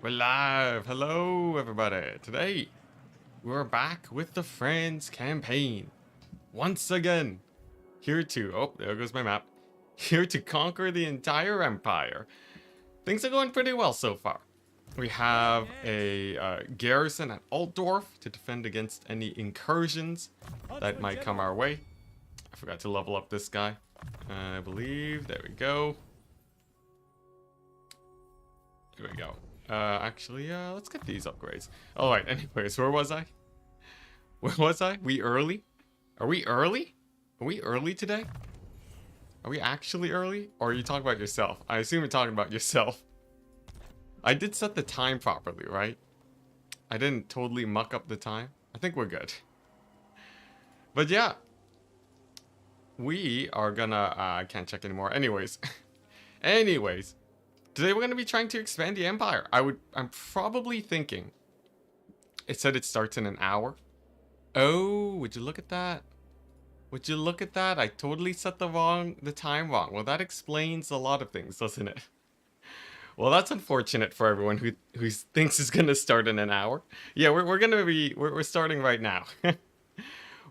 We're live. Hello, everybody. Today, we're back with the Friends campaign. Once again, here to... Oh, there goes my map. Here to conquer the entire empire. Things are going pretty well so far. We have a garrison at Altdorf to defend against any incursions that might come our way. I forgot to level up this guy. I believe. There we go. There we go. Actually, let's get these upgrades. Alright, anyways, where was I? Where was I? We early? Are we early? Are we early today? Are we actually early? Or are you talking about yourself? I assume you're talking about yourself. I did set the time properly, right? I didn't totally muck up the time. I think we're good. But yeah. We are gonna... I can't check anymore. Anyways. Anyways. Today we're going to be trying to expand the empire. I'm probably thinking. It said it starts in an hour. Oh, would you look at that? Would you look at that? I totally set the time wrong. Well, that explains a lot of things, doesn't it? Well, that's unfortunate for everyone who thinks it's going to start in an hour. Yeah, we're starting right now.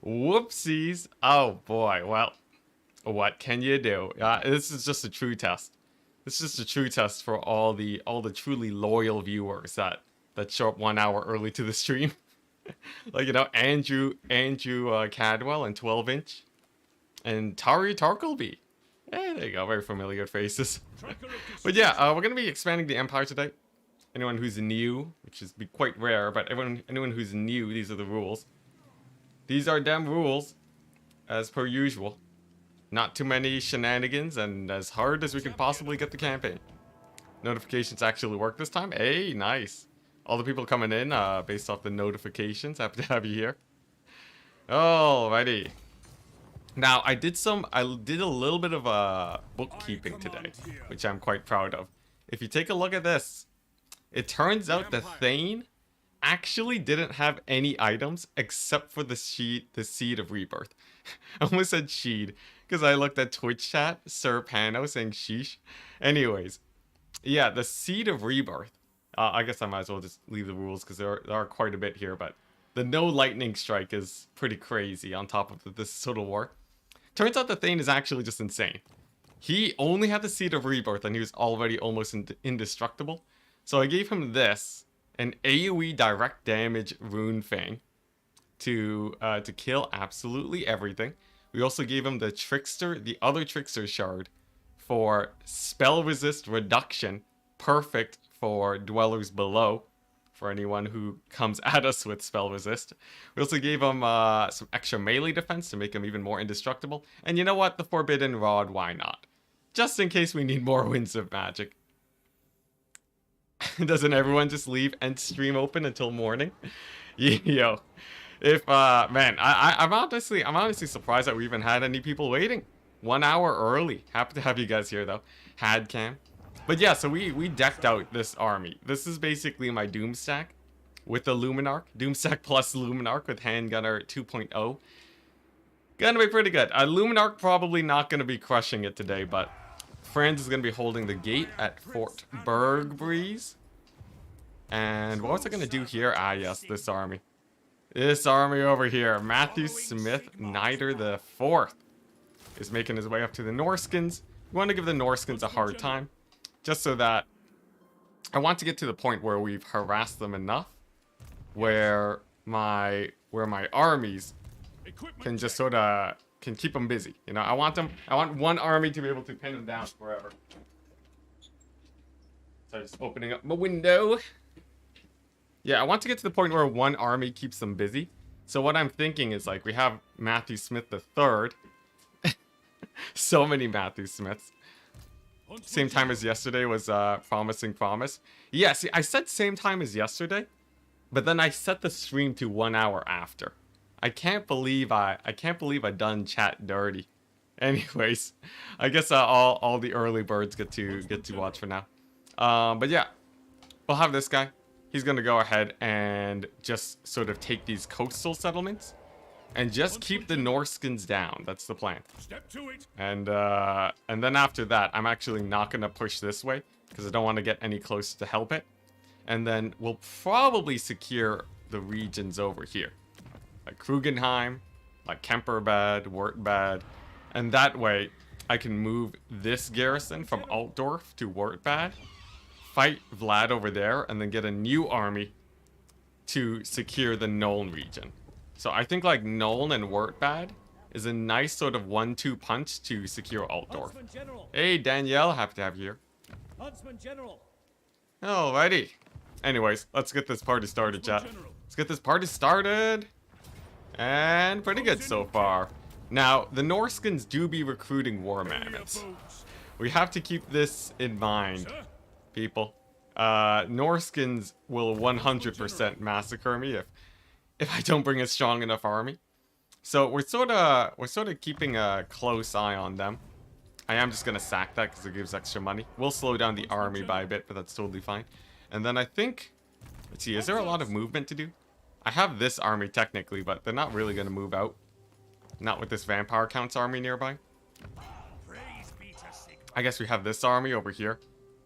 Whoopsies. Oh boy. Well, what can you do? This is just a true test. This is just a true test for all the truly loyal viewers that show up 1 hour early to the stream. Like, you know, Andrew Cadwell and 12-inch. And Tari Tarkleby. Hey, there you go, very familiar faces. But yeah, we're going to be expanding the empire today. Anyone who's new, which is quite rare, but anyone who's new, these are the rules. These are them rules, as per usual. Not too many shenanigans, and as hard as we can possibly get the campaign. Notifications actually work this time. Hey, nice. All the people coming in based off the notifications. Happy to have you here. Alrighty. Now, I did a little bit of bookkeeping today, which I'm quite proud of. If you take a look at this, it turns out the Thane actually didn't have any items except for the Seed of Rebirth. I almost said Sheed. Because I looked at Twitch chat, Sir Pano saying sheesh. Anyways, yeah, the Seed of Rebirth. I guess I might as well just leave the rules because there are quite a bit here. But the no lightning strike is pretty crazy on top of this Total War. Turns out the Thane is actually just insane. He only had the Seed of Rebirth and he was already almost indestructible. So I gave him this, an AoE direct damage Rune Fang to kill absolutely everything. We also gave him the other Trickster Shard for spell resist reduction, perfect for dwellers below, for anyone who comes at us with spell resist. We also gave him some extra melee defense to make him even more indestructible. And you know what? The Forbidden Rod, why not? Just in case we need more Winds of Magic. Doesn't everyone just leave end stream open until morning? Yo. If, man, I'm honestly surprised that we even had any people waiting. 1 hour early. Happy to have you guys here, though. Had cam. But yeah, so we decked out this army. This is basically my Doom stack with the Luminarch. Doom stack plus Luminarch with Handgunner 2.0. Gonna be pretty good. Luminarch probably not gonna be crushing it today, but Franz is gonna be holding the gate at Fort Bergbreeze. And what was I gonna do here? Ah, yes, this army. This army over here, Matthew Smith, Niter the Fourth, is making his way up to the Norskins. We want to give the Norskins a hard time, just so that I want to get to the point where we've harassed them enough, where my armies can just sort of keep them busy. You know, I want one army to be able to pin them down forever. So just opening up my window. Yeah, I want to get to the point where one army keeps them busy. So what I'm thinking is, like, we have Matthew Smith the Third. So many Matthew Smiths. Same time as yesterday was Promising Promise. Yeah, see, I said same time as yesterday, but then I set the stream to 1 hour after. I can't believe I done chat dirty. Anyways, I guess all the early birds get to watch for now. But yeah, we'll have this guy. He's going to go ahead and just sort of take these coastal settlements and just keep the Norskins down. That's the plan. Step to it. And then after that, I'm actually not going to push this way because I don't want to get any closer to help it. And then we'll probably secure the regions over here. Like Krugenheim, like Kemperbad, Wertbad. And that way, I can move this garrison from Altdorf to Wertbad, fight Vlad over there, and then get a new army to secure the Nuln region. So I think like Nuln and Wertbad is a nice sort of 1-2 punch to secure Altdorf. Hey Danielle, happy to have you here. Huntsman General. Alrighty. Anyways, let's get this party started, chat. Let's get this party started. And pretty good so far. Now, the Norskins do be recruiting war mammoths. We have to keep this in mind, people. Norskins will 100% massacre me if I don't bring a strong enough army. So we're sort of keeping a close eye on them. I am just gonna sack that because it gives extra money. We'll slow down the army by a bit, but that's totally fine. And then I think, let's see, is there a lot of movement to do? I have this army technically, but they're not really gonna move out. Not with this Vampire Count's army nearby. I guess we have this army over here.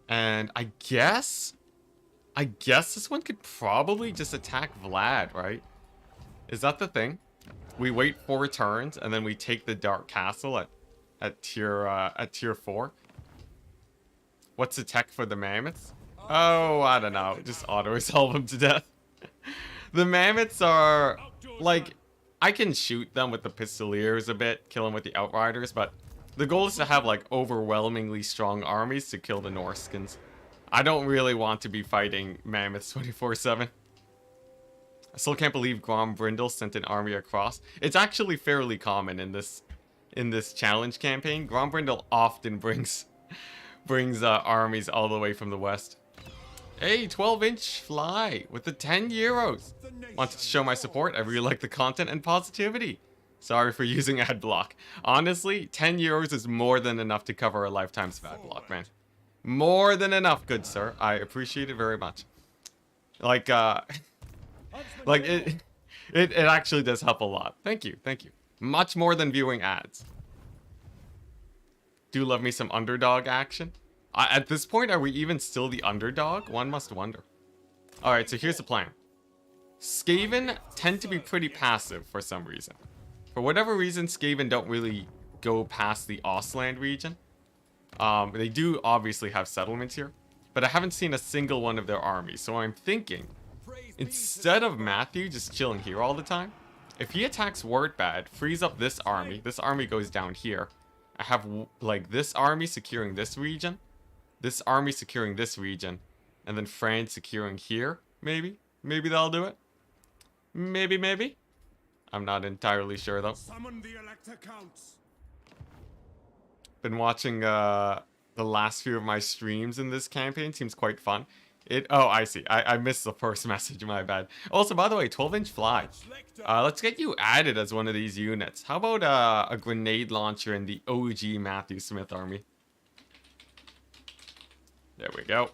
And I guess this one could probably just attack Vlad, right? Is that the thing? We wait 4 turns and then we take the Dark Castle at tier 4. What's the tech for the mammoths? Oh, I don't know. Just auto-resolve them to death. The mammoths are like, I can shoot them with the pistoliers a bit, kill them with the outriders, but the goal is to have like overwhelmingly strong armies to kill the Norskins. I don't really want to be fighting mammoths 24/7. I still can't believe Grombrindle sent an army across. It's actually fairly common in this challenge campaign. Grombrindle often brings armies all the way from the west. Hey, 12-inch fly with the 10 euros. Wanted to show my support. I really like the content and positivity. Sorry for using ad block. Honestly, 10 euros is more than enough to cover a lifetime's ad block, man. More than enough, good sir. I appreciate it very much. Like, it actually does help a lot. Thank you, thank you. Much more than viewing ads. Do love me some underdog action. At this point, are we even still the underdog? One must wonder. Alright, so here's the plan. Skaven tend to be pretty passive for some reason. For whatever reason, Skaven don't really go past the Ostland region. They do obviously have settlements here, but I haven't seen a single one of their armies. So I'm thinking, instead of Matthew just chilling here all the time, if he attacks Wertbad, frees up this army goes down here. I have like this army securing this region, this army securing this region, and then France securing here, maybe? Maybe that'll do it? Maybe? I'm not entirely sure though. Summon the Elector Counts. Been watching the last few of my streams in this campaign. Seems quite fun. Oh, I see. I missed the first message, my bad. Also, by the way, 12-inch fly. Let's get you added as one of these units. How about a grenade launcher in the OG Matthew Smith army? There we go.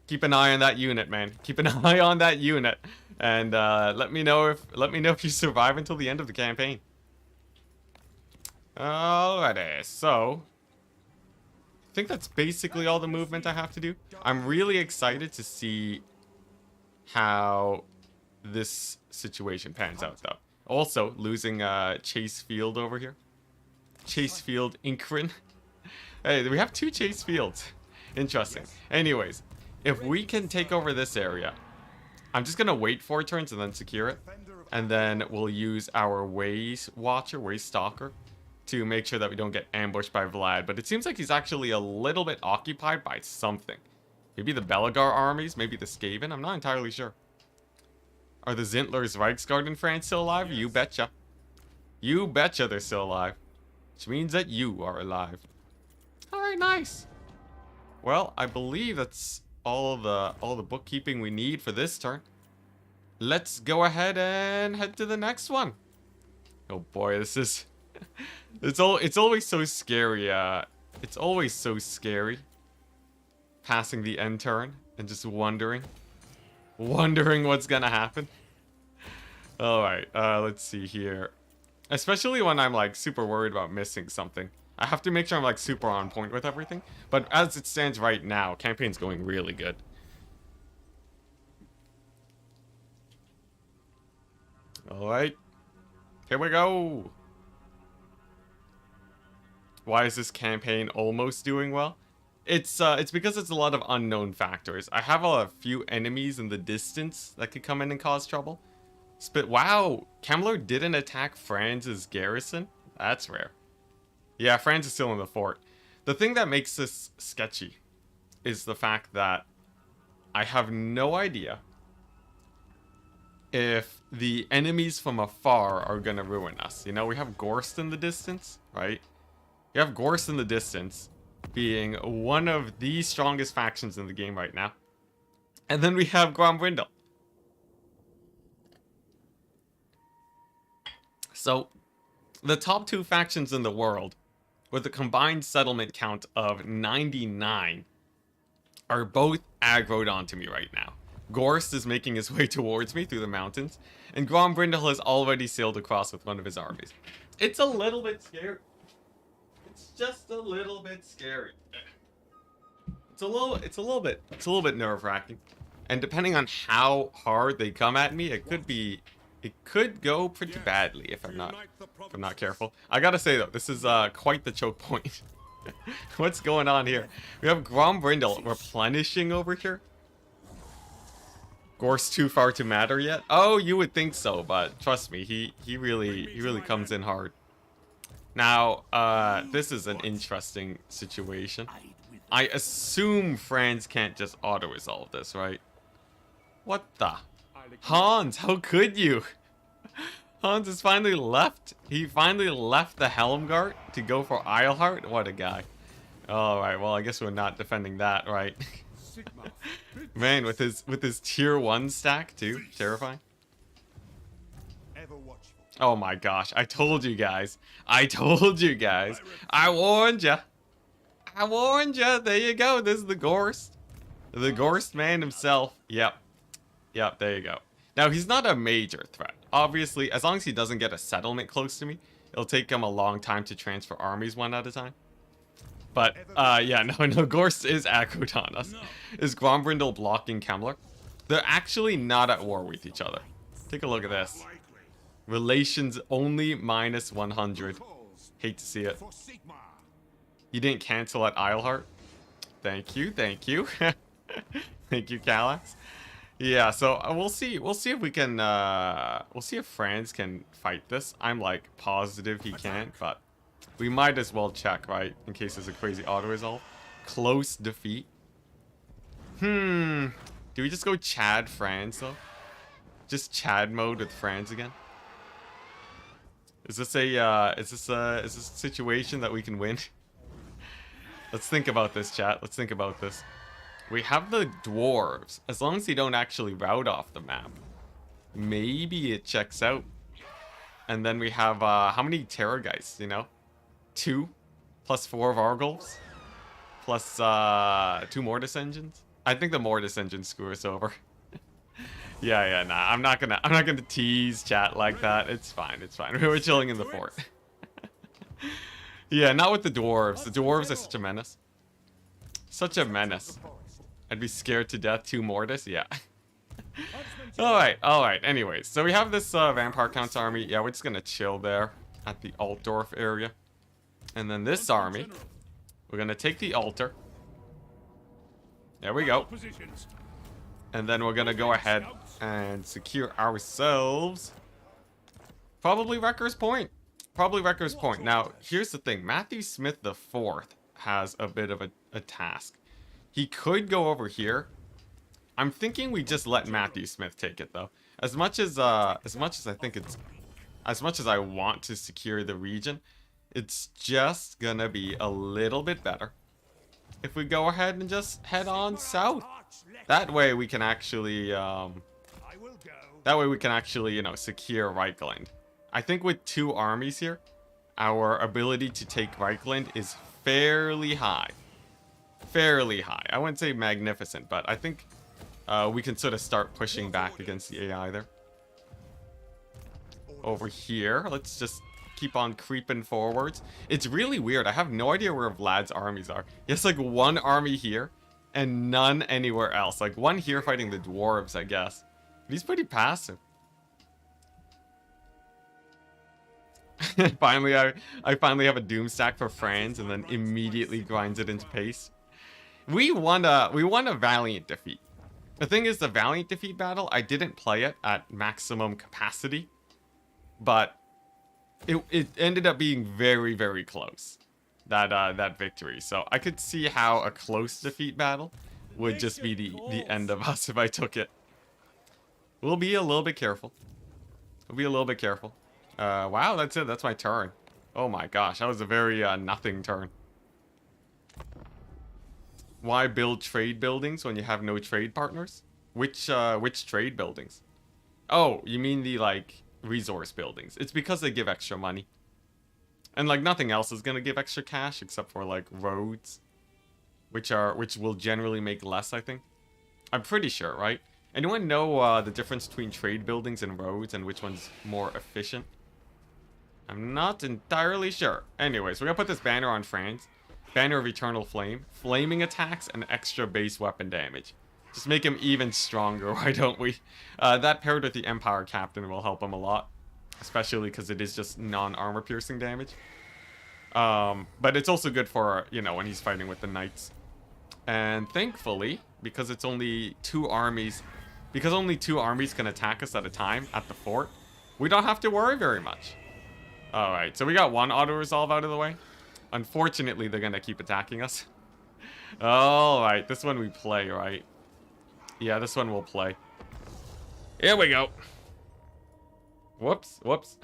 Keep an eye on that unit, man. Keep an eye on that unit. And let me know if you survive until the end of the campaign. Alrighty, so I think that's basically all the movement I have to do. I'm really excited to see how this situation pans out, though. Also, losing Chase Field over here. Chase Field Inkrin. Hey, we have 2 Chase Fields. Interesting. Anyways, if we can take over this area, I'm just going to wait 4 turns and then secure it. And then we'll use our Ways Watcher, Ways Stalker, to make sure that we don't get ambushed by Vlad. But it seems like he's actually a little bit occupied by something. Maybe the Belagar armies, maybe the Skaven, I'm not entirely sure. Are the Zintlers Reichsguard in France still alive? Yes. You betcha. You betcha they're still alive. Which means that you are alive. Alright, nice. Well, I believe that's all the bookkeeping we need for this turn. Let's go ahead and head to the next one. Oh boy, this is... It's always so scary. It's always so scary passing the end turn and just wondering what's gonna happen. All right, let's see here. Especially when I'm like super worried about missing something. I have to make sure I'm like super on point with everything. But as it stands right now, campaign's going really good. Alright. Here we go. Why is this campaign almost doing well? It's because it's a lot of unknown factors. I have a few enemies in the distance that could come in and cause trouble. But wow, Kemmler didn't attack Franz's garrison? That's rare. Yeah, Franz is still in the fort. The thing that makes this sketchy is the fact that I have no idea if the enemies from afar are gonna ruin us. You know, we have Gorst in the distance, right? You have Gorst in the distance being one of the strongest factions in the game right now. And then we have Grombrindal. So, the top two factions in the world, with a combined settlement count of 99, are both aggroed onto me right now. Gorst is making his way towards me through the mountains, and Grombrindal has already sailed across with one of his armies. It's a little bit scary. It's just a little bit scary. It's a little bit nerve-wracking. And depending on how hard they come at me, it could go pretty badly if I'm not careful. I gotta say though, this is quite the choke point. What's going on here? We have Grombrindal replenishing over here. Gorst too far to matter yet? Oh, you would think so, but trust me, he really comes in hard. Now, this is an interesting situation. I assume Franz can't just auto-resolve this, right? What the? Hans, how could you? Hans has finally left. He finally left the Helmgart to go for Eilhart. What a guy. Alright, well, I guess we're not defending that, right? Man, with his tier 1 stack, too. Terrifying. Oh my gosh, I told you guys. I told you guys. I warned ya. I warned ya. There you go. This is the Gorst. The Gorst man himself. Yep. Yep, there you go. Now, he's not a major threat. Obviously, as long as he doesn't get a settlement close to me, it'll take him a long time to transfer armies one at a time. But, yeah, no, Gorst is aggroed on us. Is Grombrindal blocking Kemmler? They're actually not at war with each other. Take a look at this. Relations only minus 100. Hate to see it. You didn't cancel at Eilhart? Thank you, thank you. Thank you, Kallax. Yeah, so we'll see if we can, we'll see if Franz can fight this. I'm like positive he can't, but we might as well check, right? In case there's a crazy auto-resolve. Close defeat. Do we just go Chad Franz though? Just Chad mode with Franz again? Is this a situation that we can win? Let's think about this, chat. Let's think about this. We have the dwarves. As long as they don't actually route off the map, maybe it checks out. And then we have, how many Terrorgeists, you know? 2 plus 4 Vargulfs plus 2 Mortis engines. I think the Mortis engines screw us over. Yeah, nah. I'm not gonna tease chat like that. It's fine. We're chilling in the fort. Yeah, not with the dwarves. The dwarves are such a menace. Such a menace. I'd be scared to death. 2 Mortis, yeah. Alright. Anyways, so we have this Vampire Count's army. Yeah, we're just gonna chill there at the Altdorf area. And then this army, we're gonna take the altar. There we go. And then we're gonna go ahead and secure ourselves. Probably Wrecker's Point. Now, here's the thing. Matthew Smith IV has a bit of a task. He could go over here. I'm thinking we just let Matthew Smith take it though. As much as I want to secure the region, it's just gonna be a little bit better if we go ahead and just head on south. That way we can actually, you know, secure Reichland. I think with 2 armies here, our ability to take Reichland is fairly high. I wouldn't say magnificent, but I think we can sort of start pushing back against the AI there. Over here, let's just keep on creeping forwards. It's really weird. I have no idea where Vlad's armies are. He has like 1 army here and none anywhere else. Like 1 here fighting the dwarves, I guess. But he's pretty passive. Finally, I finally have a doom stack for Franz, and then immediately grinds it into pace. We won a valiant defeat. The thing is, the valiant defeat battle, I didn't play it at maximum capacity, but it ended up being very, very close. That victory. So I could see how a close defeat battle would just be the end of us if I took it. We'll be a little bit careful. We'll be a little bit careful. Wow, that's it. That's my turn. Oh my gosh, that was a very nothing turn. Why build trade buildings when you have no trade partners? Which trade buildings? Oh, you mean the, like, resource buildings. It's because they give extra money. And, like, nothing else is gonna give extra cash except for, like, roads. Which will generally make less, I think. I'm pretty sure, right? Anyone know the difference between trade buildings and roads and which one's more efficient? I'm not entirely sure. Anyways, we're gonna put this banner on Franz. Banner of Eternal Flame. Flaming attacks and extra base weapon damage. Just make him even stronger, why don't we? That paired with the Empire Captain will help him a lot. Especially because it is just non-armor piercing damage. But it's also good for, you know, when he's fighting with the Knights. And thankfully, because it's only two armies... Because only two armies can attack us at a time at the fort, we don't have to worry very much. Alright, so we got one auto-resolve out of the way. Unfortunately, they're gonna keep attacking us. Alright, this one we play, right? Yeah, this one we'll play. Here we go. Whoops, whoops.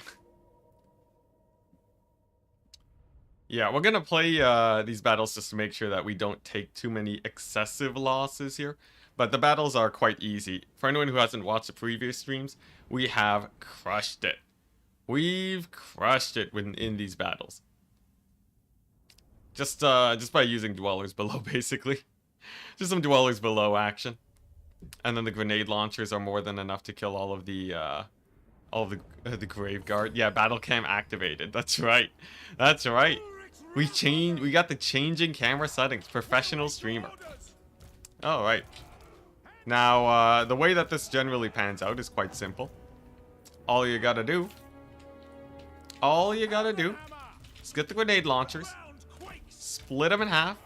Yeah, we're gonna play these battles just to make sure that we don't take too many excessive losses here. But the battles are quite easy. For anyone who hasn't watched the previous streams, we have crushed it. We've crushed it in these battles. Just by using Dwellers Below, basically. Just some Dwellers Below action. And then the grenade launchers are more than enough to kill all of the Grave Guard. Yeah, battle cam activated. That's right. That's right. We got the changing camera settings. Professional streamer. All right. Now, the way that this generally pans out is quite simple. All you gotta do is get the grenade launchers, split them in half,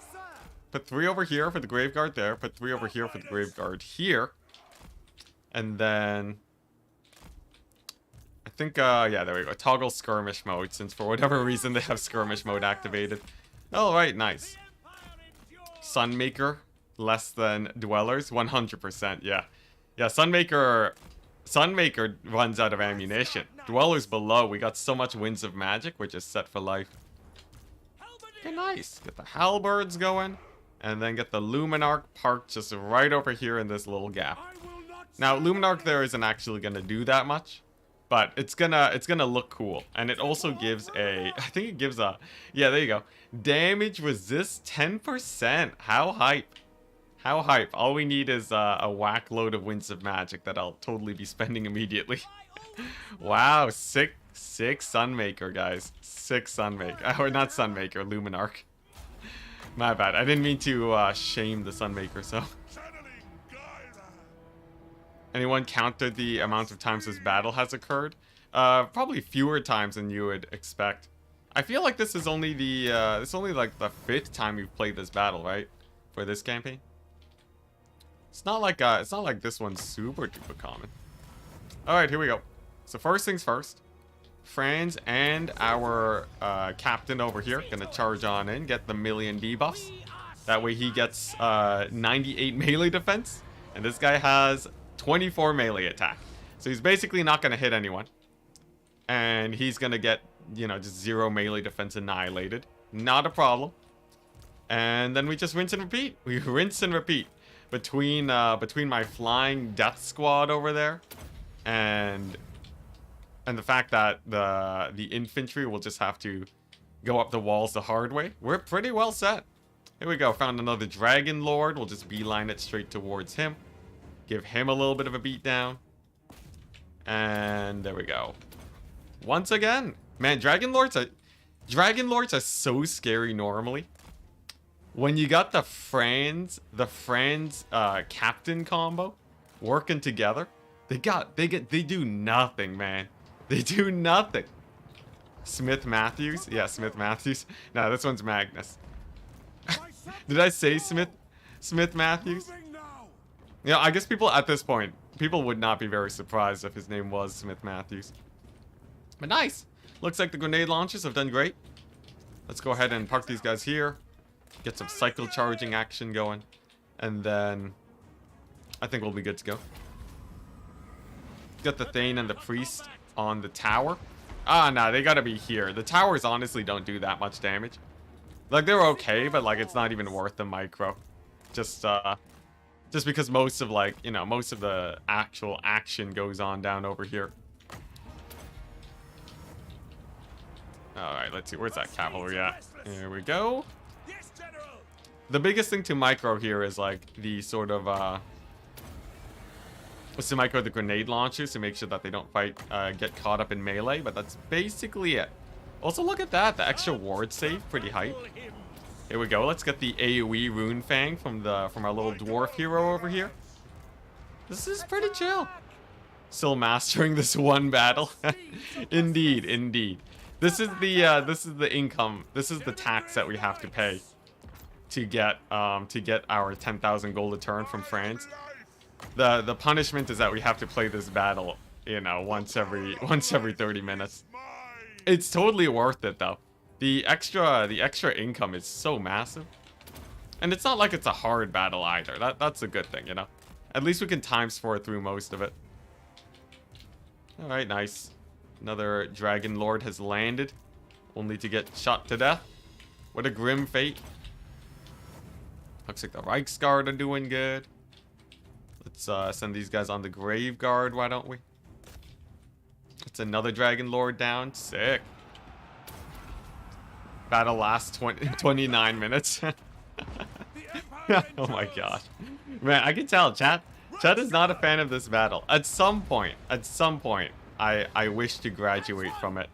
put 3 over here for the Grave Guard there, put 3 over here for the Grave Guard here, and then I think, yeah, there we go. Toggle skirmish mode, since for whatever reason they have skirmish mode activated. Alright, nice. Sunmaker, less than Dwellers, 100%, yeah. Yeah, Sunmaker runs out of ammunition. Dwellers Below, we got so much Winds of Magic, we're just set for life. Okay, nice. Get the Halberds going, and then get the Luminarch parked just right over here in this little gap. Now, Luminarch there isn't actually gonna do that much. But it's gonna look cool. And it also gives a... I think it gives a... Yeah, there you go. Damage resist 10%. How hype. How hype. All we need is a whack load of Winds of Magic that I'll totally be spending immediately. Wow, sick Sunmaker, guys. Sick Sunmaker. Or not Sunmaker, Luminarch. My bad. I didn't mean to shame the Sunmaker, so... Anyone counted the amount of times this battle has occurred? Probably fewer times than you would expect. I feel like this is only the this is only like the 5th time we've played this battle, right? For this campaign. It's not like this one's super duper common. All right, here we go. So first things first. Franz and our captain over here gonna charge on in, get the million debuffs. That way he gets 98 melee defense, and this guy has 24 melee attack. So he's basically not going to hit anyone. And he's going to get, you know, just 0 melee defense annihilated. Not a problem. And then we just rinse and repeat. We rinse and repeat. Between my flying death squad over there and the fact that the infantry will just have to go up the walls the hard way, we're pretty well set. Here we go. Found another Dragon Lord. We'll just beeline it straight towards him. Give him a little bit of a beatdown. And there we go. Once again. Man, Dragon Lords are so scary normally. When you got the Franz captain combo working together, they do nothing, man. They do nothing. Smith Matthews? Yeah, Smith Matthews. No, this one's Magnus. Did I say Smith Matthews? Yeah, I guess people at this point, people would not be very surprised if his name was Smith Matthews. But nice. Looks like the grenade launchers have done great. Let's go ahead and park these guys here. Get some cycle charging action going. And then I think we'll be good to go. Got the Thane and the Priest on the tower. Ah, no, they gotta be here. The towers honestly don't do that much damage. Like, they're okay, but like, it's not even worth the micro. Just because most of, like, you know, most of the actual action goes on down over here. Alright, let's see. Where's that cavalry at? Here we go. The biggest thing to micro here is, like, the sort of, let's to micro the grenade launchers to make sure that they don't get caught up in melee, but that's basically it. Also, look at that. The extra ward save, pretty hype. Here we go. Let's get the AoE Rune Fang from our little dwarf hero over here. This is pretty chill. Still mastering this one battle. Indeed, indeed. This is the income. This is the tax that we have to pay to get our 10,000 gold a turn from France. The punishment is that we have to play this battle, you know, once every 30 minutes. It's totally worth it though. The extra income is so massive. And it's not like it's a hard battle either. That's a good thing, you know. At least we can ×4 through most of it. Alright, nice. Another Dragon Lord has landed, only to get shot to death. What a grim fate. Looks like the Reichsguard are doing good. Let's send these guys on the Grave Guard, why don't we? It's another Dragon Lord down. Sick. Battle lasts 29 minutes. Oh my gosh. Man, I can tell. Chat is not a fan of this battle. At some point, I wish to graduate from it.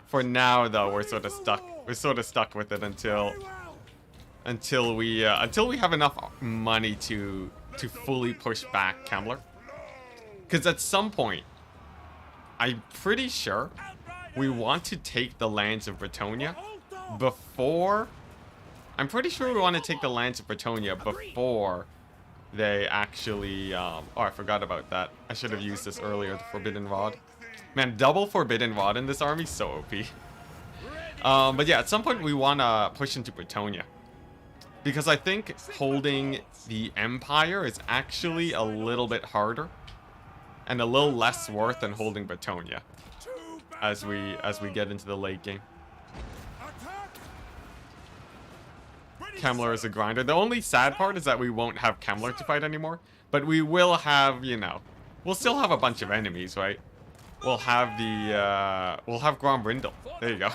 For now, though, we're sort of stuck. We're sort of stuck with it until we have enough money to fully push back Kemmler. Because at some point, I'm pretty sure we want to take the lands of Bretonnia before... I'm pretty sure we want to take the lands of Bretonnia before they actually... oh, I forgot about that. I should have used this earlier, the Forbidden Rod. Man, double Forbidden Rod in this army, so OP. But yeah, at some point we want to push into Bretonnia. Because I think holding the Empire is actually a little bit harder. And a little less worth than holding Bretonnia. As we get into the late game. Kemmler is a grinder. The only sad part is that we won't have Kemmler to fight anymore. But we will have, you know... We'll still have a bunch of enemies, right? We'll have the, we'll have Grombrindle. There you go.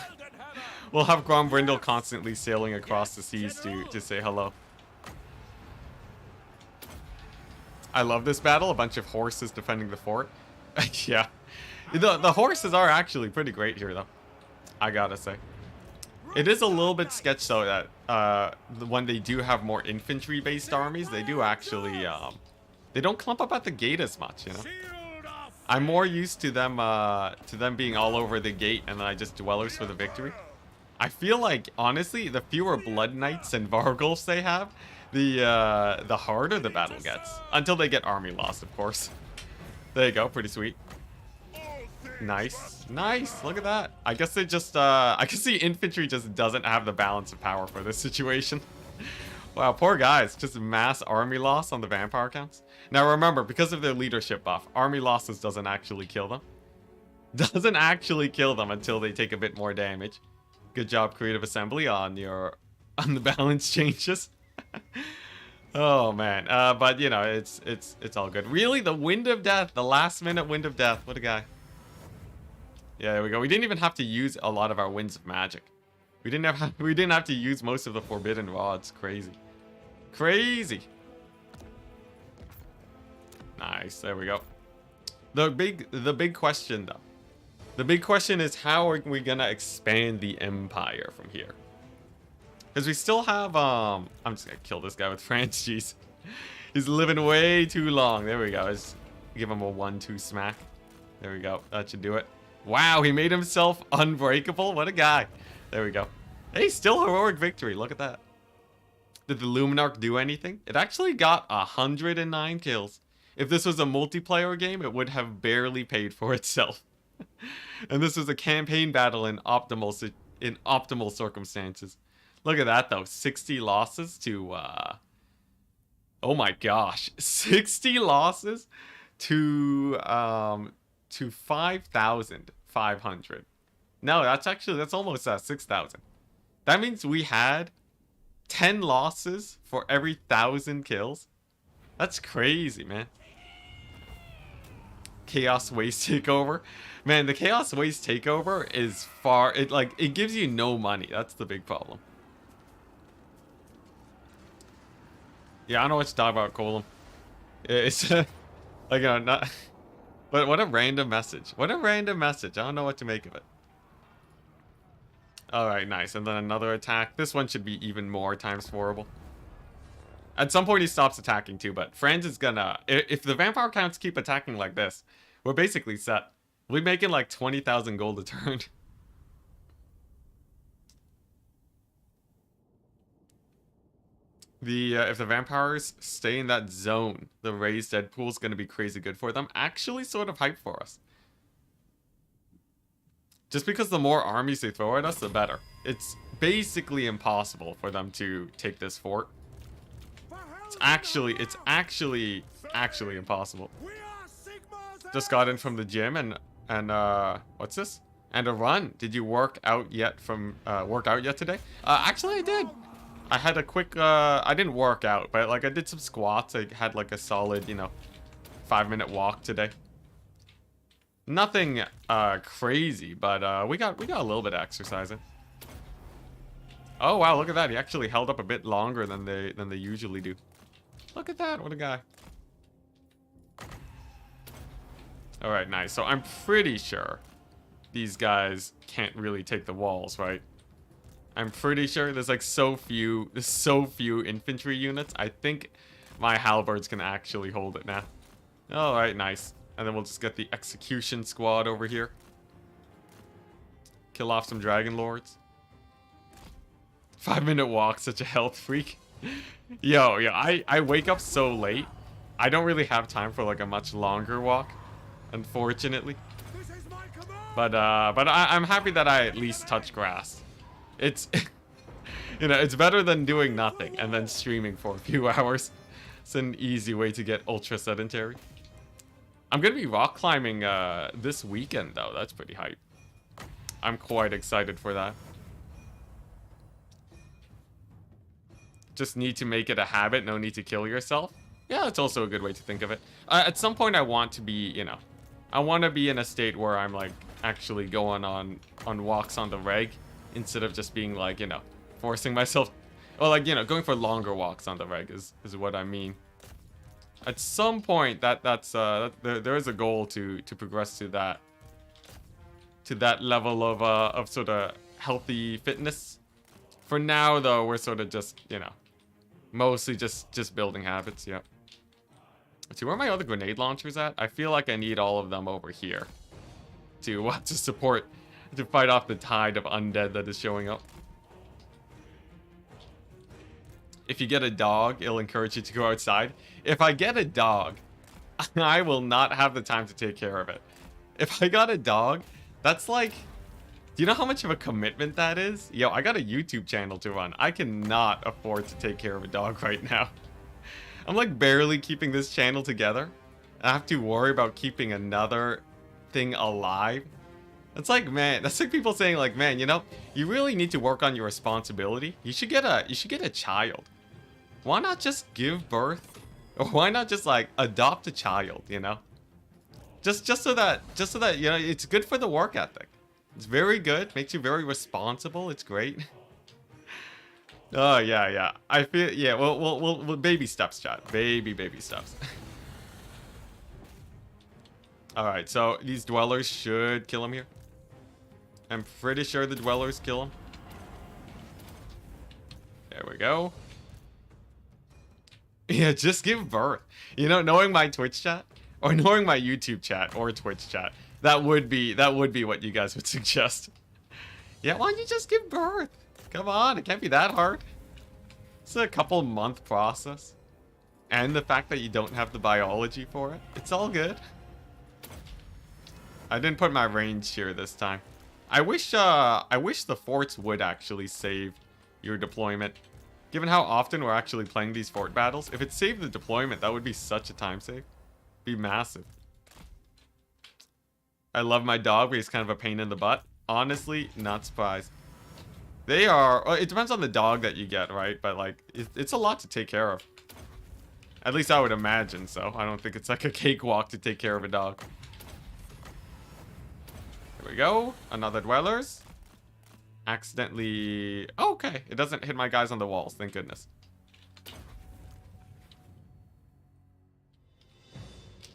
We'll have Grombrindle constantly sailing across the seas to say hello. I love this battle. A bunch of horses defending the fort. Yeah. The horses are actually pretty great here, though. I gotta say. It is a little bit sketch, though, that when they do have more infantry-based armies, they do actually, they don't clump up at the gate as much, you know? I'm more used to them being all over the gate, and then I just dwellers for the victory. I feel like, honestly, the fewer Blood Knights and Vargulfs they have, the harder the battle gets. Until they get army loss, of course. There you go, pretty sweet. Nice. Nice, look at that. I guess they just, I guess the infantry just doesn't have the balance of power for this situation. Wow, poor guys. Just mass army loss on the vampire counts. Now remember, because of their leadership buff, army losses doesn't actually kill them. Doesn't actually kill them until they take a bit more damage. Good job, Creative Assembly, on the balance changes. Oh man, but you know, it's all good. Really, the Wind of Death, the last minute Wind of Death. What a guy. Yeah, there we go. We didn't even have to use a lot of our Winds of Magic. We didn't have to use most of the Forbidden Rods. Crazy. Crazy. Nice, there we go. The big question though. The big question is, how are we gonna expand the Empire from here? Because we still have, I'm just gonna kill this guy with France, jeez. He's living way too long. There we go. Let's give him a 1-2 smack. There we go. That should do it. Wow, he made himself unbreakable. What a guy. There we go. Hey, still heroic victory. Look at that. Did the Luminarch do anything? It actually got 109 kills. If this was a multiplayer game, it would have barely paid for itself. And this was a campaign battle in optimal circumstances. Look at that though. 60 losses to oh my gosh. 60 losses to 5,500. No, that's almost 6,000. That means we had 10 losses for every 1,000 kills. That's crazy, man. Chaos Waste Takeover. Man, the Chaos Waste Takeover is it gives you no money. That's the big problem. Yeah, I don't know what to talk about, Colum. It's like, not... But what a random message. What a random message. I don't know what to make of it. Alright, nice. And then another attack. This one should be even more times 4-able. At some point he stops attacking too, but Franz is gonna... If the vampire counts keep attacking like this, we're basically set. We're making like 20,000 gold a turn. If the vampires stay in that zone, the raised dead pool is going to be crazy good for them. Actually sort of hype for us. Just because the more armies they throw at us, the better. It's basically impossible for them to take this fort. It's actually impossible. Just got in from the gym and what's this? And a run. Did you work out yet today? Actually I did. I had a quick, I didn't work out, but like I did some squats. I had like a solid, 5-minute walk today. Nothing crazy, but we got a little bit of exercising. Oh wow, look at that. He actually held up a bit longer than they usually do. Look at that, what a guy. All right, nice. So I'm pretty sure these guys can't really take the walls, right? I'm pretty sure there's so few infantry units. I think my halberds can actually hold it now. All right, nice. And then we'll just get the execution squad over here. Kill off some dragon lords. 5-minute walk, such a health freak. Yo, I wake up so late. I don't really have time for like a much longer walk, unfortunately. But I'm happy that I at least touch grass. It's, it's better than doing nothing and then streaming for a few hours. It's an easy way to get ultra sedentary. I'm gonna be rock climbing this weekend though. That's pretty hype. I'm quite excited for that. Just need to make it a habit. No need to kill yourself. Yeah, that's also a good way to think of it. At some point I want to be, I want to be in a state where I'm like actually going on walks on the reg instead of just being like, forcing myself, or like, going for longer walks on the reg is what I mean. At some point there is a goal to progress to that level of sort of healthy fitness. For now though, we're sort of just, mostly just building habits. Yep. Let's see, where are my other grenade launchers at? I feel like I need all of them over here to support, to fight off the tide of undead that is showing up. If you get a dog, it'll encourage you to go outside. If I get a dog, I will not have the time to take care of it. If I got a dog, that's like... Do you know how much of a commitment that is? Yo, I got a YouTube channel to run. I cannot afford to take care of a dog right now. I'm like barely keeping this channel together. I have to worry about keeping another thing alive. It's like, man, that's like people saying like, man, you really need to work on your responsibility. You should get a child. Why not just give birth? Or why not just like adopt a child, Just so that it's good for the work ethic. It's very good, makes you very responsible. It's great. Oh yeah. I feel we'll baby steps, chat. Baby steps. All right, so these dwellers should kill him here. I'm pretty sure the dwellers kill him. There we go. Yeah, just give birth. Knowing my Twitch chat, Or ignoring my YouTube chat or Twitch chat. That would be what you guys would suggest. Yeah, why don't you just give birth? Come on, it can't be that hard. It's a couple month process. And the fact that you don't have the biology for it. It's all good. I didn't put my range here this time. I wish the forts would actually save your deployment. Given how often we're actually playing these fort battles, if it saved the deployment, that would be such a time save. Be massive. I love my dog, but he's kind of a pain in the butt. Honestly, not surprised. They are... Well, it depends on the dog that you get, right? But, like, it's a lot to take care of. At least I would imagine so. I don't think it's like a cakewalk to take care of a dog. Here we go. Another dwellers. Accidentally... Oh, okay. It doesn't hit my guys on the walls. Thank goodness.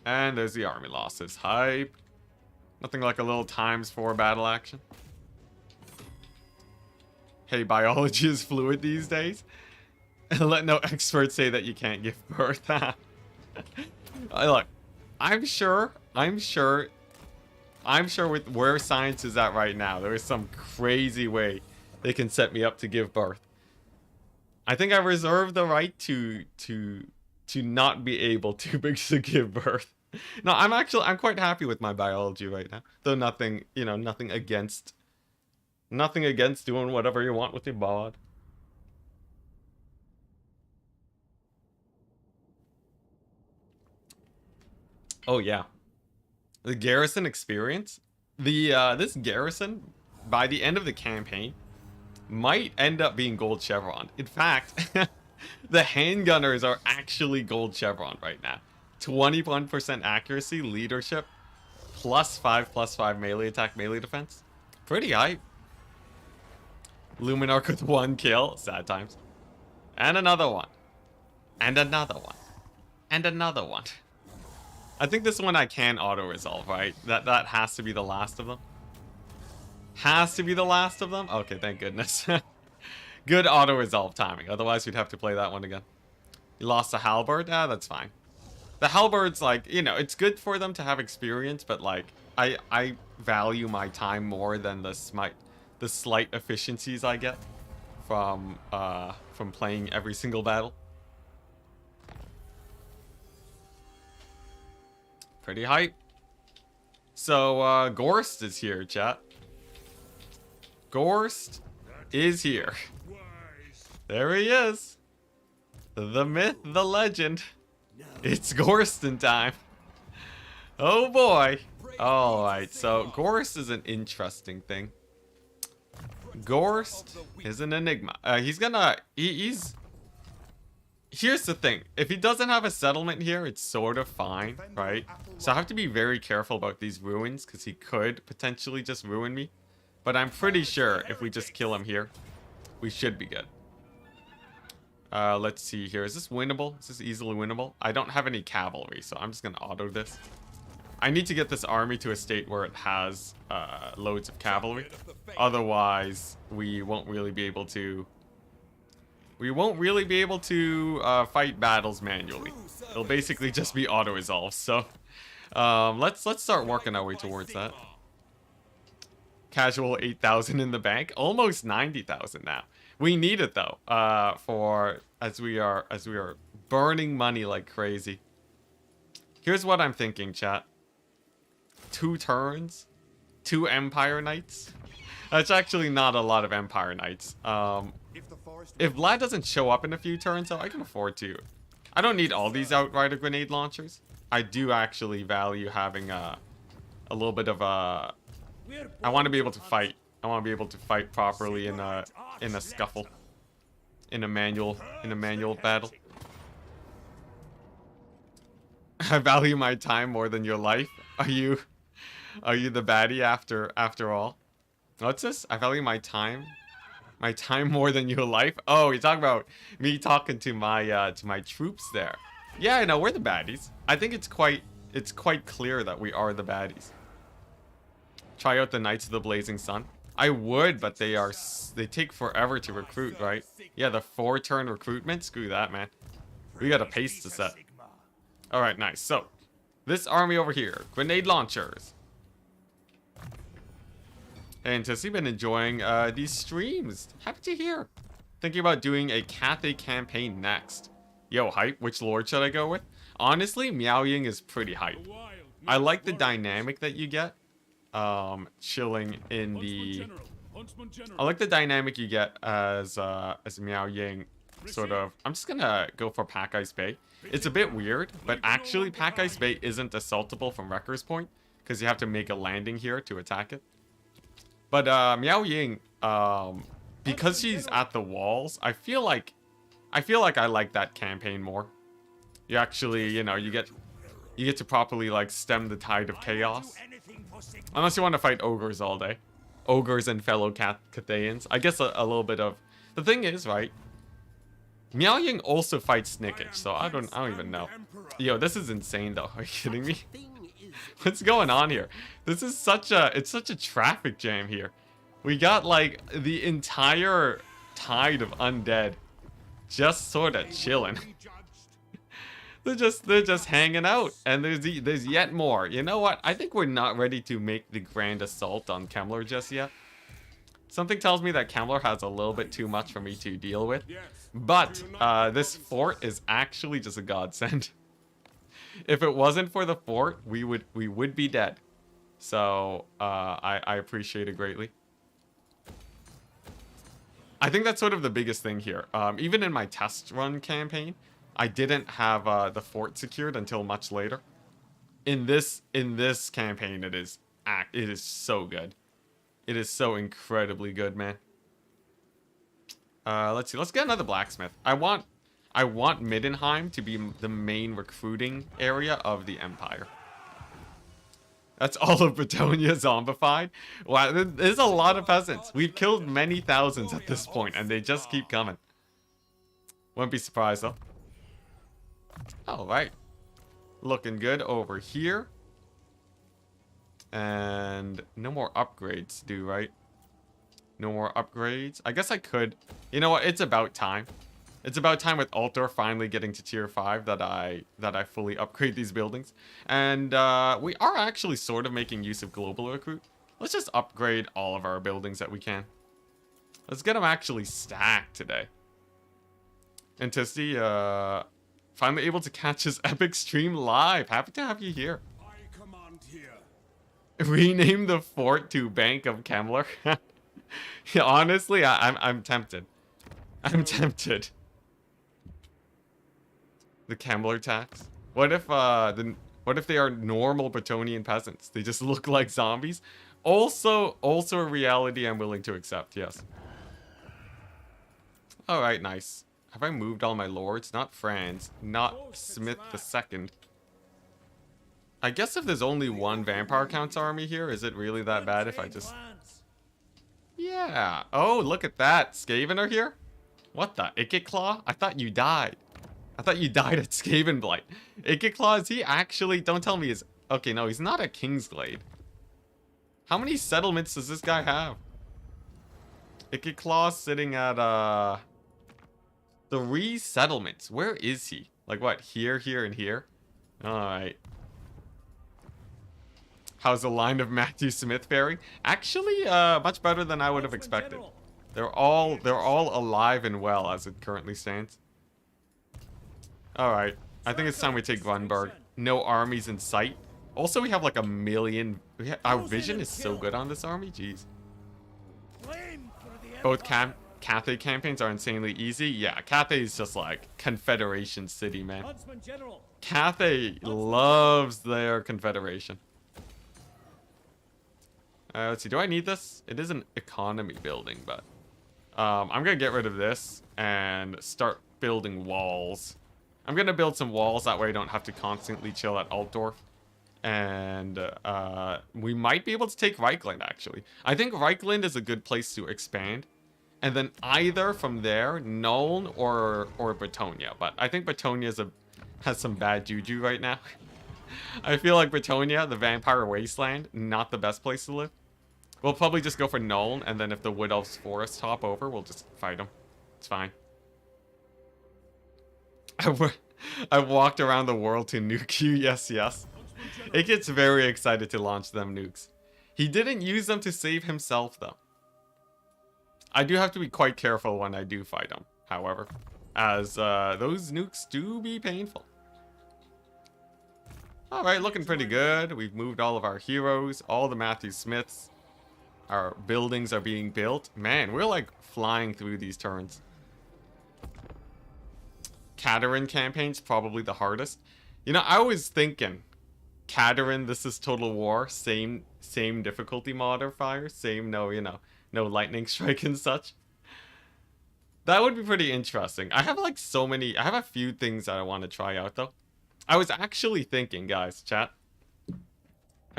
And there's the army losses. Hype. Nothing like a little ×4 battle action. Hey, biology is fluid these days. Let no expert say that you can't give birth. Look, I'm sure with where science is at right now, there is some crazy way they can set me up to give birth. I think I reserve the right to not be able to give birth. No, I'm quite happy with my biology right now. Though nothing against doing whatever you want with your bod. Oh yeah. The garrison experience. This garrison, by the end of the campaign, might end up being gold chevron. In fact, the handgunners are actually gold chevron right now. 21% accuracy, leadership, +5/+5 melee attack, melee defense. Pretty hype. Luminarch with 1 kill. Sad times. And another one. And another one. And another one. I think this one I can auto-resolve, right? That has to be the last of them. Has to be the last of them? Okay, thank goodness. Good auto-resolve timing. Otherwise, we'd have to play that one again. You lost a halberd? Ah, that's fine. The halberds, like, you know, it's good for them to have experience, but, like, I value my time more than the slight efficiencies I get from playing every single battle. Pretty hype. So, Gorst is here, chat. Gorst is here. There he is. The myth, the legend. It's Gorston time. Oh boy. Alright, so Gorst is an interesting thing. Gorst is an enigma. He's... Here's the thing. If he doesn't have a settlement here, it's sort of fine, right? So I have to be very careful about these ruins, because he could potentially just ruin me. But I'm pretty sure if we just kill him here, we should be good. Let's see here. Is this winnable? Is this easily winnable? I don't have any cavalry, so I'm just going to auto this. I need to get this army to a state where it has loads of cavalry. Otherwise, we won't really be able to... fight battles manually. It'll basically just be auto-resolve, so... let's start working our way towards that. Casual 8,000 in the bank. Almost 90,000 now. We need it though, as we are burning money like crazy. Here's what I'm thinking, chat. 2 turns, 2 Empire Knights. That's actually not a lot of Empire Knights. If Vlad doesn't show up in a few turns, though, I can afford to. I don't need all these Outrider grenade launchers. I do actually value having a little bit of a... I want to be able to fight. I want to be able to fight properly in a scuffle, in a manual battle. I value my time more than your life. Are you the baddie after all? What's this? I value my time more than your life. Oh, you're talking about me talking to my troops there. Yeah, I know we're the baddies. I think it's quite clear that we are the baddies. Try out the Knights of the Blazing Sun. I would, but they take forever to recruit, right? Yeah, the 4-turn recruitment? Screw that, man. We got a pace to set. Alright, nice. So, This army over here. Grenade launchers. And has he been enjoying these streams? Happy to hear. Thinking about doing a Cathay campaign next. Yo, hype. Which lord should I go with? Honestly, Miao Ying is pretty hype. I like the dynamic that you get. Chilling in the... I like the dynamic you get as Miao Ying. Sort of. I'm just gonna go for Pack Ice Bay. It's a bit weird, but actually Pack Ice Bay isn't assaultable from Wrecker's Point. Because you have to make a landing here to attack it. But Miao Ying, because she's at the walls, I feel like I like that campaign more. You actually, you know, you get to properly like stem the tide of chaos. Unless you want to fight ogres all day. Ogres and fellow Cathayans. I guess a little bit of... The thing is, right? Miao Ying also fights Snickage, so I don't even know. Yo, this is insane though. Are you kidding me? What's going on here? This is such a traffic jam here. We got like the entire tide of undead just sort of chilling. they're just hanging out, and there's yet more. You know what? I think we're not ready to make the grand assault on Kemmler just yet. Something tells me that Kemmler has a little bit too much for me to deal with. But this fort is actually just a godsend. If it wasn't for the fort, we would be dead. So I appreciate it greatly. I think that's sort of the biggest thing here. Even in my test run campaign, I didn't have the fort secured until much later. In this campaign, it is so good. It is so incredibly good, man. Let's see. Let's get another blacksmith. I want Middenheim to be the main recruiting area of the Empire. That's all of Bretonia zombified? Wow, there's a lot of peasants. We've killed many thousands at this point, and they just keep coming. Wouldn't be surprised, though. Alright. Looking good over here. And no more upgrades due, right? No more upgrades. I guess I could. You know what? It's about time. It's about time with Altdorf finally getting to tier 5 that I fully upgrade these buildings. And we are actually sort of making use of global recruit. Let's just upgrade all of our buildings that we can. Let's get them actually stacked today. Enticity, finally able to catch his epic stream live. Happy to have you here. I command here. Rename the fort to Bank of Kemmler. Yeah, honestly, I'm tempted. I'm tempted. The Kemmler tax. What if they are normal Bretonian peasants? They just look like zombies. Also a reality I'm willing to accept. Yes. All right, nice. Have I moved all my lords? Not Franz, not Smith II. I guess if there's only one Vampire Count's army here, is it really that bad if I just... Yeah. Oh, look at that. Skaven are here? What the? Ikitclaw? I thought you died. I thought you died at Skavenblight. Ikitclaw, is he actually... Don't tell me he's... Okay, no, he's not a Kingsglade. How many settlements does this guy have? Ikitclaw sitting at, 3 settlements. Where is he? Like what? Here, here, and here? Alright. How's the line of Matthew Smith faring? Actually, much better than I would have expected. They're all alive and well as it currently stands. Alright. I think it's time we take Grunberg. No armies in sight. Also, we have like 1 million... Our vision is so good on this army. Jeez. Both Cathay campaigns are insanely easy. Yeah, Cathay is just like Confederation City, man. Cathay loves their Confederation. Let's see. Do I need this? It is an economy building, but... I'm going to get rid of this and start building walls. I'm going to build some walls. That way I don't have to constantly chill at Altdorf. And we might be able to take Reichland, actually. I think Reichland is a good place to expand. And then either from there, Nuln or Bretonia. But I think Bretonia has some bad juju right now. I feel like Bretonia, the Vampire Wasteland, not the best place to live. We'll probably just go for Nuln, and then if the Wood Elves Forest hop over, we'll just fight them. It's fine. I walked around the world to nuke you. Yes, yes. It gets very excited to launch them nukes. He didn't use them to save himself, though. I do have to be quite careful when I do fight him, however, as those nukes do be painful. Alright, looking pretty good. We've moved all of our heroes, all the Matthew Smiths. Our buildings are being built. Man, we're like flying through these turns. Katarin campaign's probably the hardest. You know, I was thinking, Katarin, this is Total War, same difficulty modifier, same no lightning strike and such. That would be pretty interesting. I have like I have a few things that I want to try out though. I was actually thinking, guys, chat.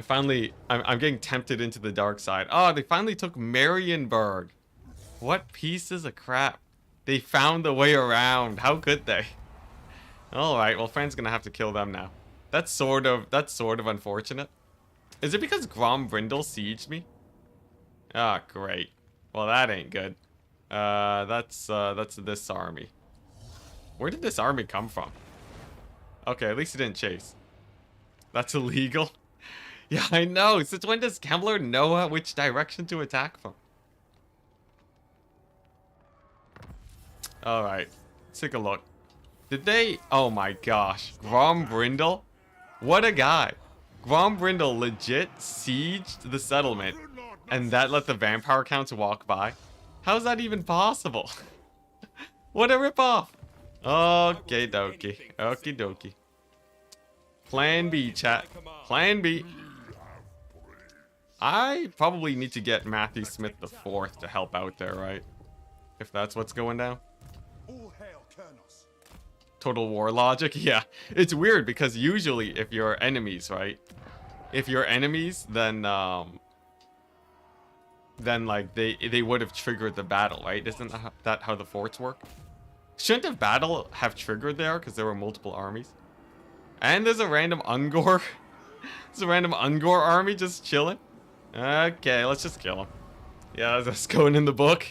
I'm getting tempted into the dark side. Oh, they finally took Marienburg. What pieces of crap. They found the way around. How could they? Alright, well, Fran's gonna have to kill them now. That's sort of unfortunate. Is it because Grombrindle sieged me? Ah, great. Well, that ain't good. That's this army. Where did this army come from? Okay, at least it didn't chase. That's illegal. Yeah, I know. Since when does Kemmler know which direction to attack from? Alright, let's take a look. Did they... Oh my gosh. Grombrindle? What a guy. Grombrindle legit sieged the settlement, and that let the vampire counts walk by? How's that even possible? What a ripoff. Okay dokie. Okie dokie. Plan B, chat. Plan B. I probably need to get Matthew Smith IV to help out there, right? If that's what's going down. Total War logic? Yeah. It's weird because usually if you're enemies, right? If you're enemies, then like they would have triggered the battle, right? Isn't that how the forts work? Shouldn't the battle have triggered there because there were multiple armies? And there's a random Ungor. There's a random Ungor army just chilling. Okay, let's just kill him. Yeah, that's going in the book.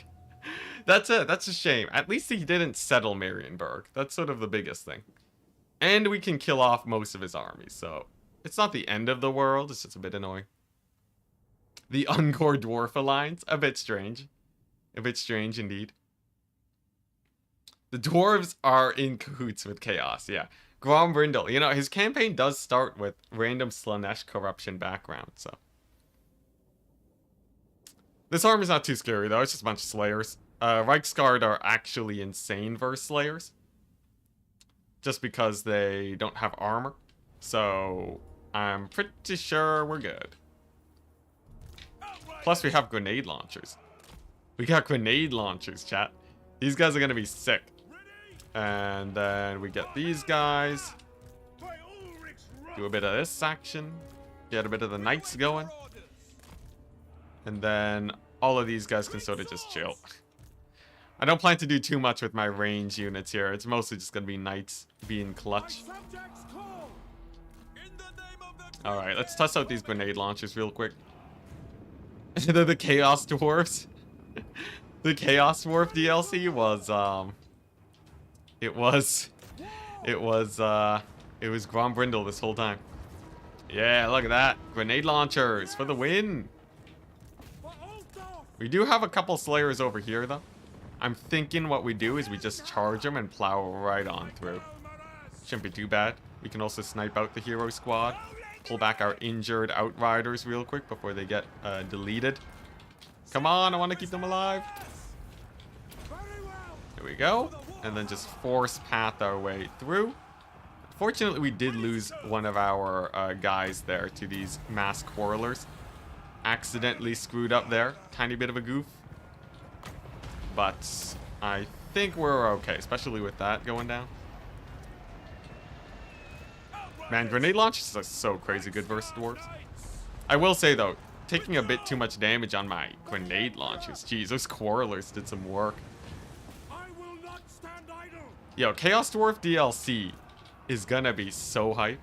That's it. That's a shame. At least he didn't settle Marienburg. That's sort of the biggest thing. And we can kill off most of his armies, so it's not the end of the world. It's just a bit annoying. The Ungor Dwarf Alliance. A bit strange. A bit strange indeed. The dwarves are in cahoots with chaos, yeah. Grombrindle, you know, his campaign does start with random Slanesh corruption background, so. This army's not too scary, though. It's just a bunch of Slayers. Reichsguard are actually insane versus Slayers. Just because they don't have armor. So, I'm pretty sure we're good. Plus, we have grenade launchers. We got grenade launchers, chat. These guys are gonna be sick. And then we get these guys. Do a bit of this action. Get a bit of the knights going. And then all of these guys can sort of just chill. I don't plan to do too much with my range units here. It's mostly just gonna be knights being clutch. Alright, let's test out these grenade launchers real quick. They're the Chaos Dwarves. The Chaos Dwarf DLC was, it was Grombrindle this whole time. Yeah, look at that. Grenade launchers for the win. We do have a couple Slayers over here, though. I'm thinking what we do is we just charge them and plow right on through. Shouldn't be too bad. We can also snipe out the hero squad. Pull back our injured outriders real quick before they get deleted. Come on, I want to keep them alive. Here we go. And then just force path our way through. Fortunately, we did lose one of our guys there to these mass quarrelers. Accidentally screwed up there. Tiny bit of a goof. But I think we're okay, especially with that going down. Man, grenade launchers are so crazy good versus dwarves. I will say, though, taking a bit too much damage on my grenade launchers. Jeez, those quarrelers did some work. Yo, Chaos Dwarf DLC is gonna be so hype.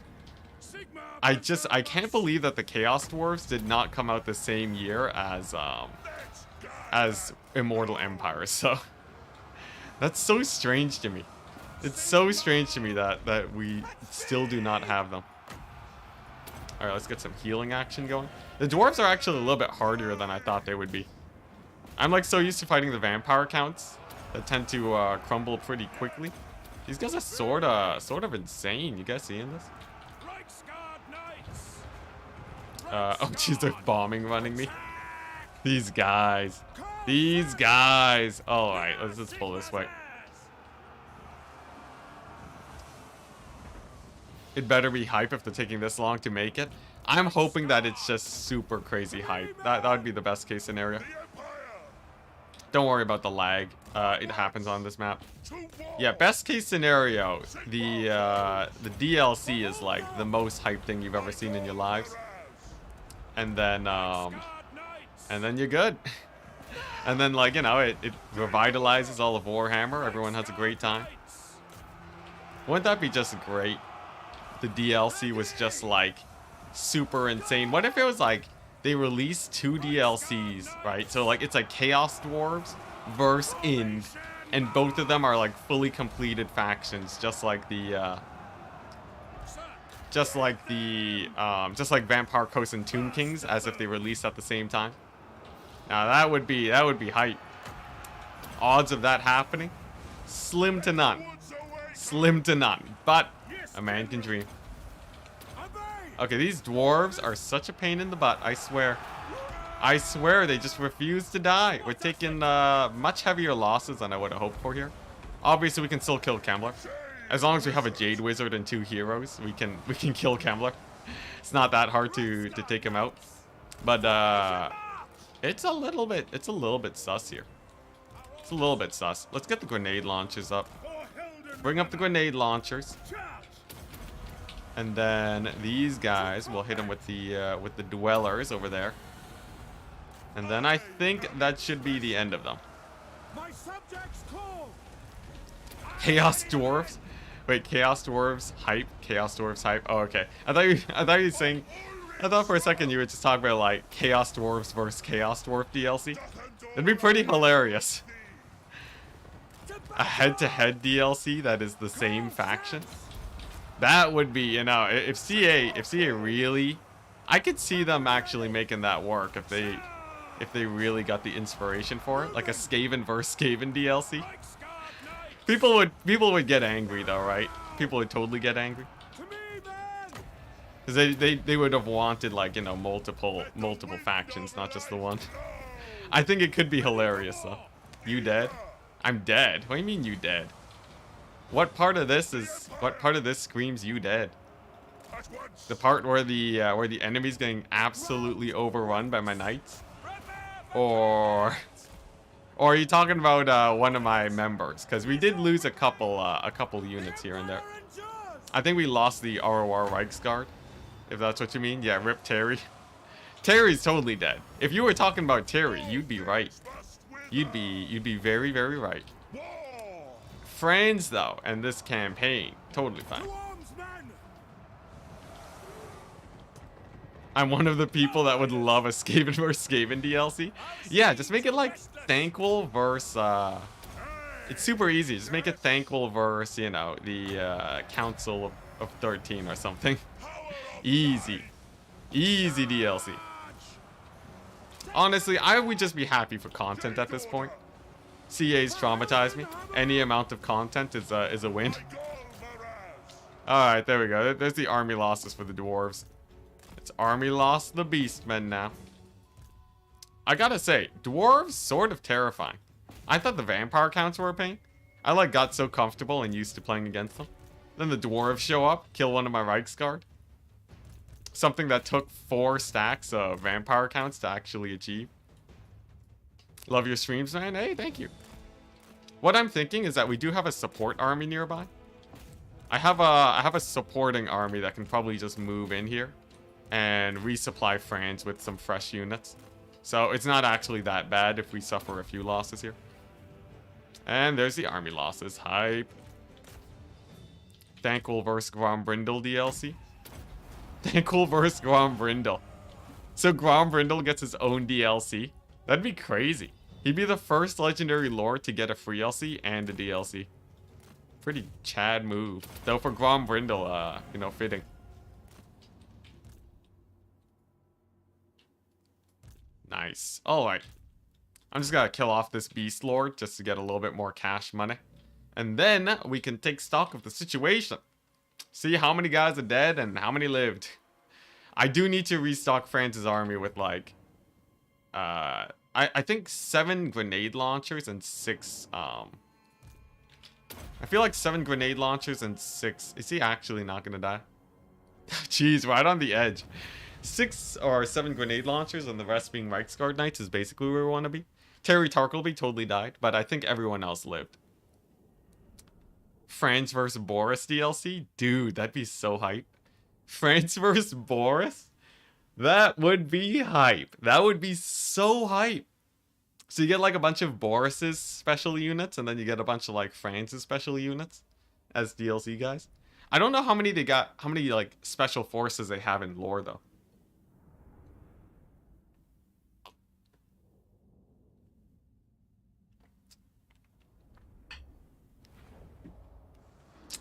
I can't believe that the Chaos Dwarves did not come out the same year as Immortal Empire, so that's so strange to me. It's so strange to me that we still do not have them. Alright, let's get some healing action going. The dwarves are actually a little bit harder than I thought they would be. I'm like so used to fighting the vampire counts that tend to crumble pretty quickly. These guys are sort of insane. You guys seeing this? Oh jeez, they're bombing running me. These guys. These guys. Alright, let's just pull this way. It better be hype if they're taking this long to make it. I'm hoping that it's just super crazy hype. That would be the best case scenario. Don't worry about the lag. It happens on this map. Yeah, best case scenario, the DLC is like the most hype thing you've ever seen in your lives. And then you're good. And then, like, you know, it revitalizes all of Warhammer. Everyone has a great time. Wouldn't that be just great? The DLC was just like super insane. What if it was like they released 2 DLCs, right? So like it's like Chaos Dwarves versus Ind, and both of them are like fully completed factions, just like Vampire Coast and Tomb Kings, as if they released at the same time. Now that would be hype. Odds of that happening, slim to none. Slim to none. But a man can dream. Okay, these dwarves are such a pain in the butt, I swear. I swear, they just refuse to die. We're taking much heavier losses than I would have hoped for here. Obviously, we can still kill Kemmler. As long as we have a Jade Wizard and 2 heroes, we can kill Kemmler. It's not that hard to take him out. But it's a little bit sus here. It's a little bit sus. Let's get the grenade launchers up. Bring up the grenade launchers. And then these guys, we'll hit them with the dwellers over there. And then I think that should be the end of them. Chaos Dwarves? Wait, Chaos Dwarves hype? Chaos Dwarves hype? Oh, okay. I thought you were saying... I thought for a second you were just talking about, like, Chaos Dwarves versus Chaos Dwarf DLC. It'd be pretty hilarious. A head-to-head DLC that is the same faction. That would be, you know, if CA really... I could see them actually making that work if they really got the inspiration for it. Like a Skaven versus Skaven DLC. People would get angry though, right? People would totally get angry. Because they would have wanted, like, you know, multiple factions, not just the one. I think it could be hilarious though. You dead? I'm dead. What do you mean you dead? What part of this screams you dead? The part where the enemy's getting absolutely overrun by my knights? Or are you talking about one of my members? Because we did lose a couple units here and there. I think we lost the ROR Reichsguard, if that's what you mean. Yeah, rip Terry. Terry's totally dead. If you were talking about Terry, you'd be right. You'd be very, very right. Friends though, and this campaign, totally fine. I'm one of the people that would love a Skaven vs Skaven DLC. Yeah, just make it like Thankful versus it's super easy. Just make it Thankful versus, you know, the Council of 13 or something. Easy DLC. Honestly, I would just be happy for content at this point. CA's traumatized me. Any amount of content is a win. Alright, there we go. There's the army losses for the dwarves. It's army loss the beastmen now. I gotta say, dwarves sort of terrifying. I thought the vampire counts were a pain. I like got so comfortable and used to playing against them. Then the dwarves show up, kill one of my Reichsguard. Something that took 4 stacks of vampire counts to actually achieve. Love your streams, man. Hey, thank you. What I'm thinking is that we do have a support army nearby. I have a supporting army that can probably just move in here and resupply France with some fresh units. So it's not actually that bad if we suffer a few losses here. And there's the army losses. Hype. Thankful vs Grombrindle DLC. Thankful vs Grombrindle. So Grombrindle gets his own DLC. That'd be crazy. He'd be the first legendary lord to get a free LC and a DLC. Pretty Chad move. Though for Grombrindle, you know, fitting. Nice. Alright. I'm just gonna kill off this Beast Lord just to get a little bit more cash money. And then we can take stock of the situation. See how many guys are dead and how many lived. I do need to restock France's army with like... I think 7 grenade launchers and 6... I feel like 7 grenade launchers and 6... Is he actually not gonna die? Jeez, right on the edge. 6 or 7 grenade launchers and the rest being Reichsguard Knights is basically where we want to be. Terry Tarkleby totally died, but I think everyone else lived. France vs. Boris DLC? Dude, that'd be so hype. France vs. Boris? That would be hype. That would be so hype. So you get like a bunch of Boris's special units, and then you get a bunch of like France's special units as DLC guys. I don't know how many they got, how many like special forces they have in lore though.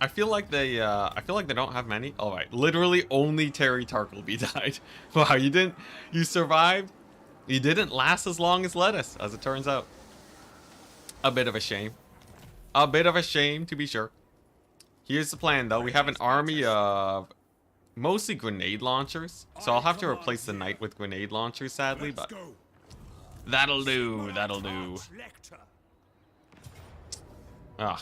I feel like they don't have many. All right, literally only Terry Tarkleby died. Wow, you survived. You didn't last as long as Lettuce, as it turns out. A bit of a shame. A bit of a shame, to be sure. Here's the plan, though. We have an army of mostly grenade launchers, so I'll have to replace the knight with grenade launchers, sadly, but that'll do. That'll do. Ugh,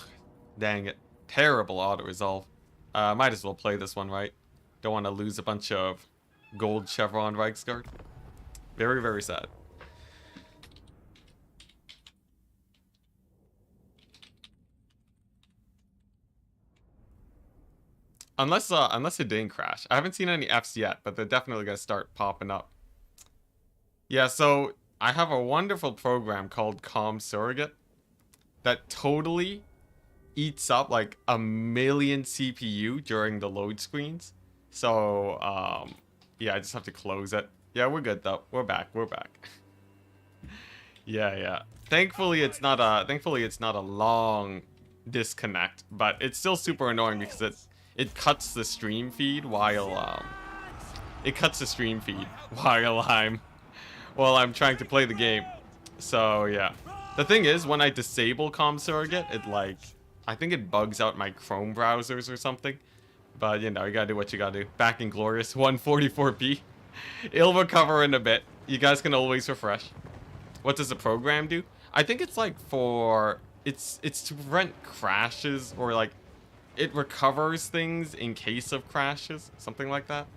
dang it. Terrible auto-resolve. Might as well play this one, right? Don't want to lose a bunch of gold chevron Reichsguard. Very, very sad. Unless it didn't crash. I haven't seen any Fs yet, but they're definitely gonna start popping up. Yeah, so I have a wonderful program called Com Surrogate that totally eats up like 1,000,000 CPU during the load screens. So, yeah, I just have to close it. Yeah, we're good though. We're back. We're back. Yeah. Thankfully, it's not a long disconnect, but it's still super annoying because it cuts the stream feed while I'm trying to play the game. So, yeah. The thing is, when I disable Com Surrogate, I think it bugs out my Chrome browsers or something. But, you know, you gotta do what you gotta do. Back in glorious 144p. It'll recover in a bit. You guys can always refresh. What does the program do? I think it's like it's to prevent crashes, or like it recovers things in case of crashes. Something like that.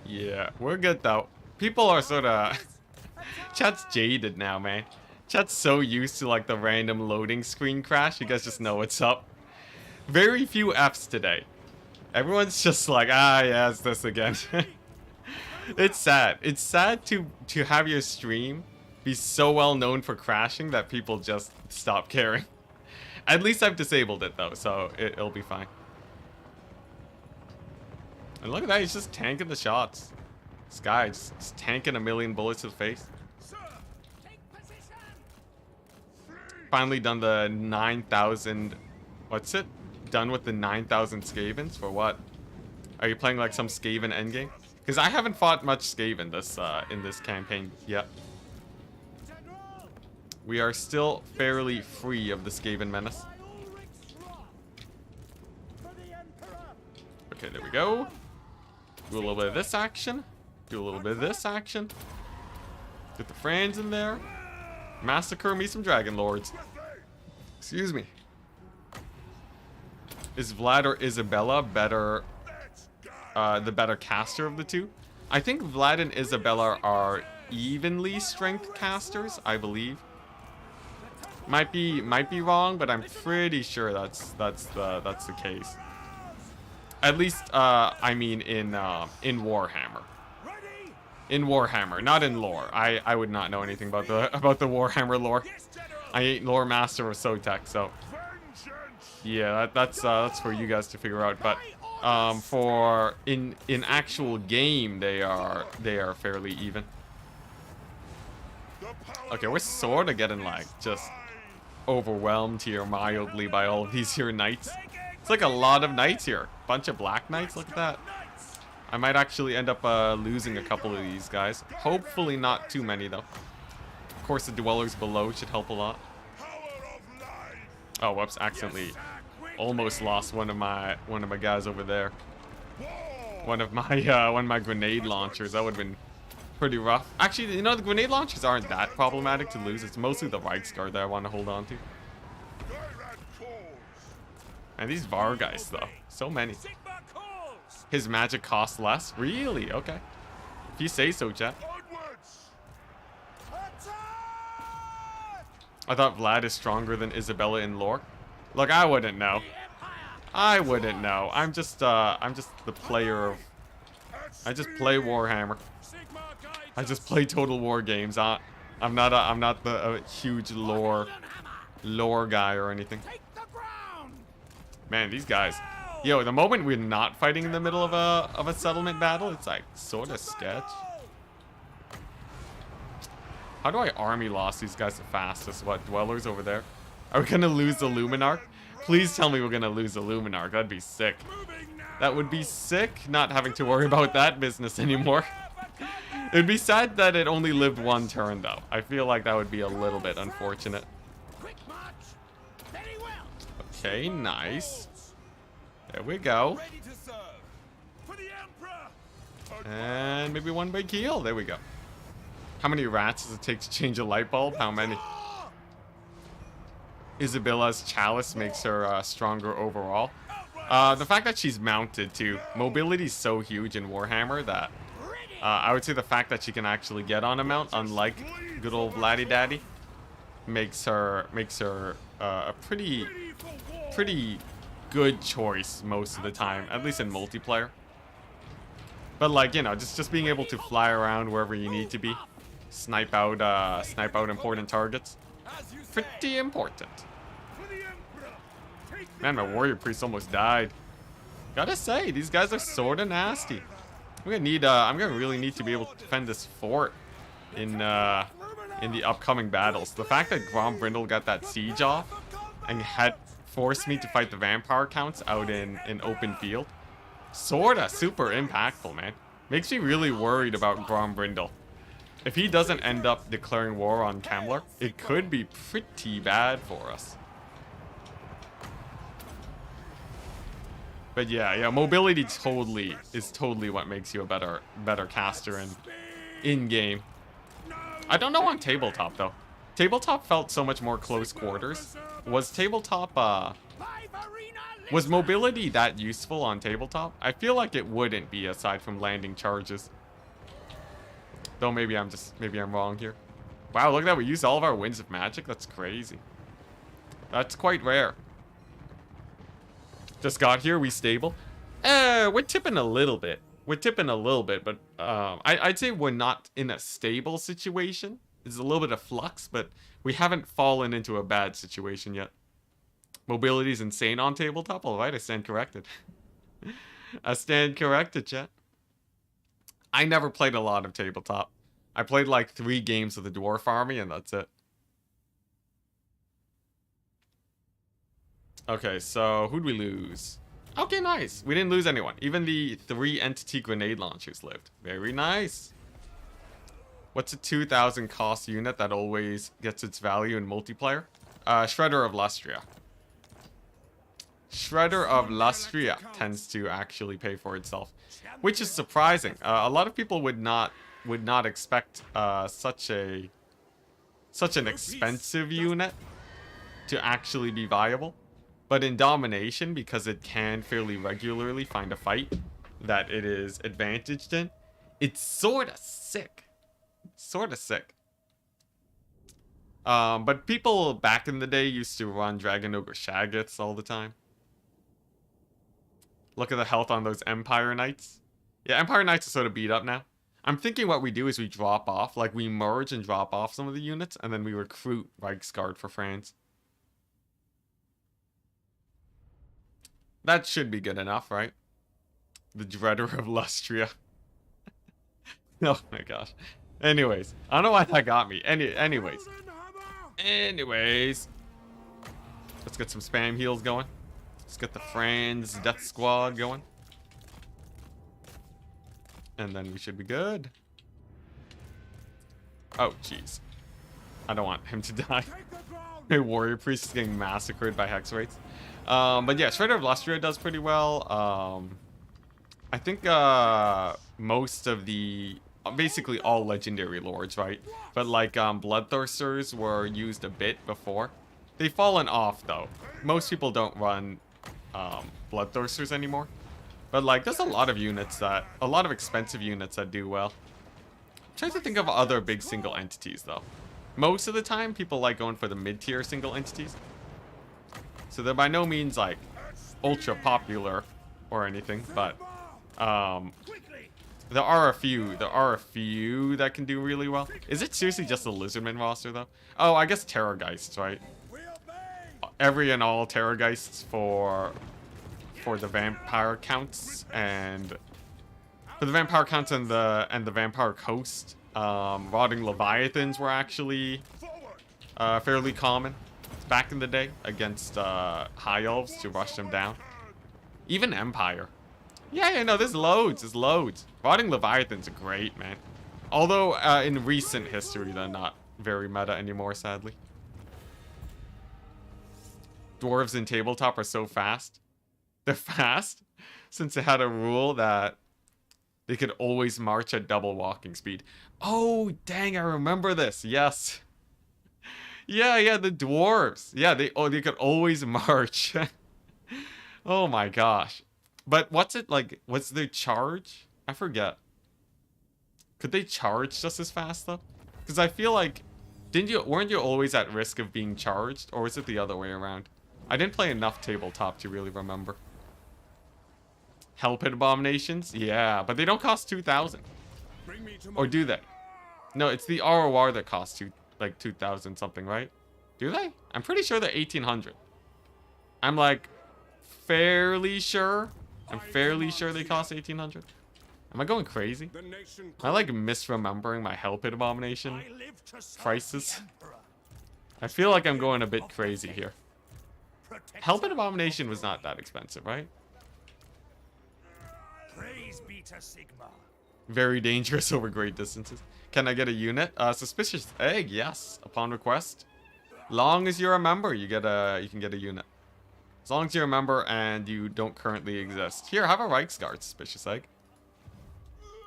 Yeah, we're good though. People are sort of... Chat's jaded now, man. Chat's so used to like the random loading screen crash. You guys just know what's up. Very few Fs today. Everyone's just like, yeah, it's this again. It's sad. It's sad to have your stream be so well known for crashing that people just stop caring. At least I've disabled it though, so it'll be fine. And look at that, he's just tanking the shots. This guy just tanking 1,000,000 bullets to the face. Finally done the 9,000... What's it? Done with the 9,000 Skavens? For what? Are you playing like some Skaven endgame? Because I haven't fought much Skaven in this campaign yet. We are still fairly free of the Skaven menace. Okay, there we go. Do a little bit of this action. Do a little bit of this action. Get the Franz in there. Massacre me some Dragon Lords. Excuse me. Is Vlad or Isabella better, the better caster of the two? I think Vlad and Isabella are evenly strength casters, I believe. Might be wrong, but I'm pretty sure that's the case. At least, I mean in Warhammer. In Warhammer, not in lore. I would not know anything about the Warhammer lore. I ain't lore master of Sotek, so yeah, that's for you guys to figure out. But for in actual game, they are fairly even. Okay, we're sort of getting like just overwhelmed here mildly by all of these here knights. It's like a lot of knights here. Bunch of black knights. Look at that. I might actually end up losing a couple of these guys. Hopefully not too many, though. Of course, the dwellers below should help a lot. Oh, whoops! Accidentally, almost lost one of my guys over there. One of my grenade launchers. That would have been pretty rough. Actually, you know, the grenade launchers aren't that problematic to lose. It's mostly the Reichsguard that I want to hold on to. And these Var guys, though, so many. His magic costs less? Really? Okay. If you say so, chat. I thought Vlad is stronger than Isabella in lore. Look, I wouldn't know. I wouldn't know. I'm just the player of... I just play Warhammer. I just play Total War games. I'm not a huge lore guy or anything. Man, these guys. Yo, the moment we're not fighting in the middle of a settlement battle, it's like sort of sketch. How do I army loss these guys the fastest? What, dwellers over there? Are we gonna lose the Luminarch? Please tell me we're gonna lose the Luminarch. That'd be sick. That would be sick, not having to worry about that business anymore. It'd be sad that it only lived one turn, though. I feel like that would be a little bit unfortunate. Okay, nice. There we go. And maybe one big heal. There we go. How many rats does it take to change a light bulb? How many? Isabella's chalice makes her stronger overall. The fact that she's mounted too. Mobility is so huge in Warhammer that I would say the fact that she can actually get on a mount, unlike good old Vladdy Daddy, makes her a pretty good choice most of the time, at least in multiplayer. But like, you know, just being able to fly around wherever you need to be, snipe out important targets, pretty important. Man, my warrior priest almost died. Gotta say, these guys are sorta nasty. I'm gonna really need to be able to defend this fort in the upcoming battles. The fact that Grombrindle got that siege off and had forced me to fight the vampire counts out in open field, sorta super impactful, man. Makes me really worried about Grombrindle. If he doesn't end up declaring war on Kemler, it could be pretty bad for us. But yeah, mobility is totally what makes you a better caster in game. I don't know on tabletop though. Tabletop felt so much more close quarters. Was mobility that useful on tabletop? I feel like it wouldn't be, aside from landing charges. Though maybe I'm wrong here. Wow, look at that, we used all of our winds of magic. That's crazy. That's quite rare. Just got here, we stable. We're tipping a little bit. But I'd say we're not in a stable situation. There's a little bit of flux, but we haven't fallen into a bad situation yet. Mobility's insane on tabletop. Alright, I stand corrected. I stand corrected, chat. I never played a lot of tabletop. I played like 3 games of the Dwarf Army, and that's it. Okay, so who'd we lose? Okay, nice. We didn't lose anyone. Even the 3 entity grenade launchers lived. Very nice. What's a 2,000 cost unit that always gets its value in multiplayer? Shredder of Lustria. Shredder of Lustria tends to actually pay for itself, which is surprising. A lot of people would not expect such an expensive unit to actually be viable. But in domination, because it can fairly regularly find a fight that it is advantaged in, it's sorta sick. But people back in the day used to run Dragon Ogre Shaggoths all the time. Look at the health on those Empire Knights. Yeah, Empire Knights are sort of beat up now. I'm thinking what we do is we drop off, like we merge and drop off some of the units, and then we recruit Reichsguard for France. That should be good enough, right? The Dreader of Lustria. Oh my gosh. Anyways, I don't know why that got me. Anyways. Let's get some spam heals going. Let's get the Franz Death Squad going. And then we should be good. Oh, jeez. I don't want him to die. My warrior priest is getting massacred by hex rates. But yeah, Shredder of Lustria does pretty well. I think most of the... basically all legendary lords, right? But like Bloodthirsters were used a bit before. They've fallen off, though. Most people don't run Bloodthirsters anymore. But like, there's a lot of units that... a lot of expensive units that do well. I'm trying to think of other big single entities, though. Most of the time, people like going for the mid-tier single entities. So they're by no means, like, ultra popular or anything, but... there are a few that can do really well. Is it seriously just the Lizardman roster, though? Oh, I guess Terrorgeists, right? Every and all Terrorgeists for the Vampire Counts and... for the Vampire Counts and the Vampire Coast. Rotting Leviathans were actually fairly common back in the day against High Elves to rush them down. Even Empire. Yeah, no, there's loads. Rotting Leviathans are great, man. Although, in recent history, they're not very meta anymore, sadly. Dwarves in tabletop are so fast. They're fast, since they had a rule that they could always march at double walking speed. Oh, dang, I remember this. Yes. Yeah, the dwarves. Yeah, they could always march. Oh my gosh. But what's it like? What's their charge? I forget. Could they charge just as fast though? Because I feel like, weren't you always at risk of being charged, or was it the other way around? I didn't play enough tabletop to really remember. Hell Pit Abominations? Yeah, but they don't cost 2,000. Or do they? No, it's the ROR that costs 2,000 something, right? Do they? I'm pretty sure they're 1,800. I'm like fairly sure. I'm fairly sure they cost 1,800. Am I going crazy? Am I like misremembering my Hell Pit Abomination prices? I feel like I'm going a bit crazy here. Hell Pit Abomination was not that expensive, right? Praise be to Sigma. Very dangerous over great distances. Can I get a unit? Suspicious Egg, yes. Upon request. Long as you're a member, you can get a unit. As long as you're a member and you don't currently exist. Here, have a Reichsguard, Suspicious Egg.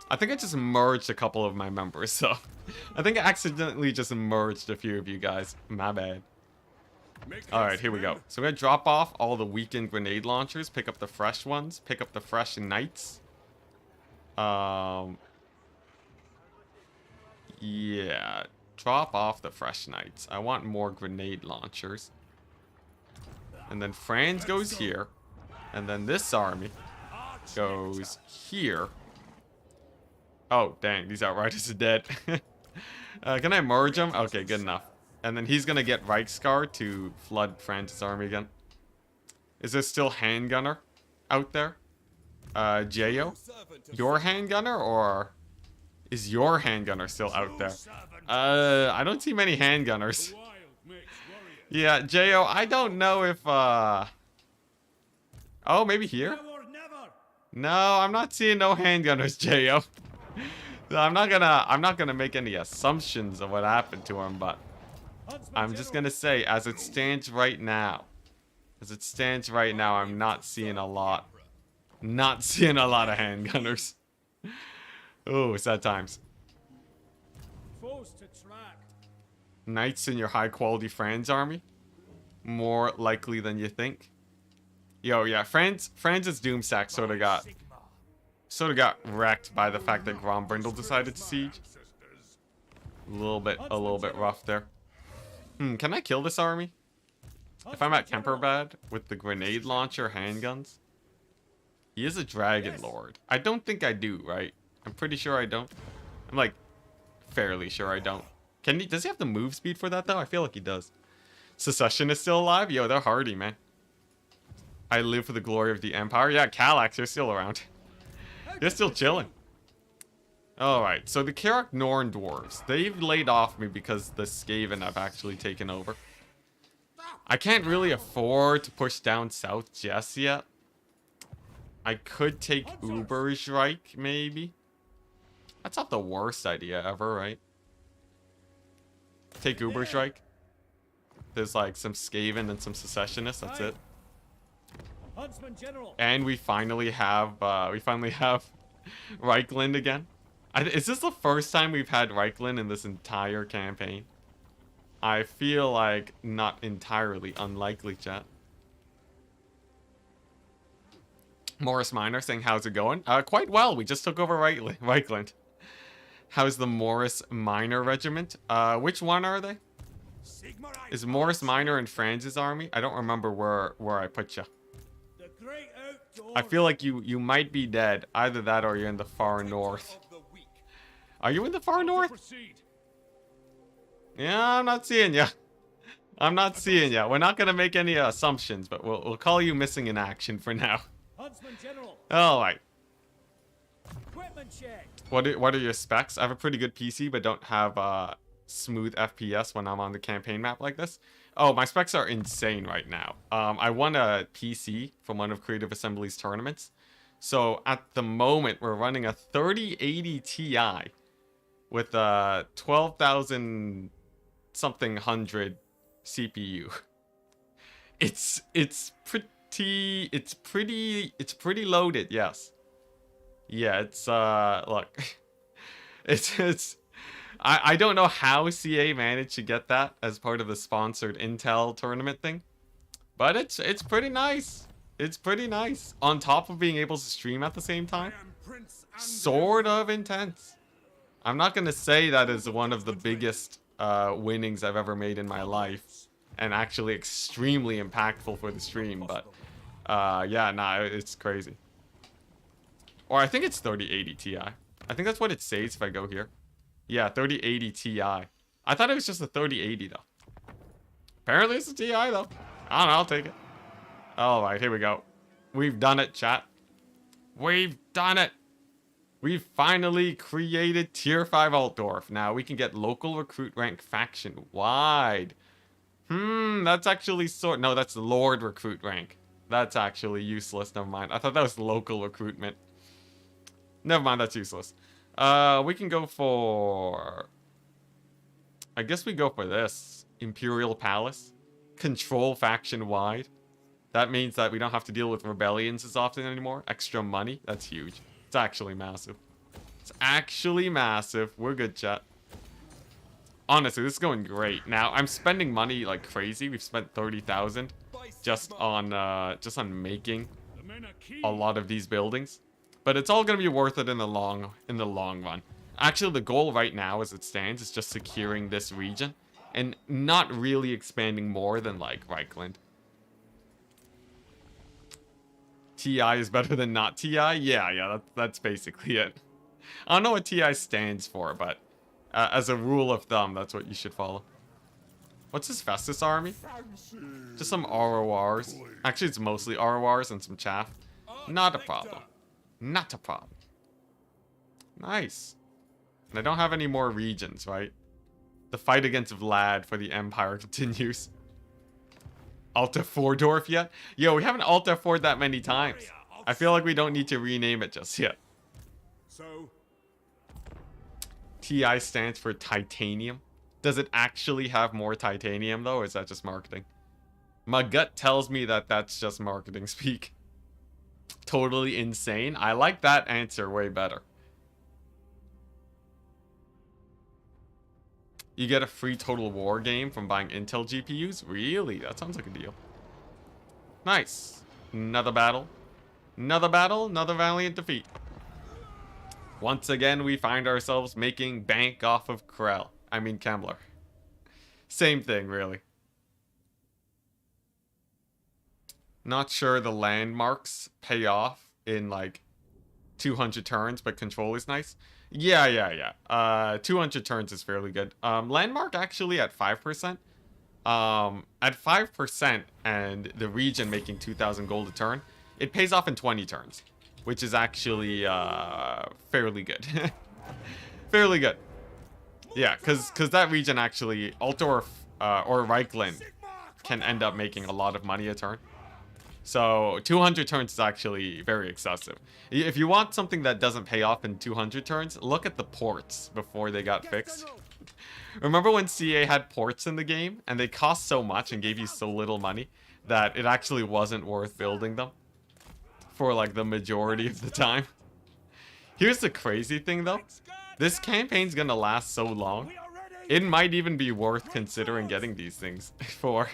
I think I just merged a couple of my members, so... I think I accidentally just merged a few of you guys. My bad. Alright, here we go. So we're gonna drop off all the weakened grenade launchers, pick up the fresh ones, pick up the fresh knights. Yeah, drop off the fresh knights. I want more grenade launchers. And then Franz goes here. And then this army goes here. Oh, dang, these Outriders are dead. Can I merge them? Okay, good enough. And then he's gonna get Reichsguard to flood Franz's army again. Is there still handgunner out there? Jayo? Your handgunner, or is your handgunner still out there? I don't see many handgunners. Yeah, Jayo, I don't know if, oh, maybe here? No, I'm not seeing no handgunners, Jayo. I'm not gonna make any assumptions of what happened to him, but I'm just gonna say, as it stands right now, I'm not seeing a lot. Not seeing a lot of handgunners. Oh, sad times. Knights in your high quality Franz army? More likely than you think. Yo, yeah, Franz's Doomsack sort of got wrecked by the fact that Grombrindle decided to siege. A little bit rough there. Can I kill this army? If I'm at Kemperbad with the grenade launcher handguns? He is a Dragon Lord. I don't think I do, right? I'm pretty sure I don't. I'm like fairly sure I don't. Does he have the move speed for that though? I feel like he does. Secession is still alive? Yo, they're hardy, man. I live for the glory of the Empire. Yeah, Kallax, they're still around. They're still chilling. Alright, so the Karak Norn dwarves. They've laid off me because the Skaven have actually taken over. I can't really afford to push down south just yet. I could take Ubersreich, maybe. That's not the worst idea ever, right? Take Uber Strike. There's like some Skaven and some Secessionists. That's it. Huntsman General. And we finally have Reichland again. Is this the first time we've had Reichland in this entire campaign? I feel like not entirely unlikely, chat. Morris Minor saying, how's it going? Quite well. We just took over Reichland. How's the Morris Minor Regiment? Which one are they? Is Morris Minor in Franz's army? I don't remember where I put you. I feel like you might be dead. Either that or you're in the far north. Are you in the far north? Yeah, I'm not seeing you. I'm not seeing you. We're not gonna make any assumptions, but we'll call you missing in action for now. All right. What are your specs? I have a pretty good PC, but don't have smooth FPS when I'm on the campaign map like this. Oh, my specs are insane right now. I won a PC from one of Creative Assembly's tournaments. So at the moment, we're running a 3080 Ti with a 12,000 something hundred CPU. It's pretty loaded, yes. Yeah, it's look. I don't know how CA managed to get that as part of the sponsored Intel tournament thing, but it's pretty nice. It's pretty nice. On top of being able to stream at the same time. Sort of intense. I'm not going to say that is one of the biggest winnings I've ever made in my life, and actually extremely impactful for the stream, but yeah, nah, it's crazy. Or I think it's 3080 Ti. I think that's what it says if I go here. Yeah, 3080 Ti. I thought it was just a 3080 though. Apparently it's a Ti though. I don't know, I'll take it. Alright, here we go. We've done it, chat. We've done it. We've finally created Tier 5 Altdorf. Now we can get local recruit rank faction wide. That's actually no, that's Lord recruit rank. That's actually useless, never mind. I thought that was local recruitment. Never mind, that's useless. We can go for... I guess we go for this. Imperial Palace. Control faction wide. That means that we don't have to deal with rebellions as often anymore. Extra money. That's huge. It's actually massive. It's actually massive. We're good, chat. Honestly, this is going great. Now, I'm spending money like crazy. We've spent 30,000 just on making a lot of these buildings. But it's all going to be worth it in the long run. Actually, the goal right now as it stands is just securing this region and not really expanding more than like Reichland. TI is better than not TI? Yeah, that's basically it. I don't know what TI stands for, but as a rule of thumb, that's what you should follow. What's this Festus army? Just some RORs. Actually, it's mostly RORs and some chaff. Not a problem. Not a problem. Nice. And I don't have any more regions, right? The fight against Vlad for the Empire continues. Altdorf yet? Yo, we haven't Altdorf that many times. I feel like we don't need to rename it just yet. So, TI stands for titanium. Does it actually have more titanium though, or is that just marketing? My gut tells me that that's just marketing speak. Totally insane. I like that answer way better. You get a free Total War game from buying Intel GPUs? Really? That sounds like a deal. Nice. Another battle. Another battle, another valiant defeat. Once again, we find ourselves making bank off of Krell. I mean, Kembler. Same thing, really. Not sure the landmarks pay off in, like, 200 turns, but control is nice. Yeah. 200 turns is fairly good. Landmark actually at 5%. At 5% and the region making 2,000 gold a turn, it pays off in 20 turns, which is actually fairly good. Fairly good. Yeah, because that region actually, Altdorf or Reichland, can end up making a lot of money a turn. So 200 turns is actually very excessive. If you want something that doesn't pay off in 200 turns, look at the ports before they got fixed. Remember when CA had ports in the game and they cost so much and gave you so little money that it actually wasn't worth building them for like the majority of the time? Here's the crazy thing though. This campaign's gonna last so long. It might even be worth considering getting these things for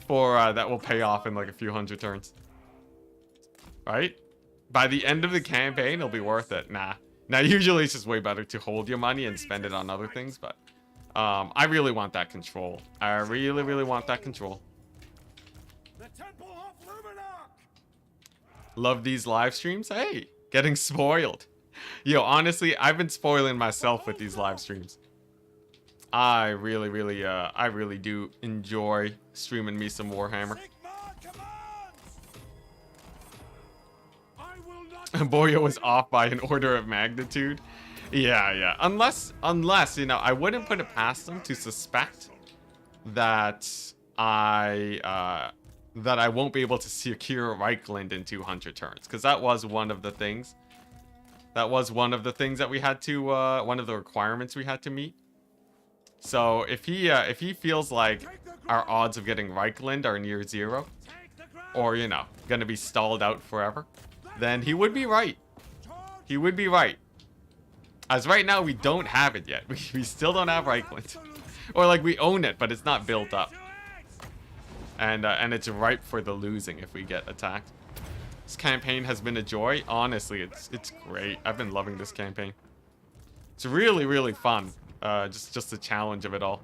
that will pay off in like a few hundred turns. Right? By the end of the campaign, it'll be worth it. Nah. Now, usually it's just way better to hold your money and spend it on other things, but I really want that control. I really, really want that control. Love these live streams. Hey, getting spoiled. Yo, honestly, I've been spoiling myself with these live streams. I really do enjoy streaming me some Warhammer. Boyo was off by an order of magnitude. Yeah. Unless, you know, I wouldn't put it past them to suspect that I won't be able to secure Reichland in 200 turns, because that was one of the things. That was one of the things that we had to, one of the requirements we had to meet. So if he feels like our odds of getting Reichland are near zero, or, you know, gonna be stalled out forever, then he would be right. He would be right. As right now, we don't have it yet. We still don't have Reichland. Or like we own it, but it's not built up. And it's ripe for the losing if we get attacked. This campaign has been a joy. Honestly, it's great. I've been loving this campaign. It's really, really fun. Just the challenge of it all.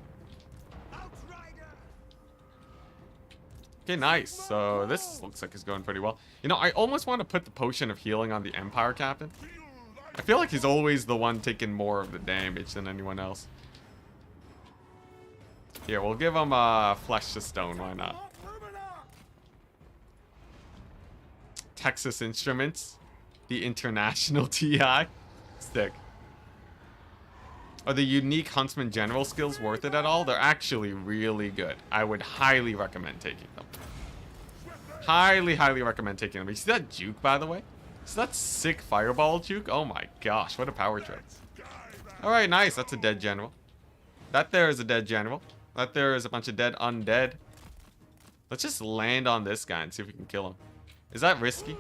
Okay, nice. So this looks like it's going pretty well. You know, I almost want to put the potion of healing on the Empire Captain. I feel like he's always the one taking more of the damage than anyone else. Here, we'll give him Flesh to Stone. Why not? Texas Instruments. The International TI. Stick. Are the unique Huntsman General skills worth it at all? They're actually really good. I would highly recommend taking them. Highly recommend taking them. You see that juke, by the way? Is that sick fireball juke? Oh my gosh, what a power trip. Alright, nice. That's a dead general. That there is a dead general. That there is a bunch of dead undead. Let's just land on this guy and see if we can kill him. Is that risky?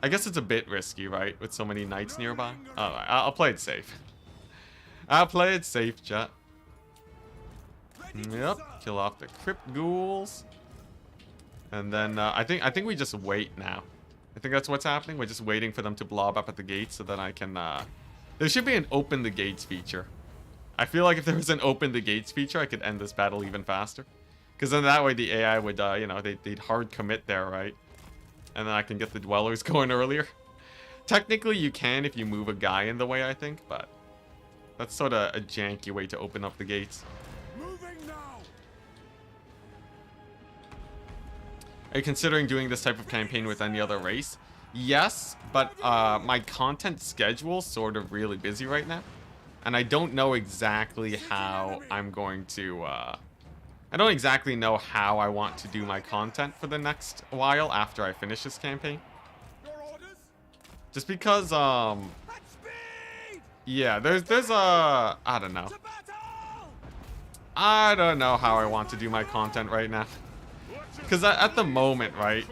I guess it's a bit risky, right? With so many knights nearby. Alright, I'll play it safe. I'll play it safe, chat. Yep, kill off the crypt ghouls. And then I think we just wait now. I think that's what's happening. We're just waiting for them to blob up at the gates so that I can there should be an open the gates feature. I feel like if there was an open the gates feature, I could end this battle even faster. Because then that way the AI would you know, they'd hard commit there, right? And then I can get the dwellers going earlier. Technically you can if you move a guy in the way, I think, but that's sort of a janky way to open up the gates. Are you considering doing this type of campaign with any other race? Yes, but my content schedule's sort of really busy right now. And I don't know exactly how I'm going to... I don't exactly know how I want to do my content for the next while after I finish this campaign. Just because, yeah, there's a... I don't know. I don't know how I want to do my content right now. Because at the moment, right,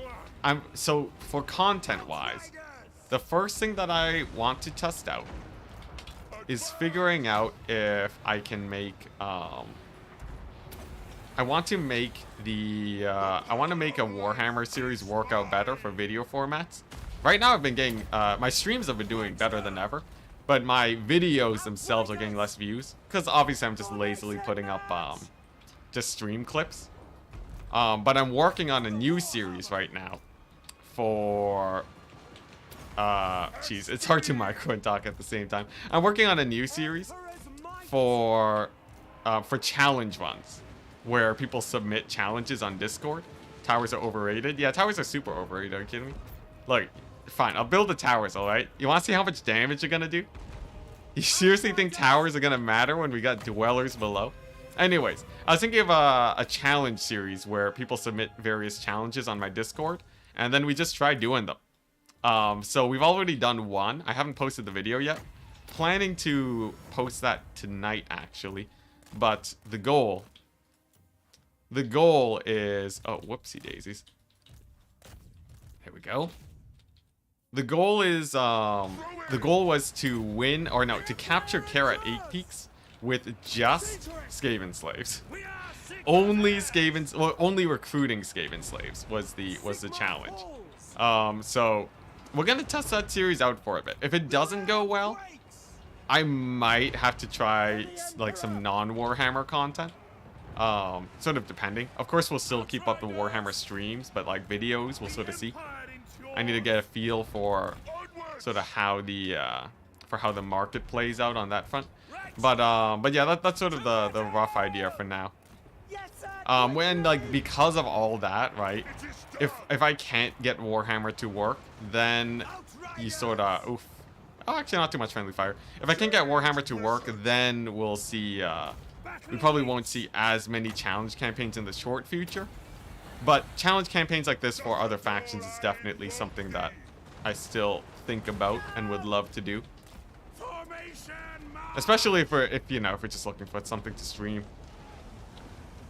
so for content-wise, the first thing that I want to test out is figuring out if I can make, I want to make the, I want to make a Warhammer series work out better for video formats. Right now I've been getting, my streams have been doing better than ever, but my videos themselves are getting less views, because obviously I'm just lazily putting up, just stream clips. But I'm working on a new series right now for, jeez, it's hard to micro and talk at the same time. I'm working on a new series for challenge runs, where people submit challenges on Discord. Towers are overrated. Yeah, towers are super overrated. Are you kidding me? Look, fine, I'll build the towers, alright? You want to see how much damage you're gonna do? You seriously think towers are gonna matter when we got dwellers below? Anyways, I was thinking of a challenge series where people submit various challenges on my Discord, and then we just try doing them. So we've already done one. I haven't posted the video yet. Planning to post that tonight, actually. But the goal is... Oh, whoopsie daisies. There we go. The goal is, the goal was to win, or no, to capture Kara at 8 peaks with just Skaven slaves. Only Skaven, well, only recruiting Skaven slaves was the challenge. So we're gonna test that series out for a bit. If it doesn't go well, I might have to try like some non-Warhammer content. Sort of depending. Of course, we'll still keep up the Warhammer streams, but like videos, we'll sort of see. I need to get a feel for sort of how the market plays out on that front. But yeah, that's sort of the rough idea for now. When like because of all that, right? If I can't get Warhammer to work, then you sort of oof. Oh, actually, not too much friendly fire. If I can't get Warhammer to work, then we'll see. We probably won't see as many challenge campaigns in the short future. But challenge campaigns like this for other factions is definitely something that I still think about and would love to do. Especially if we're just looking for something to stream.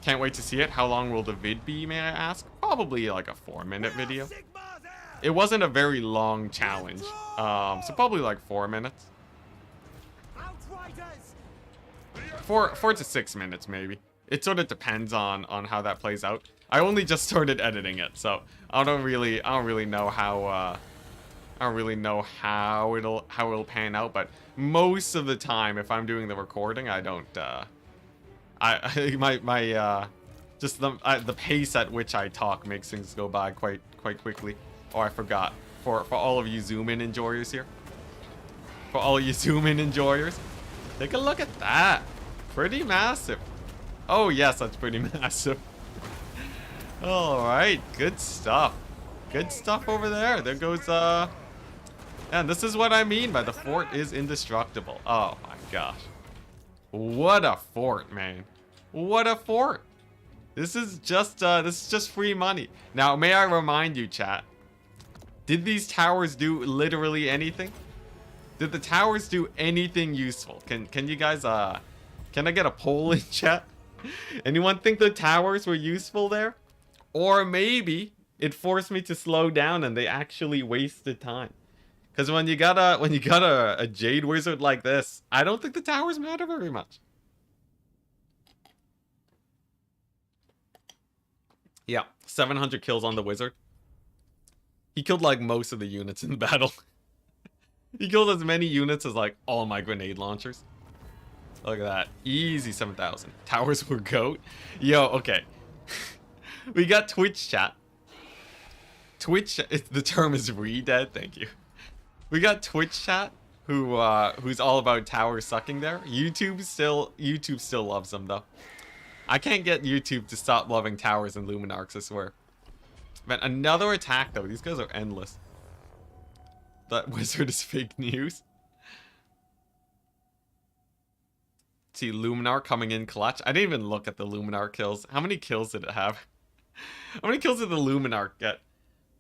Can't wait to see it. How long will the vid be, may I ask? Probably like a 4-minute video. It wasn't a very long challenge. So probably like 4 minutes. 4 to 6 minutes maybe. It sort of depends on how that plays out. I only just started editing it, so I don't really know how it'll pan out. But most of the time, if I'm doing the recording, I don't. Just the pace at which I talk makes things go by quite quickly. Oh, I forgot. For all of you zoom in enjoyers here. For all you zoom in enjoyers, take a look at that. Pretty massive. Oh yes, that's pretty massive. Alright, good stuff. Good stuff over there. There goes, and this is what I mean by the fort is indestructible. Oh my gosh. What a fort, man. What a fort. This is just free money. Now, may I remind you, chat, did these towers do literally anything? Did the towers do anything useful? Can you guys, can I get a poll in chat? Anyone think the towers were useful there? Or maybe it forced me to slow down and they actually wasted time. Because when you got a Jade Wizard like this, I don't think the towers matter very much. Yeah, 700 kills on the Wizard. He killed like most of the units in the battle. He killed as many units as like all my grenade launchers. Look at that. Easy 7,000. Towers were GOAT. Yo, okay. We got Twitch chat. Twitch, the term is re-dead, thank you. We got Twitch chat who's all about tower sucking there. YouTube still loves them though. I can't get YouTube to stop loving towers and Luminarchs, I swear. But another attack though. These guys are endless. That wizard is fake news. See Luminar coming in clutch. I didn't even look at the Luminar kills. How many kills did it have? How many kills did the Luminar get?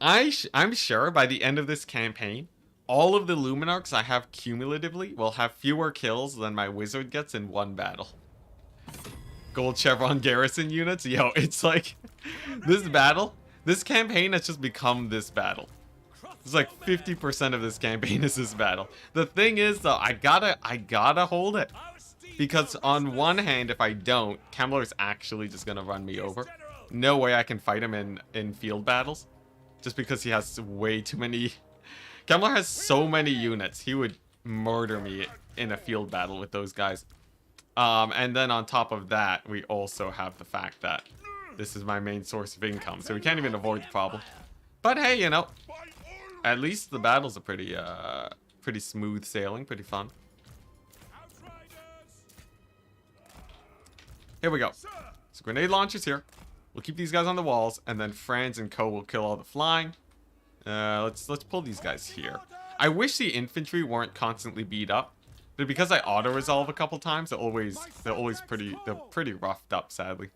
I'm sure by the end of this campaign, all of the Luminarchs I have cumulatively will have fewer kills than my wizard gets in one battle. Gold Chevron Garrison units? Yo, it's like, this campaign has just become this battle. It's like 50% of this campaign is this battle. The thing is though, I gotta hold it. Because on one hand, if I don't, Kemmler's actually just gonna run me over. No way I can fight him in field battles. Just because he has way too many... Kemmler has so many units, he would murder me in a field battle with those guys. And then on top of that, we also have the fact that this is my main source of income, so we can't even avoid the problem. But hey, you know, at least the battles are pretty smooth sailing, pretty fun. Here we go. So grenade launchers here. We'll keep these guys on the walls, and then Franz and Co will kill all the flying. Let's pull these guys here. I wish the infantry weren't constantly beat up, But because I auto-resolve a couple times, they're pretty roughed up, sadly.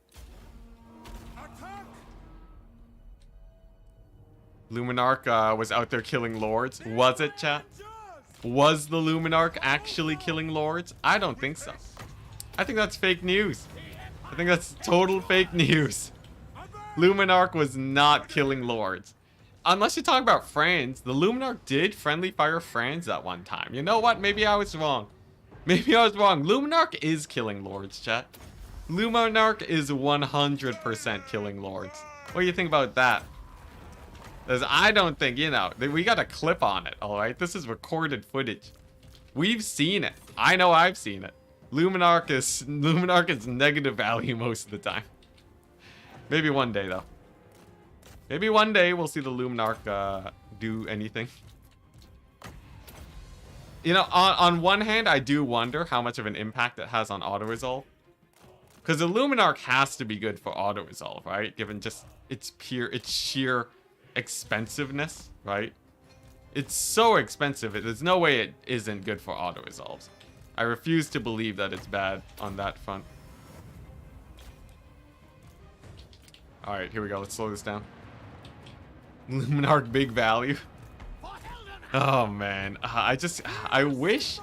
Luminarch was out there killing lords. Was it, chat? Was the Luminarch actually killing lords? I don't think so. I think that's fake news. I think that's total fake news. Luminarch was not killing lords. Unless you talk about Franz, the Luminarch did friendly fire Franz at one time. You know what? Maybe I was wrong. Maybe I was wrong. Luminarch is killing lords, chat. Luminarch is 100% killing lords. What do you think about that? Because I don't think, you know, we got a clip on it, alright? This is recorded footage. We've seen it. I know I've seen it. Luminarch is negative value most of the time. Maybe one day, though. Maybe one day we'll see the Luminarch do anything. You know, on one hand, I do wonder how much of an impact it has on auto-resolve. Because the Luminarch has to be good for auto-resolve, right? Given just its sheer expensiveness, right? It's so expensive, there's no way it isn't good for auto-resolves. I refuse to believe that it's bad on that front. Alright, here we go. Let's slow this down. Luminarch big value. Oh man, I wish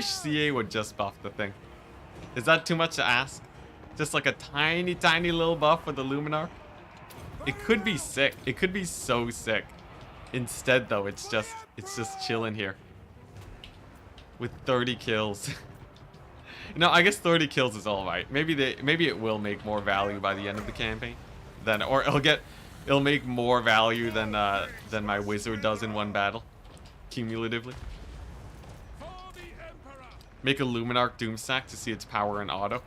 CA would just buff the thing. Is that too much to ask? Just like a tiny little buff for the Luminarch? It could be sick. It could be so sick. Instead though, it's just chilling here. With 30 kills. No, I guess 30 kills is alright. Maybe it will make more value by the end of the campaign. Or it'll make more value than my wizard does in one battle. Cumulatively. Make a Luminarch Doomstack to see its power in auto.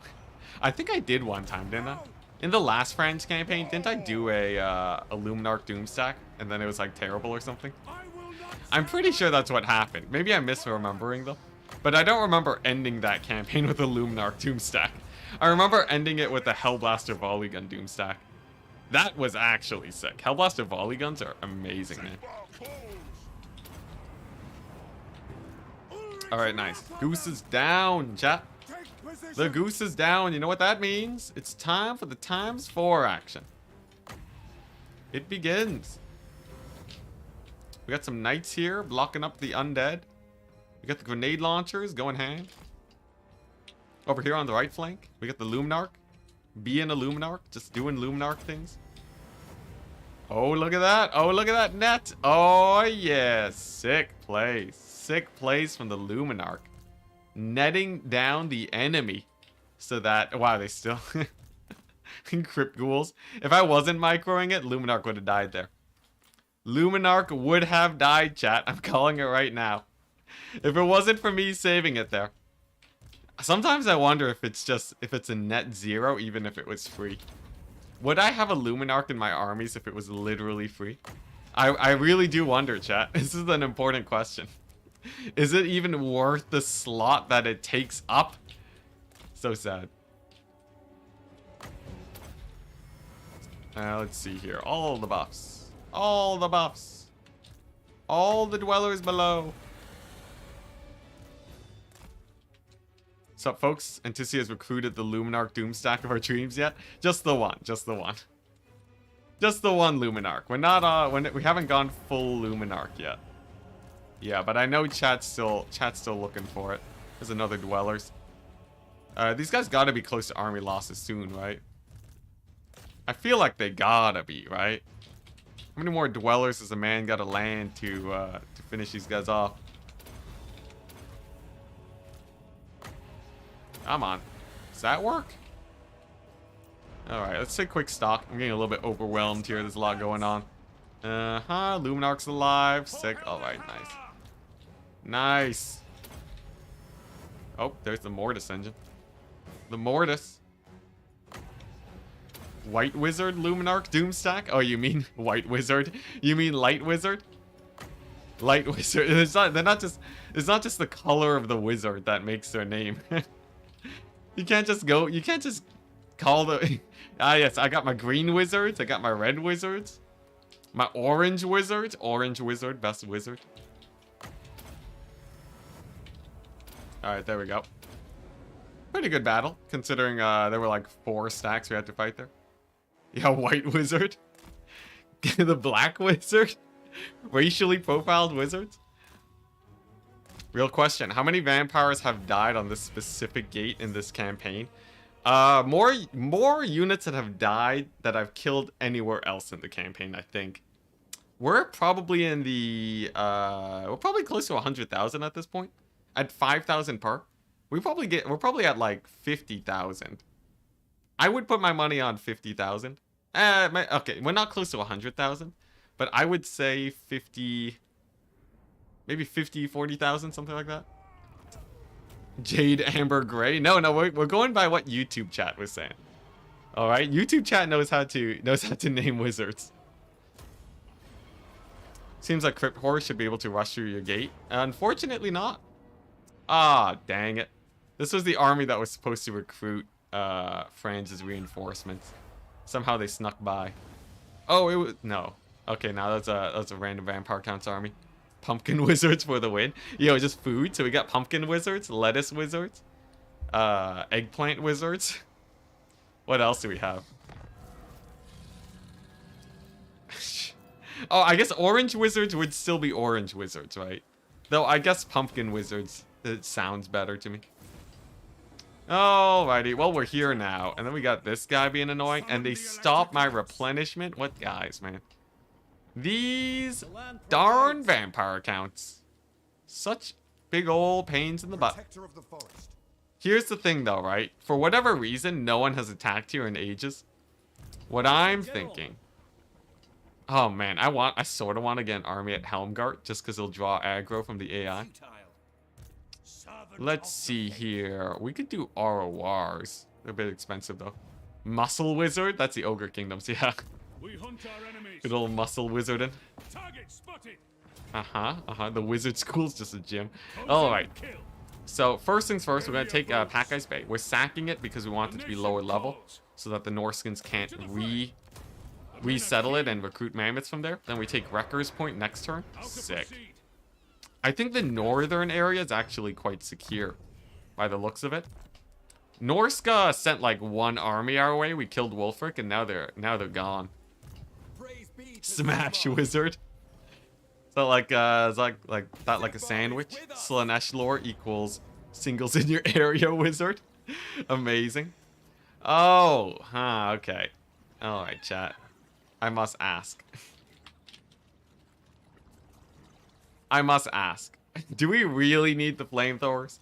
I think I did one time, didn't I? In the last Franz campaign, didn't I do a Luminarch Doomstack and then it was like terrible or something? I'm pretty sure that's what happened. Maybe I'm misremembering though. But I don't remember ending that campaign with a Luminarch Doomstack. I remember ending it with a Hellblaster Volley Gun Doomstack. That was actually sick. Hellblaster Volley Guns are amazing, man. Alright, nice. Goose is down, chat. The goose is down. You know what that means? It's time for the ×4 action. It begins. We got some knights here blocking up the undead. We got the grenade launchers going hand. Over here on the right flank, we got the Luminarch. Being a Luminarch, just doing Luminarch things. Oh, look at that. Oh, look at that net. Oh, yeah. Sick plays. Sick plays from the Luminarch. Netting down the enemy. So that... Wow, they still... Crypt Ghouls. If I wasn't microing it, Luminarch would have died there. Luminarch would have died, chat. I'm calling it right now. If it wasn't for me saving it there. Sometimes I wonder if it's a net zero, even if it was free. Would I have a Luminarch in my armies if it was literally free? I really do wonder, chat. This is an important question. Is it even worth the slot that it takes up? So sad. Let's see here. All the buffs. All the buffs. All the dwellers below. What's up, folks? Enticity has recruited the Luminarch Doomstack of our dreams yet? Just the one. Just the one. Just the one Luminarch. We're not, we haven't gone full Luminarch yet. Yeah, but I know chat's still looking for it. There's another dwellers. These guys gotta be close to army losses soon, right? I feel like they gotta be, right? How many more dwellers does a man gotta land to finish these guys off? Come on. Does that work? Alright, let's take quick stock. I'm getting a little bit overwhelmed here. There's a lot going on. Luminarch's alive. Sick. Alright, nice. Nice. Oh, there's the Mortis engine. The Mortis. White Wizard Luminarch Doomstack? Oh, you mean White Wizard? You mean Light Wizard? Light Wizard. It's not just the color of the wizard that makes their name. You can't just call the... Ah, yes, I got my green wizards. I got my red wizards. My orange wizards. Orange wizard, best wizard. Alright, there we go. Pretty good battle, considering there were like 4 stacks we had to fight there. Yeah, white wizard. The black wizard. Racially profiled wizards. Real question, how many vampires have died on this specific gate in this campaign? More units that have died that I've killed anywhere else in the campaign, I think. We're probably in the, we're probably close to 100,000 at this point. At 5,000 per. We're probably at like 50,000. I would put my money on 50,000. Okay, we're not close to 100,000. But I would say 50, maybe 50, 40,000, something like that. Jade Amber Gray. No, we're going by what YouTube chat was saying. All right, YouTube chat knows how to name wizards. Seems like Crypt Horror should be able to rush through your gate. Unfortunately not. Ah, dang it. This was the army that was supposed to recruit Franz's reinforcements. Somehow they snuck by. Oh, it was no. Okay, now that's a random vampire counts army. Pumpkin wizards for the win. Yo, just food. So we got pumpkin wizards, lettuce wizards, eggplant wizards. What else do we have? Oh, I guess orange wizards would still be orange wizards, right? Though I guess pumpkin wizards, it sounds better to me. Alrighty, well, we're here now. And then we got this guy being annoying. And they stop my replenishment? What guys, man? These darn vampire accounts. Such big old pains in the butt. Here's the thing, though, right? For whatever reason, no one has attacked here in ages. What I'm thinking... Oh, man, I sort of want to get an army at Helmgart, just because it'll draw aggro from the AI. Let's see here. We could do RORs. They're a bit expensive, though. Muscle Wizard? That's the Ogre Kingdoms, yeah. Good old muscle wizarding. The wizard school's just a gym. Alright. So, first things first, we're going to take Pack Ice Bay. We're sacking it because we want it to be lower level, so that the Norskins can't resettle it and recruit mammoths from there. Then we take Wrecker's Point next turn. Sick. I think the northern area is actually quite secure, by the looks of it. Norska sent like 1 army our way. We killed Wolfric, and now they're gone. Smash Wizard. So like it's like that, like a sandwich. Slanesh lore equals singles in your area wizard. Amazing. Oh, okay. All right, chat. I must ask. I must ask. Do we really need the flamethrowers?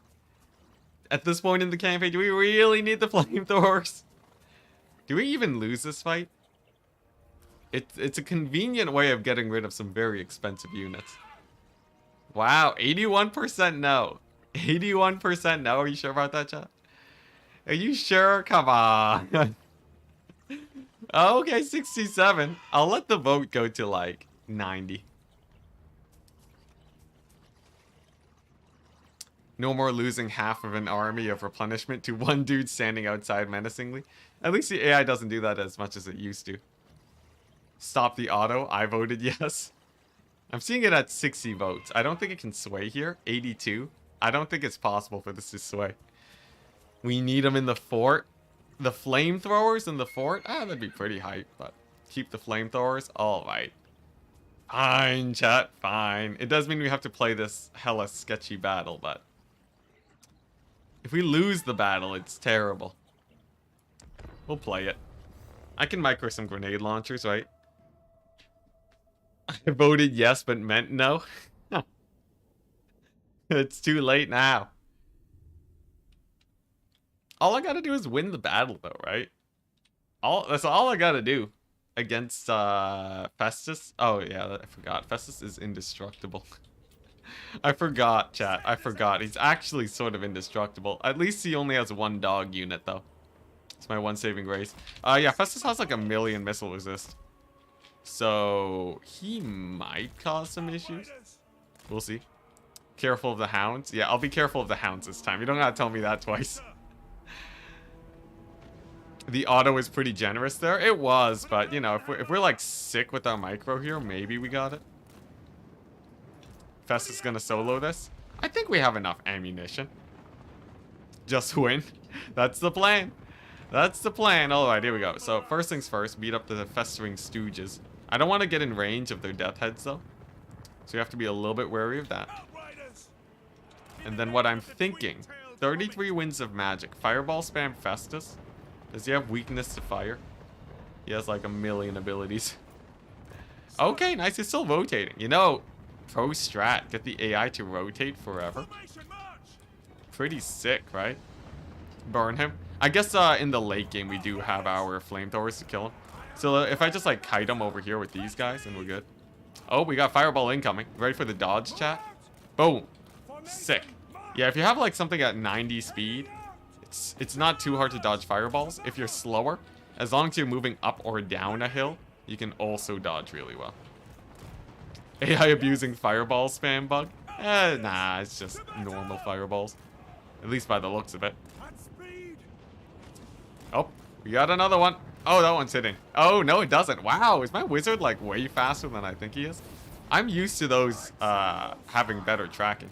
At this point in the campaign, do we really need the flamethrowers? Do we even lose this fight? It's a convenient way of getting rid of some very expensive units. Wow, 81% no. 81% no. Are you sure about that, chat? Are you sure? Come on. Okay, 67. I'll let the vote go to like 90. No more losing half of an army of replenishment to one dude standing outside menacingly. At least the AI doesn't do that as much as it used to. Stop the auto. I voted yes. I'm seeing it at 60 votes. I don't think it can sway here. 82. I don't think it's possible for this to sway. We need them in the fort. The flamethrowers in the fort? That'd be pretty hype, but keep the flamethrowers? Alright. Fine, chat. Fine. It does mean we have to play this hella sketchy battle, but... if we lose the battle, it's terrible. We'll play it. I can micro some grenade launchers, right? I voted yes, but meant no. It's too late now. All I gotta do is win the battle, though, right? That's all I gotta do against Festus. Oh yeah, I forgot. Festus is indestructible. I forgot, chat. I forgot. He's actually sort of indestructible. At least he only has 1 dog unit, though. It's my one saving grace. Yeah, Festus has like a million missile resist. So he might cause some issues. We'll see. Careful of the hounds. Yeah, I'll be careful of the hounds this time. You don't gotta tell me that twice. The auto is pretty generous there. It was, but you know, if we're like sick with our micro here, maybe we got it. Festus is gonna solo this. I think we have enough ammunition. Just win. That's the plan. That's the plan. Alright, here we go. So, first things first, beat up the festering stooges. I don't want to get in range of their death heads, though. So you have to be a little bit wary of that. And then what I'm thinking, 33 winds of magic. Fireball spam Festus. Does he have weakness to fire? He has like a million abilities. Okay, nice. He's still rotating. You know, pro strat. Get the AI to rotate forever. Pretty sick, right? Burn him. I guess in the late game we do have our flamethrowers to kill him. So if I just like kite him over here with these guys, then we're good. Oh, we got fireball incoming. Ready for the dodge, chat? Boom. Sick. Yeah, if you have like something at 90 speed, it's not too hard to dodge fireballs. If you're slower, as long as you're moving up or down a hill, you can also dodge really well. AI abusing fireball spam bug? Nah, it's just normal fireballs. At least by the looks of it. Oh, we got another one. Oh, that one's hitting. Oh, no, it doesn't. Wow, is my wizard like way faster than I think he is? I'm used to those having better tracking.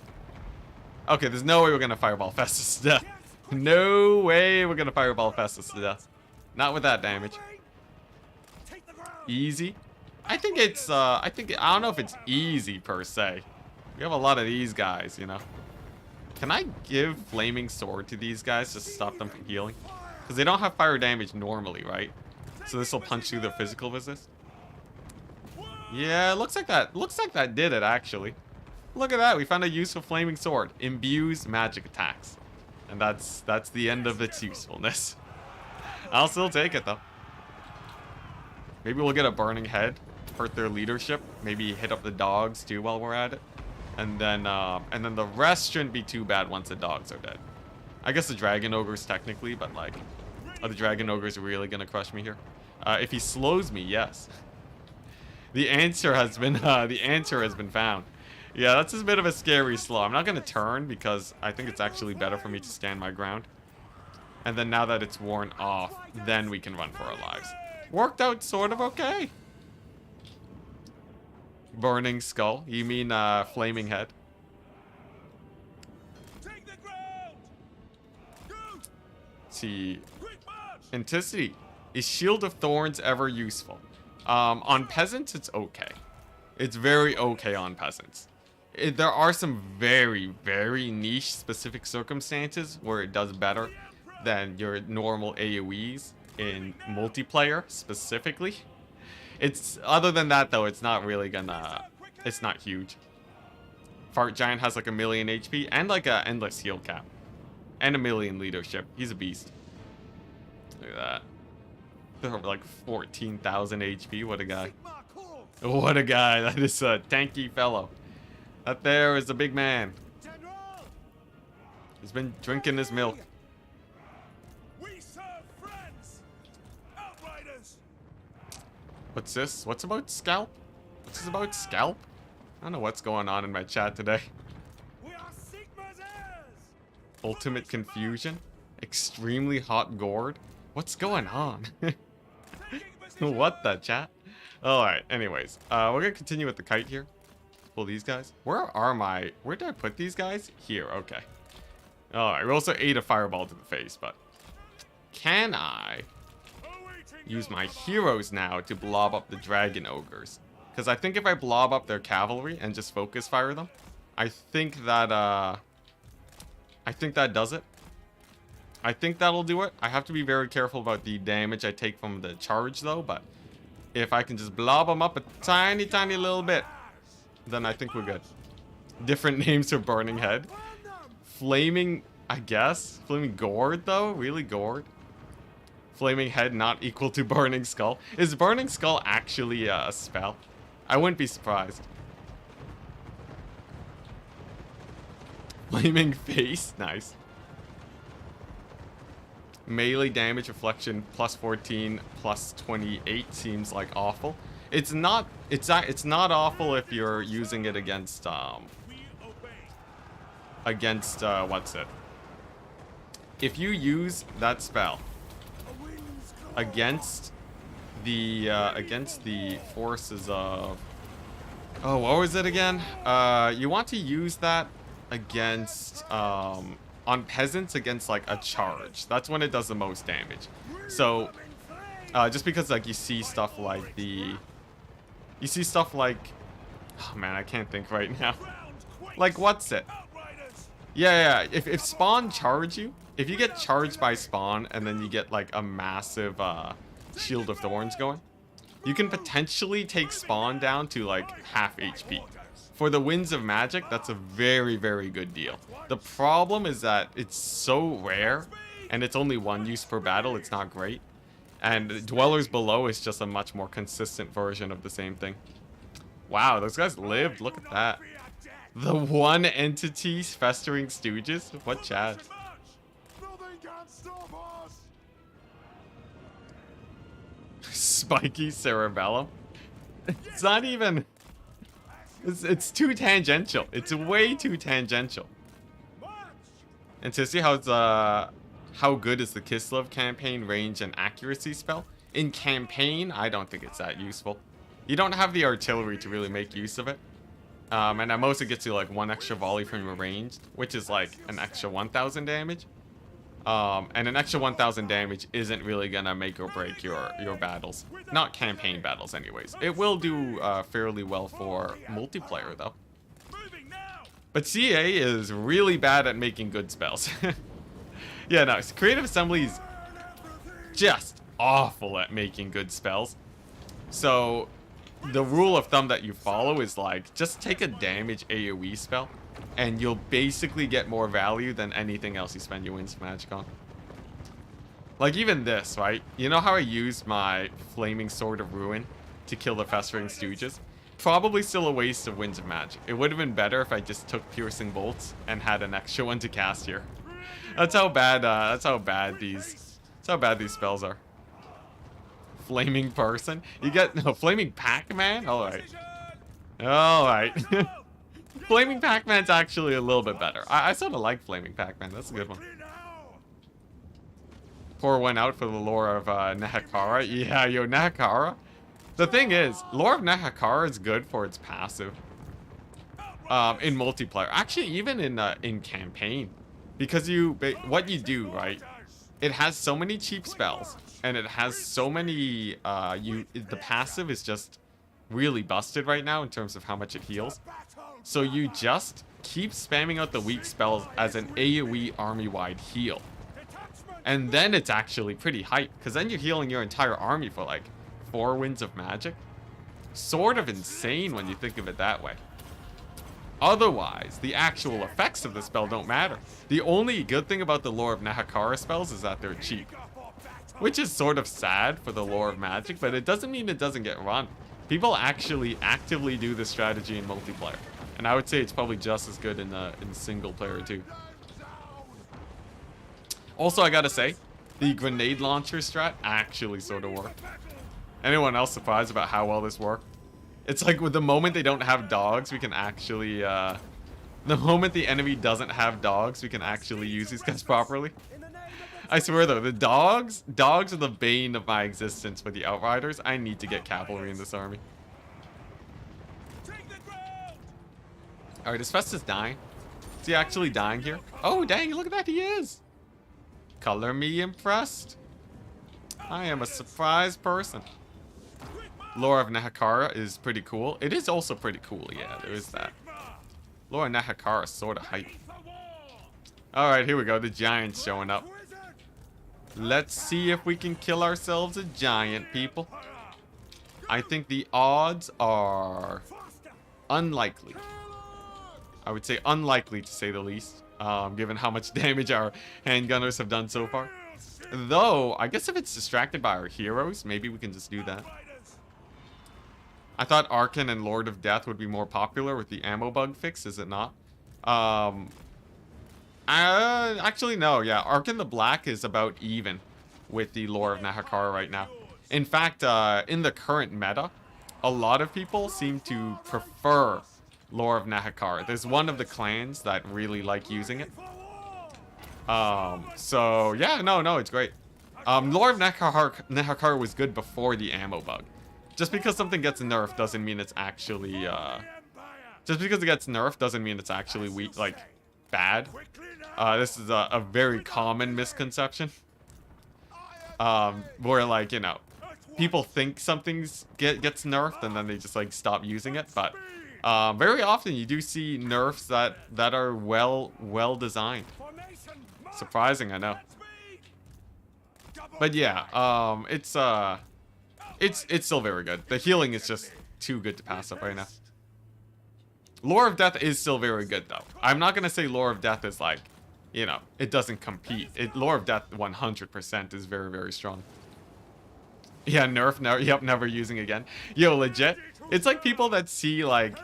Okay, there's no way we're going to fireball Festus to death. No way we're going to fireball Festus to death. Not with that damage. Easy. I think it's, I don't know if it's easy per se. We have a lot of these guys, you know. Can I give Flaming Sword to these guys to stop them from healing? Because they don't have fire damage normally, right? So this will punch through their physical resist. Yeah, looks like that did it, actually. Look at that. We found a use for Flaming Sword. Imbues magic attacks. And that's the end of its usefulness. I'll still take it, though. Maybe we'll get a Burning Head. Hurt their leadership. Maybe hit up the dogs, too, while we're at it. And then the rest shouldn't be too bad once the dogs are dead. I guess the Dragon Ogres technically, but like, are the Dragon Ogres really gonna crush me here? If he slows me, yes. The answer has been found. Yeah, that's a bit of a scary slow. I'm not gonna turn because I think it's actually better for me to stand my ground. And then now that it's worn off, then we can run for our lives. Worked out sort of okay. Burning Skull. You mean Flaming Head? See, Enticity. Is Shield of Thorns ever useful? On peasants, it's okay. It's very okay on peasants. There are some very, very niche specific circumstances where it does better than your normal AoEs in multiplayer specifically. It's other than that though, it's not really gonna. It's not huge. Fart Giant has like 1 million HP and like a endless heal cap. And 1 million leadership. He's a beast. Look at that. They're like 14,000 HP. What a guy. What a guy. That is a tanky fellow. That there is a big man. He's been drinking his milk. What's this? What's about Scalp? What's this about Scalp? I don't know what's going on in my chat today. Ultimate Confusion? Extremely Hot Gourd? What's going on? What the chat? Alright, anyways. We're gonna continue with the kite here. Pull these guys. Where did I put these guys? Here, okay. Alright, we also ate a fireball to the face, but... Can I use my heroes now to blob up the Dragon Ogres? Because I think if I blob up their cavalry and just focus fire them, I think that does it. I think that'll do it. I have to be very careful about the damage I take from the charge though, but if I can just blob them up a tiny, tiny little bit, then I think we're good. Different names for Burning Head. Flaming, I guess. Flaming Gourd though? Really Gourd? Flaming Head not equal to Burning Skull. Is Burning Skull actually a spell? I wouldn't be surprised. Flaming Face, nice. Melee damage reflection plus 14 plus 28 seems like awful. It's not awful if you're using it against what's it? If you use that spell against the forces of, oh, what was it again? You want to use that against on on peasants against like a charge. That's when it does the most damage. So just because like you see stuff like oh man, I can't think right now. Like what's it? Yeah. If spawn charge you, if you get charged by spawn and then you get like a massive shield of thorns going, you can potentially take spawn down to like half HP. For the winds of magic, that's a very, very good deal. The problem is that it's so rare and it's only one use per battle. It's not great. And Dwellers Below is just a much more consistent version of the same thing. Wow, those guys lived. Look at that. The one entity festering stooges? What Chad? Spiky cerebellum? It's not even... It's too tangential. It's way too tangential. And to see how good is the Kislev campaign range and accuracy spell? In campaign, I don't think it's that useful. You don't have the artillery to really make use of it. And at most it gets you like 1 extra volley from your range, which is like an extra 1,000 damage. And an extra 1,000 damage isn't really gonna make or break your battles. Not campaign battles anyways. It will do fairly well for multiplayer though. But CA is really bad at making good spells. Yeah, no, Creative Assembly's just awful at making good spells. So the rule of thumb that you follow is like, just take a damage AoE spell and you'll basically get more value than anything else you spend your wins magic on. Like even this, right? You know how I used my Flaming Sword of Ruin to kill the Festering Stooges? Probably still a waste of Winds of Magic. It would have been better if I just took Piercing Bolts and had an extra one to cast here. That's how bad these spells are. Flaming Person? You get no Flaming Pac-Man? Alright. Flaming Pac-Man's actually a little bit better. I sort of like Flaming Pac-Man. That's a good one. Pour one out for the lore of Nehekara. Yeah, yo, Nehekara. The thing is, lore of Nehekara is good for its passive. In multiplayer. Actually, even in campaign. Because what you do, right? It has so many cheap spells. And it has so many... the passive is just really busted right now in terms of how much it heals. So you just keep spamming out the weak spells as an AoE army-wide heal. And then it's actually pretty hype, because then you're healing your entire army for like 4 winds of magic. Sort of insane when you think of it that way. Otherwise, the actual effects of the spell don't matter. The only good thing about the lore of Nehekara spells is that they're cheap. Which is sort of sad for the lore of magic, but it doesn't mean it doesn't get run. People actually actively do this strategy in multiplayer. And I would say it's probably just as good in single player too. Also, I gotta say, the grenade launcher strat actually sort of worked. Anyone else surprised about how well this worked? It's like with the moment they don't have dogs, we can actually, the moment the enemy doesn't have dogs, we can actually use these guys properly. I swear though, the dogs are the bane of my existence for the Outriders. I need to get cavalry in this army. Alright, is Festus dying? Is he actually dying here? Oh, dang, look at that, he is! Color me impressed. I am a surprised person. Lore of Nehekara is pretty cool. It is also pretty cool, yeah, there is that. Lore of Nehekara is sort of hype. Alright, here we go, the giant's showing up. Let's see if we can kill ourselves a giant, people. I think the odds are unlikely. I would say unlikely to say the least, given how much damage our handgunners have done so far. Though, I guess if it's distracted by our heroes, maybe we can just do that. I thought Arkan and Lord of Death would be more popular with the ammo bug fix, is it not? Actually, no, yeah. Arkan the Black is about even with the lore of Nehekara right now. In fact, in the current meta, a lot of people seem to prefer lore of Nehekara. There's one of the clans that really like using it. So, yeah, no, it's great. Lore of Nehekara was good before the ammo bug. Just because something gets nerfed doesn't mean it's actually, just because it gets nerfed doesn't mean it's actually weak, like, bad. This is a very common misconception. Where, like, you know, people think something's gets nerfed and then they just, like, stop using it. But very often you do see nerfs that are well designed. Surprising, I know. But yeah, it's still very good. The healing is just too good to pass up right now. Lore of Death is still very good, though. I'm not gonna say Lore of Death is like, you know, it doesn't compete. Lore of Death 100% is very, very strong. Yeah, nerf, never using again. Yo, legit. It's like people that see, like,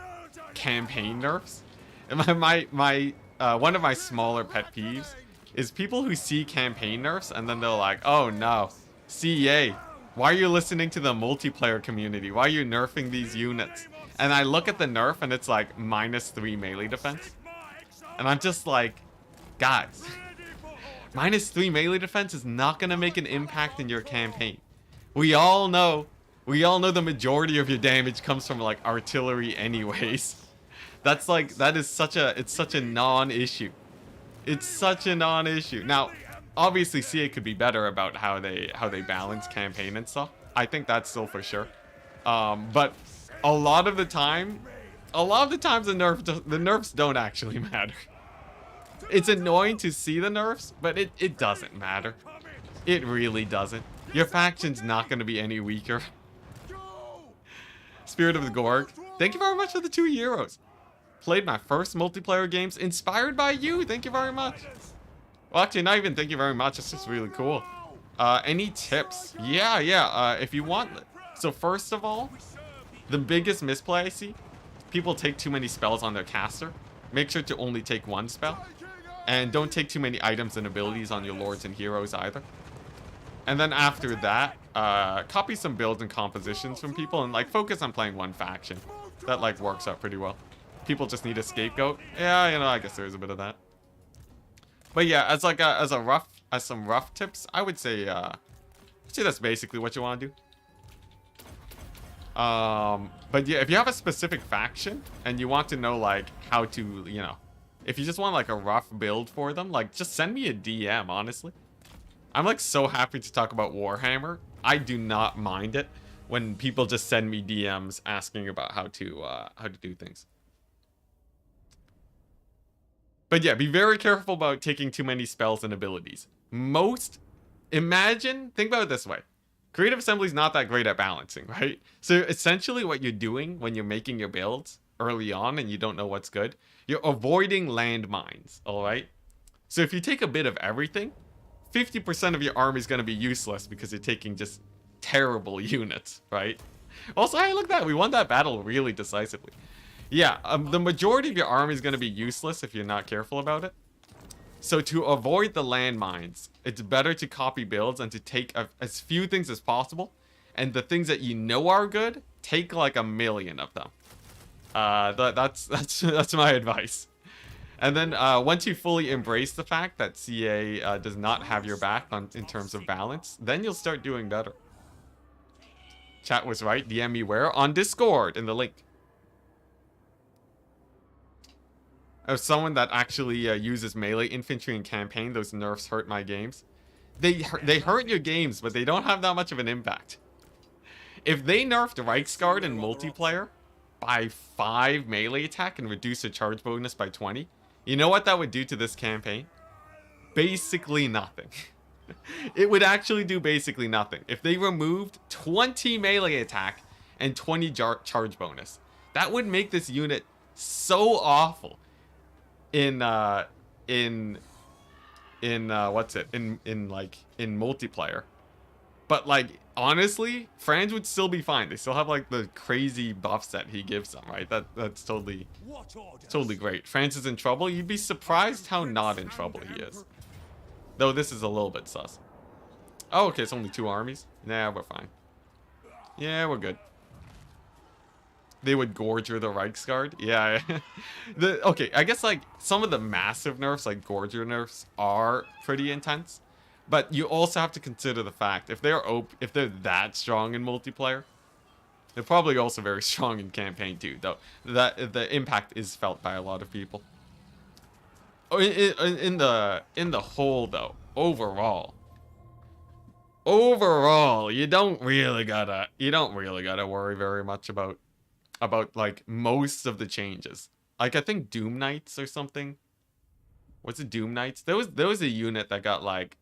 campaign nerfs. And one of my smaller pet peeves is people who see campaign nerfs and then they're like, oh no, CEA, why are you listening to the multiplayer community? Why are you nerfing these units? And I look at the nerf and it's like -3 melee defense. And I'm just like, guys, -3 melee defense is not gonna make an impact in your campaign. We all know the majority of your damage comes from, like, artillery anyways. That is such a non-issue. It's such a non-issue. Now, obviously CA could be better about how they balance campaign and stuff. I think that's still for sure. But a lot of the times the nerfs don't actually matter. It's annoying to see the nerfs, but it doesn't matter. It really doesn't. Your faction's not going to be any weaker. Spirit of the Gorg, thank you very much for the 2 euros. Played my first multiplayer games inspired by you. Thank you very much. Well, actually, not even thank you very much. It's just really cool. Any tips? Yeah. If you want. So first of all, the biggest misplay I see, people take too many spells on their caster. Make sure to only take 1 spell. And don't take too many items and abilities on your lords and heroes either. And then after that, copy some builds and compositions from people and, like, focus on playing 1 faction. That, like, works out pretty well. People just need a scapegoat. Yeah, you know, I guess there is a bit of that. But yeah, as some rough tips, I would say that's basically what you want to do. But yeah, if you have a specific faction and you want to know, like, how to, you know, if you just want, like, a rough build for them, like, just send me a DM, honestly. I'm, like, so happy to talk about Warhammer. I do not mind it when people just send me DMs asking about how to do things. But yeah, be very careful about taking too many spells and abilities. Think about it this way. Creative Assembly is not that great at balancing, right? So essentially what you're doing when you're making your builds early on and you don't know what's good, you're avoiding landmines, all right? So if you take a bit of everything, 50% of your army is going to be useless because you're taking just terrible units, right? Also, hey, look at that. We won that battle really decisively. Yeah, the majority of your army is going to be useless if you're not careful about it. So to avoid the landmines, it's better to copy builds and to take as few things as possible. And the things that you know are good, take like 1 million of them. That's my advice. And then once you fully embrace the fact that CA does not have your back in terms of balance, then you'll start doing better. Chat was right. DM me where? On Discord in the link. As someone that actually uses melee infantry in campaign, those nerfs hurt my games. They hurt your games, but they don't have that much of an impact. If they nerfed Reichsguard in multiplayer by 5 melee attack and reduced the charge bonus by 20, you know what that would do to this campaign? Basically nothing. It would actually do basically nothing. If they removed 20 melee attack and 20 charge bonus, that would make this unit so awful in multiplayer. But like honestly, Franz would still be fine. They still have like the crazy buffs that he gives them, right? That's totally great. Franz is in trouble. You'd be surprised how not in trouble he is. Though this is a little bit sus. Oh, okay, it's only 2 armies. Nah, we're fine. Yeah, we're good. They would Gorger the Reichsguard. Yeah. Okay, I guess like some of the massive nerfs, like Gorger nerfs, are pretty intense. But you also have to consider the fact if they're that strong in multiplayer, they're probably also very strong in campaign too. Though that the impact is felt by a lot of people. in the whole though, overall, you don't really gotta worry very much about like most of the changes. Like I think Doom Knights or something. What's it, Doom Knights? There was a unit that got like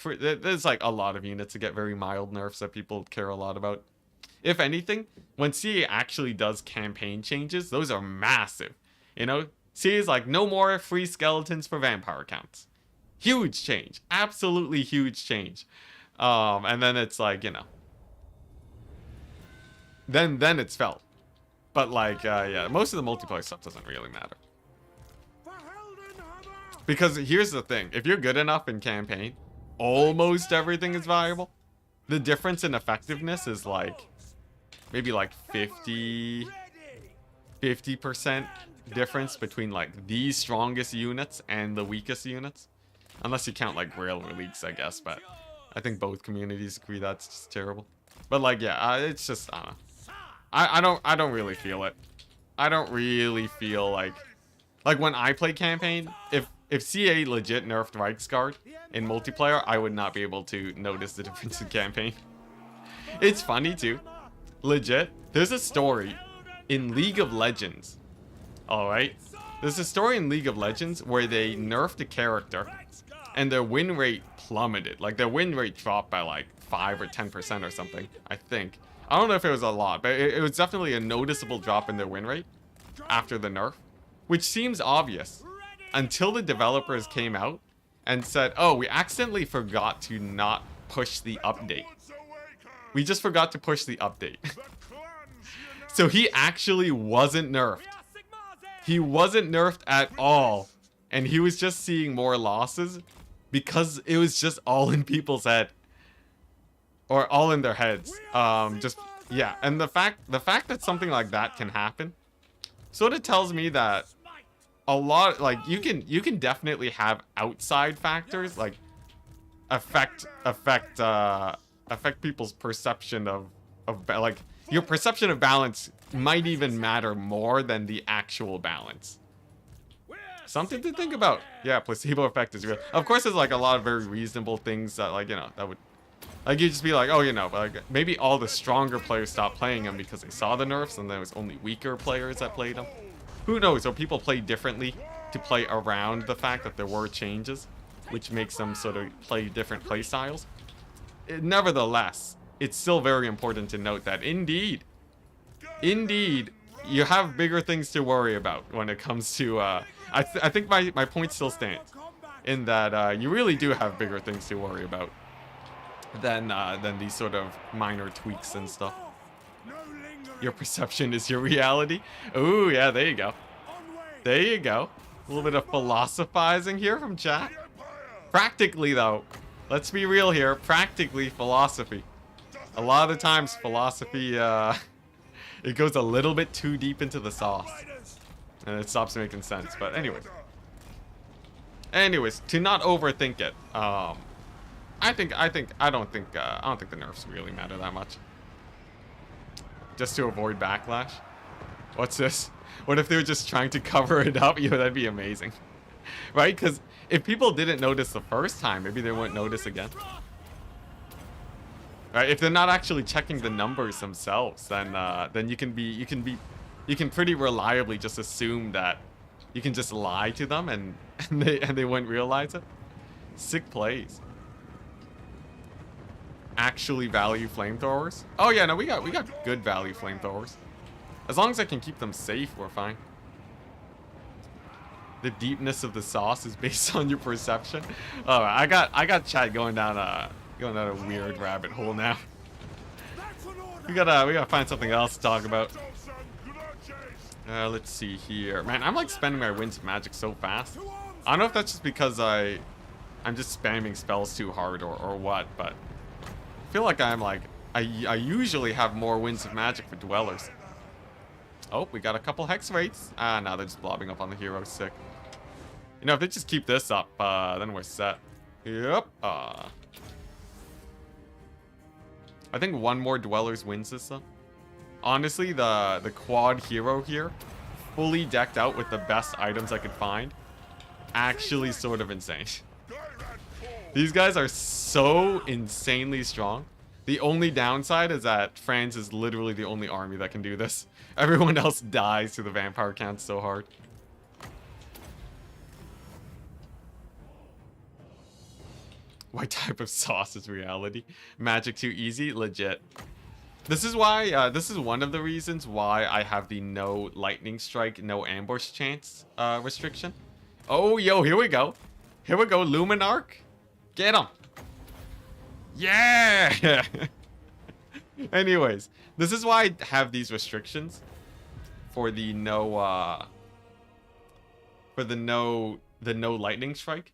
there's like a lot of units that get very mild nerfs that people care a lot about. If anything, when CA actually does campaign changes, those are massive. You know, CA is like no more free skeletons for vampire counts. Huge change, absolutely huge change. And then it's like, you know, then it's felt. But like, yeah, most of the multiplayer stuff doesn't really matter. Because here's the thing, if you're good enough in campaign, almost everything is viable. The difference in effectiveness is like, maybe like 50% difference between like the strongest units and the weakest units. Unless you count like railway leagues, I guess, but I think both communities agree that's just terrible. But like, yeah, it's just, I don't know. I don't really feel it. I don't really feel like when I play campaign, if CA legit nerfed Reichsguard in multiplayer, I would not be able to notice the difference in campaign. It's funny too. Legit, there's a story in League of Legends. Alright? There's a story in League of Legends where they nerfed a character and their win rate plummeted. Like their win rate dropped by like 5 or 10% or something, I think. I don't know if it was a lot, but it was definitely a noticeable drop in their win rate after the nerf. Which seems obvious until the developers came out and said, oh, we accidentally forgot to not push the update. We just forgot to push the update. So he actually wasn't nerfed. He wasn't nerfed at all. And he was just seeing more losses because it was just all in people's head. Or all in their heads. Yeah. And the fact that something like that can happen sort of tells me that a lot, like, you can definitely have outside factors like affect people's perception of like, your perception of balance might even matter more than the actual balance. Something to think about. Yeah, placebo effect is real. Of course, there's like a lot of very reasonable things that, like, you know, that would, like, you just be like, oh, you know, like maybe all the stronger players stopped playing them because they saw the nerfs and there was only weaker players that played them. Who knows? Or people play differently to play around the fact that there were changes, which makes them sort of play different play styles. Nevertheless, it's still very important to note that indeed, you have bigger things to worry about when it comes to, I think my point still stands in that you really do have bigger things to worry about than these sort of minor tweaks and stuff. Your perception is your reality. Ooh, yeah, there you go. There you go. A little bit of philosophizing here from chat. Practically, though, let's be real here. Practically, philosophy. A lot of the times, philosophy, it goes a little bit too deep into the sauce. And it stops making sense. But anyways, to not overthink it. I don't think the nerfs really matter that much. Just to avoid backlash. What's this? What if they were just trying to cover it up? Yo, that'd be amazing. Right? Because if people didn't notice the first time, maybe they won't notice again. Right? If they're not actually checking the numbers themselves, then you can pretty reliably just assume that you can just lie to them and they won't realize it. Sick plays. Actually value flamethrowers. Oh yeah, no, we got good value flamethrowers. As long as I can keep them safe, we're fine. The deepness of the sauce is based on your perception. Oh, I got chat going down a weird rabbit hole now. We gotta find something else to talk about. Let's see here. Man, I'm like spending my winds of magic so fast. I don't know if that's just because I'm just spamming spells too hard or what, but I feel like I usually have more winds of magic for dwellers. Oh, we got a couple hex rates. Ah, now they're just blobbing up on the hero. Sick. You know, if they just keep this up, then we're set. Yep. I think one more dwellers wins this though. Honestly, the quad hero here, fully decked out with the best items I could find, actually sort of insane. These guys are so insanely strong. The only downside is that France is literally the only army that can do this. Everyone else dies to the vampire count so hard. What type of sauce is reality? Magic too easy? Legit. This is why, this is one of the reasons why I have the no lightning strike, no ambush chance restriction. Oh, yo, here we go. Here we go, Luminarch. Get him. Yeah! Anyways, this is why I have these restrictions for the no, the no lightning strike.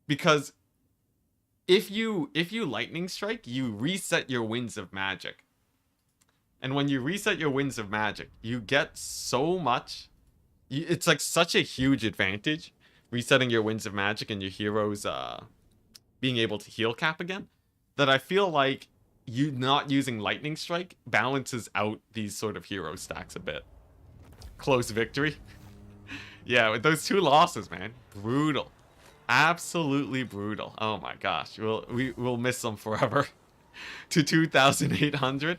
Because if you lightning strike, you reset your winds of magic. And when you reset your winds of magic, you get so much. It's like such a huge advantage resetting your winds of magic and your heroes being able to heal cap again, that I feel like you not using lightning strike balances out these sort of hero stacks a bit. Close victory. Yeah, with those 2 losses, man, brutal. Absolutely brutal. Oh my gosh, we'll miss them forever. To 2,800.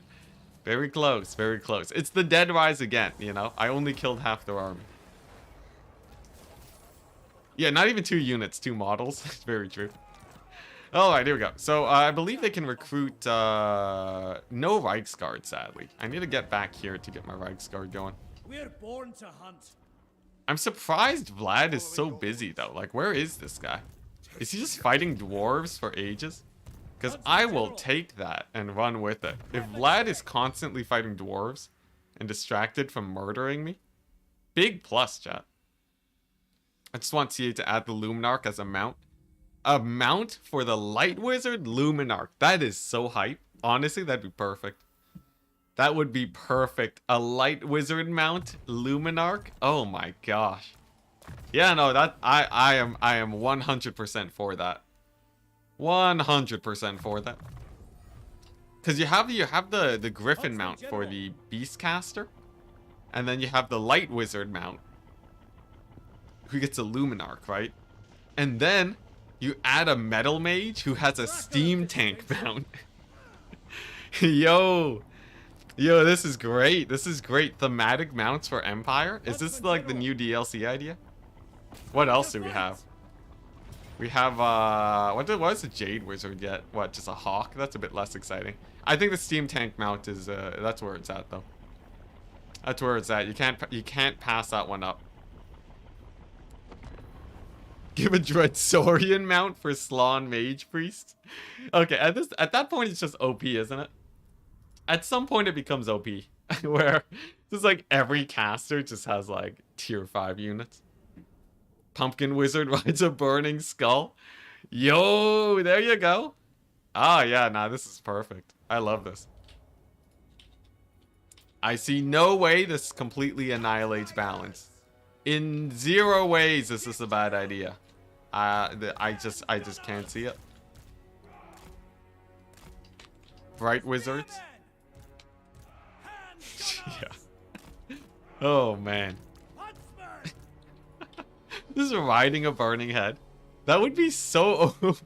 Very close, very close. It's the Dead Rise again, you know? I only killed half their army. Yeah, not even 2 units, 2 models. It's very true. Alright, here we go. So, I believe they can recruit, no Reichsguard, sadly. I need to get back here to get my Reichsguard going. We're born to hunt. I'm surprised Vlad is so busy, though. Like, where is this guy? Is he just fighting dwarves for ages? Because I will take that and run with it. If Vlad is constantly fighting dwarves and distracted from murdering me, big plus, chat. I just want CA to add the Luminarch as a mount. A mount for the Light Wizard Luminarch. That is so hype. Honestly, that'd be perfect. That would be perfect. A Light Wizard mount Luminarch. Oh my gosh. Yeah, no, that I am 100% for that. 100% for that. Because you have the Griffin mount for the Beastcaster, and then you have the Light Wizard mount, who gets a Luminarch, right? And then you add a Metal Mage who has a Steam Tank mount. Yo, this is great. This is great. Thematic mounts for Empire. Is this like the new DLC idea? What else do we have? We have, what does the Jade Wizard get? What, just a Hawk? That's a bit less exciting. I think the Steam Tank mount is, that's where it's at, though. That's where it's at. You can't pass that one up. Give a Dreadsorian mount for Slann Mage Priest? Okay, at that point, it's just OP, isn't it? At some point, it becomes OP. Where, just like, every caster just has, like, tier 5 units. Pumpkin Wizard rides a burning skull. Yo, there you go. Ah, yeah, nah, this is perfect. I love this. I see no way this completely annihilates balance. In 0 ways, this is a bad idea. I just can't see it. Bright Wizards. Yeah. Oh, man. This is riding a burning head. That would be so OP.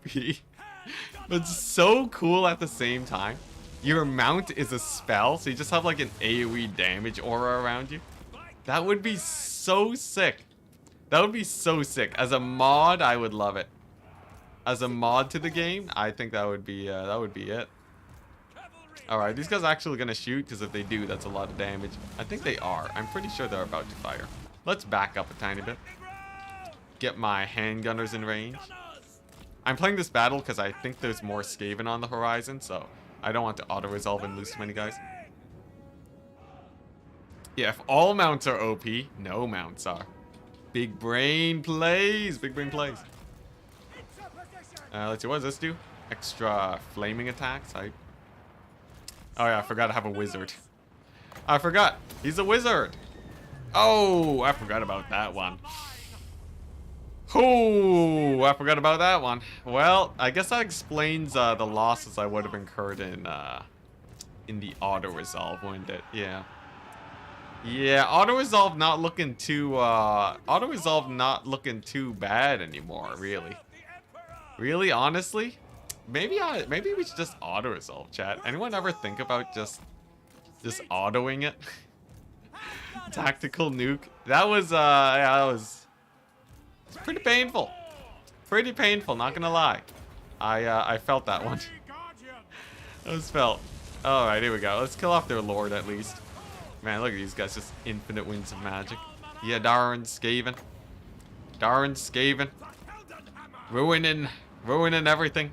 But so cool at the same time. Your mount is a spell, so you just have like an AoE damage aura around you. That would be so sick. That would be so sick. As a mod, I would love it. As a mod to the game, I think that would be it. Alright, these guys are actually gonna shoot, because if they do, that's a lot of damage. I think they are. I'm pretty sure they're about to fire. Let's back up a tiny bit. Get my handgunners in range. I'm playing this battle because I think there's more Skaven on the horizon, so I don't want to auto-resolve and lose too many guys. Yeah, if all mounts are OP, no mounts are. Big brain plays. Big brain plays. Let's see, what does this do? Extra flaming attacks. Oh yeah, I forgot I have a wizard. I forgot. He's a wizard. Oh, I forgot about that one. Oh, I forgot about that one. Well, I guess that explains the losses I would have incurred in the auto-resolve, wouldn't it? Yeah. Yeah, auto-resolve not looking too, auto-resolve not looking too bad anymore, really. Really, honestly? Maybe we should just auto-resolve, chat. Anyone ever think about just autoing it? Tactical nuke. That was, yeah, that was pretty painful. Pretty painful, not gonna lie. I felt that one. That was felt. Alright, here we go. Let's kill off their lord at least. Man, look at these guys, just infinite winds of magic. Yeah, darn Skaven. Darn Skaven. Ruining everything.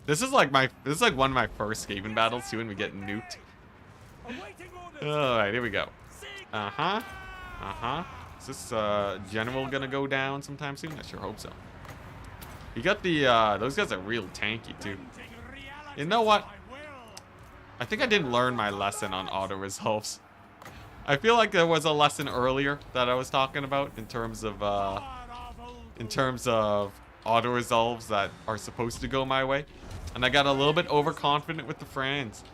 This is like one of my first Skaven battles too, when we get nuked. Alright, here we go. Is this general gonna go down sometime soon? I sure hope so. You got the those guys are real tanky too. You know what? I think I didn't learn my lesson on auto resolves. I feel like there was a lesson earlier that I was talking about in terms of auto resolves that are supposed to go my way, and I got a little bit overconfident with the friends.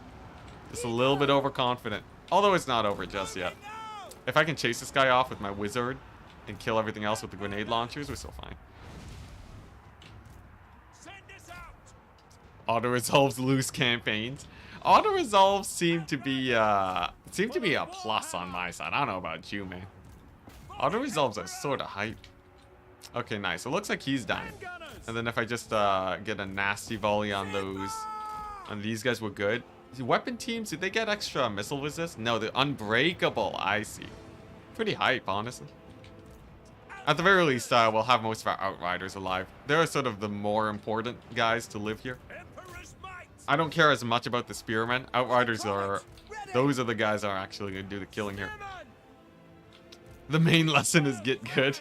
Just a little bit overconfident. Although it's not over just yet. If I can chase this guy off with my wizard and kill everything else with the grenade launchers, we're still fine. Auto resolves loose campaigns. Auto resolves seem to be a plus on my side. I don't know about you, man. Auto resolves are sort of hype. Okay, nice. It looks like he's dying. And then if I just get a nasty volley on these guys, we're good. The weapon teams, did they get extra missile resist? No, they're unbreakable. I see. Pretty hype, honestly. At the very least, we'll have most of our outriders alive. They're sort of the more important guys to live here. I don't care as much about the spearmen. Outriders are... Those are the guys that are actually going to do the killing here. The main lesson is get good.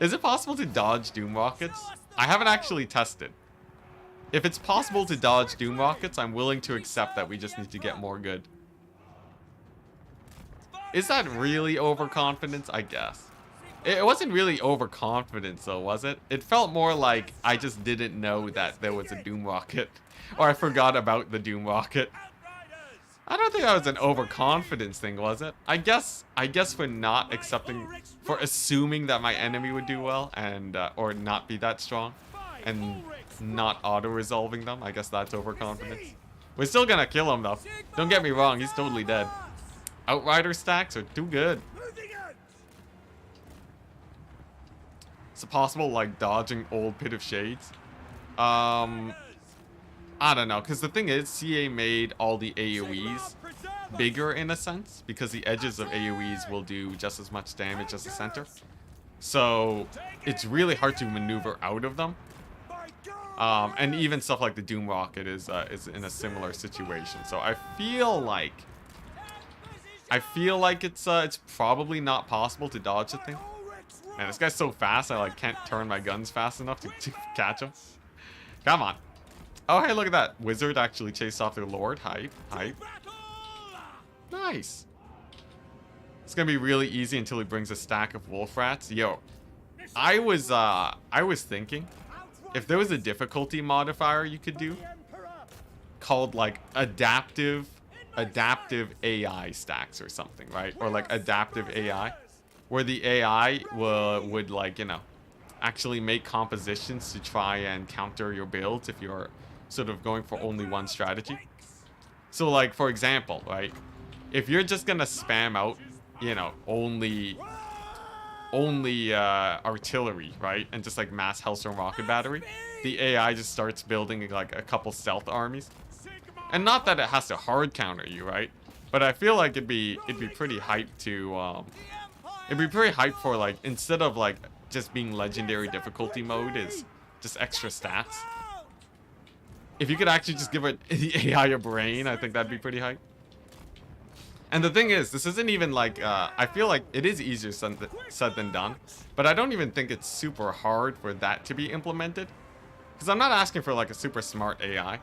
Is it possible to dodge doom rockets? I haven't actually tested. If it's possible to dodge doom rockets, I'm willing to accept that we just need to get more good. Is that really overconfidence? I guess. It wasn't really overconfidence though, was it? It felt more like I just didn't know that there was a doom rocket. Or I forgot about the doom rocket. I don't think that was an overconfidence thing, was it? I guess for not accepting, for assuming that my enemy would do well and or not be that strong and not auto-resolving them. I guess that's overconfidence. We're still gonna kill him though. Don't get me wrong, he's totally dead. Outrider stacks are too good. Is it possible, like, dodging old Pit of Shades? I don't know, because the thing is, CA made all the AoEs bigger in a sense, because the edges of AoEs will do just as much damage as the center. So it's really hard to maneuver out of them. And even stuff like the Doom Rocket is in a similar situation. So I feel like it's probably not possible to dodge the thing. Man, this guy's so fast, I like can't turn my guns fast enough to catch him. Come on. Oh, hey, look at that. Wizard actually chased off their lord. Hype, hype. Nice. It's gonna be really easy until he brings a stack of wolf rats. Yo, I was thinking if there was a difficulty modifier you could do called like adaptive AI stacks or something, right? Or like adaptive AI, where the AI would like, you know, actually make compositions to try and counter your builds if you're sort of going for only one strategy. So like, for example, right, if you're just gonna spam out, you know, only artillery, right, and just like mass Hellstorm rocket battery, the AI just starts building like a couple stealth armies. And not that it has to hard counter you, right? But I feel like it'd be pretty hype to it'd be pretty hype for, like, instead of like just being legendary difficulty mode is just extra stats. If you could actually just give it the AI a brain, I think that'd be pretty hype. And the thing is, this isn't even like, I feel like it is easier said than done, but I don't even think it's super hard for that to be implemented. Because I'm not asking for like a super smart AI.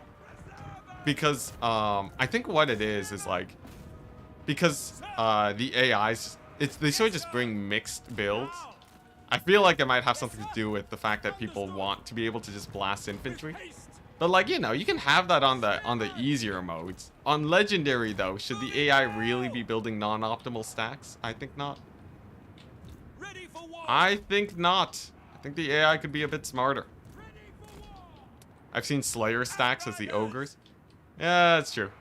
Because I think what it is like, because the AIs, they sort of just bring mixed builds. I feel like it might have something to do with the fact that people want to be able to just blast infantry. But like, you know, you can have that on the easier modes. On legendary though, should the AI really be building non-optimal stacks? I think not. I think not. I think the AI could be a bit smarter. I've seen Slayer stacks as the ogres. Yeah, that's true.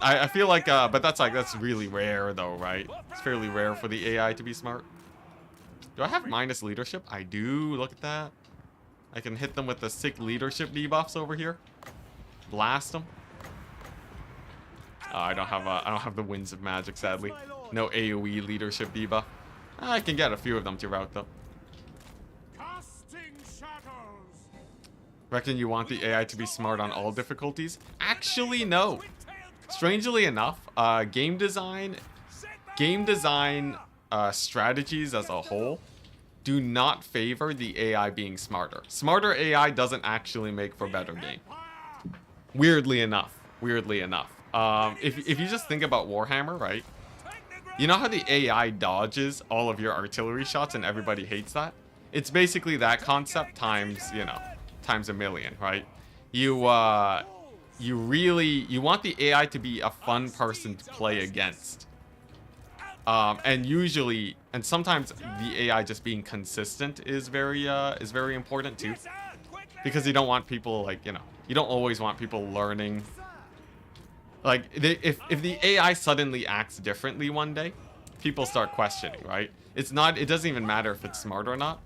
I feel like, but that's really rare though, right? It's fairly rare for the AI to be smart. Do I have minus leadership? I do. Look at that. I can hit them with the sick leadership debuffs over here. Blast them. I don't have the winds of magic, sadly. No AoE leadership debuff. I can get a few of them to route though. Reckon you want the AI to be smart on all difficulties? Actually, no. Strangely enough, game design strategies as a whole do not favor the AI being smarter. Smarter AI doesn't actually make for better game. Weirdly enough. If you just think about Warhammer, right? You know how the AI dodges all of your artillery shots and everybody hates that? It's basically that concept times, you know, times a million, right? You want the AI to be a fun person to play against. And sometimes the AI just being consistent is very important too. Because you don't want people, like, you know, you don't always want people learning. Like, if the AI suddenly acts differently one day, people start questioning, right? It doesn't even matter if it's smart or not.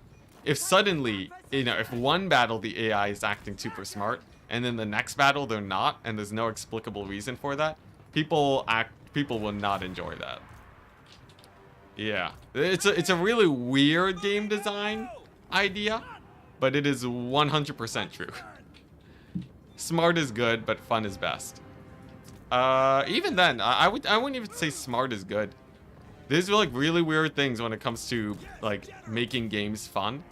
If suddenly, you know, if one battle the AI is acting super smart, and then the next battle they're not, and there's no explicable reason for that, people will not enjoy that. Yeah, it's a really weird game design idea, but it is 100% true. Smart is good, but fun is best. Even then, I wouldn't even say smart is good. There's like really weird things when it comes to like making games fun.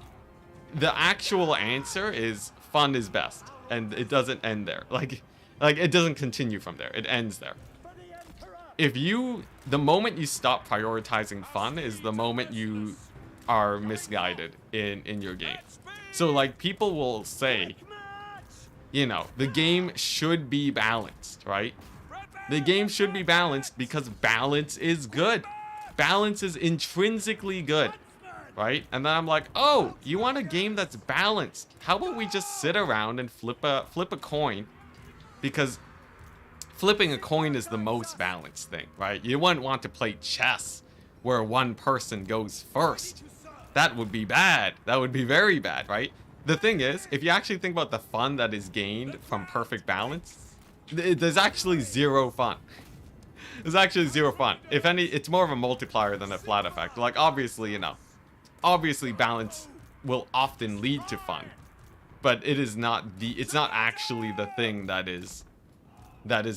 The actual answer is fun is best, and it doesn't end there. Like it doesn't continue from there. It ends there. The moment you stop prioritizing fun is the moment you are misguided in your game. So like people will say, you know, the game should be balanced, right? The game should be balanced because balance is good. Balance is intrinsically good, right? And then I'm like, oh, you want a game that's balanced? How about we just sit around and flip a coin? Because flipping a coin is the most balanced thing, right? You wouldn't want to play chess where one person goes first. That would be bad. That would be very bad, right? The thing is, if you actually think about the fun that is gained from perfect balance, there's actually zero fun. There's actually zero fun. If any, it's more of a multiplier than a flat effect. Like, obviously, you know, obviously balance will often lead to fun, but it's not actually the thing that is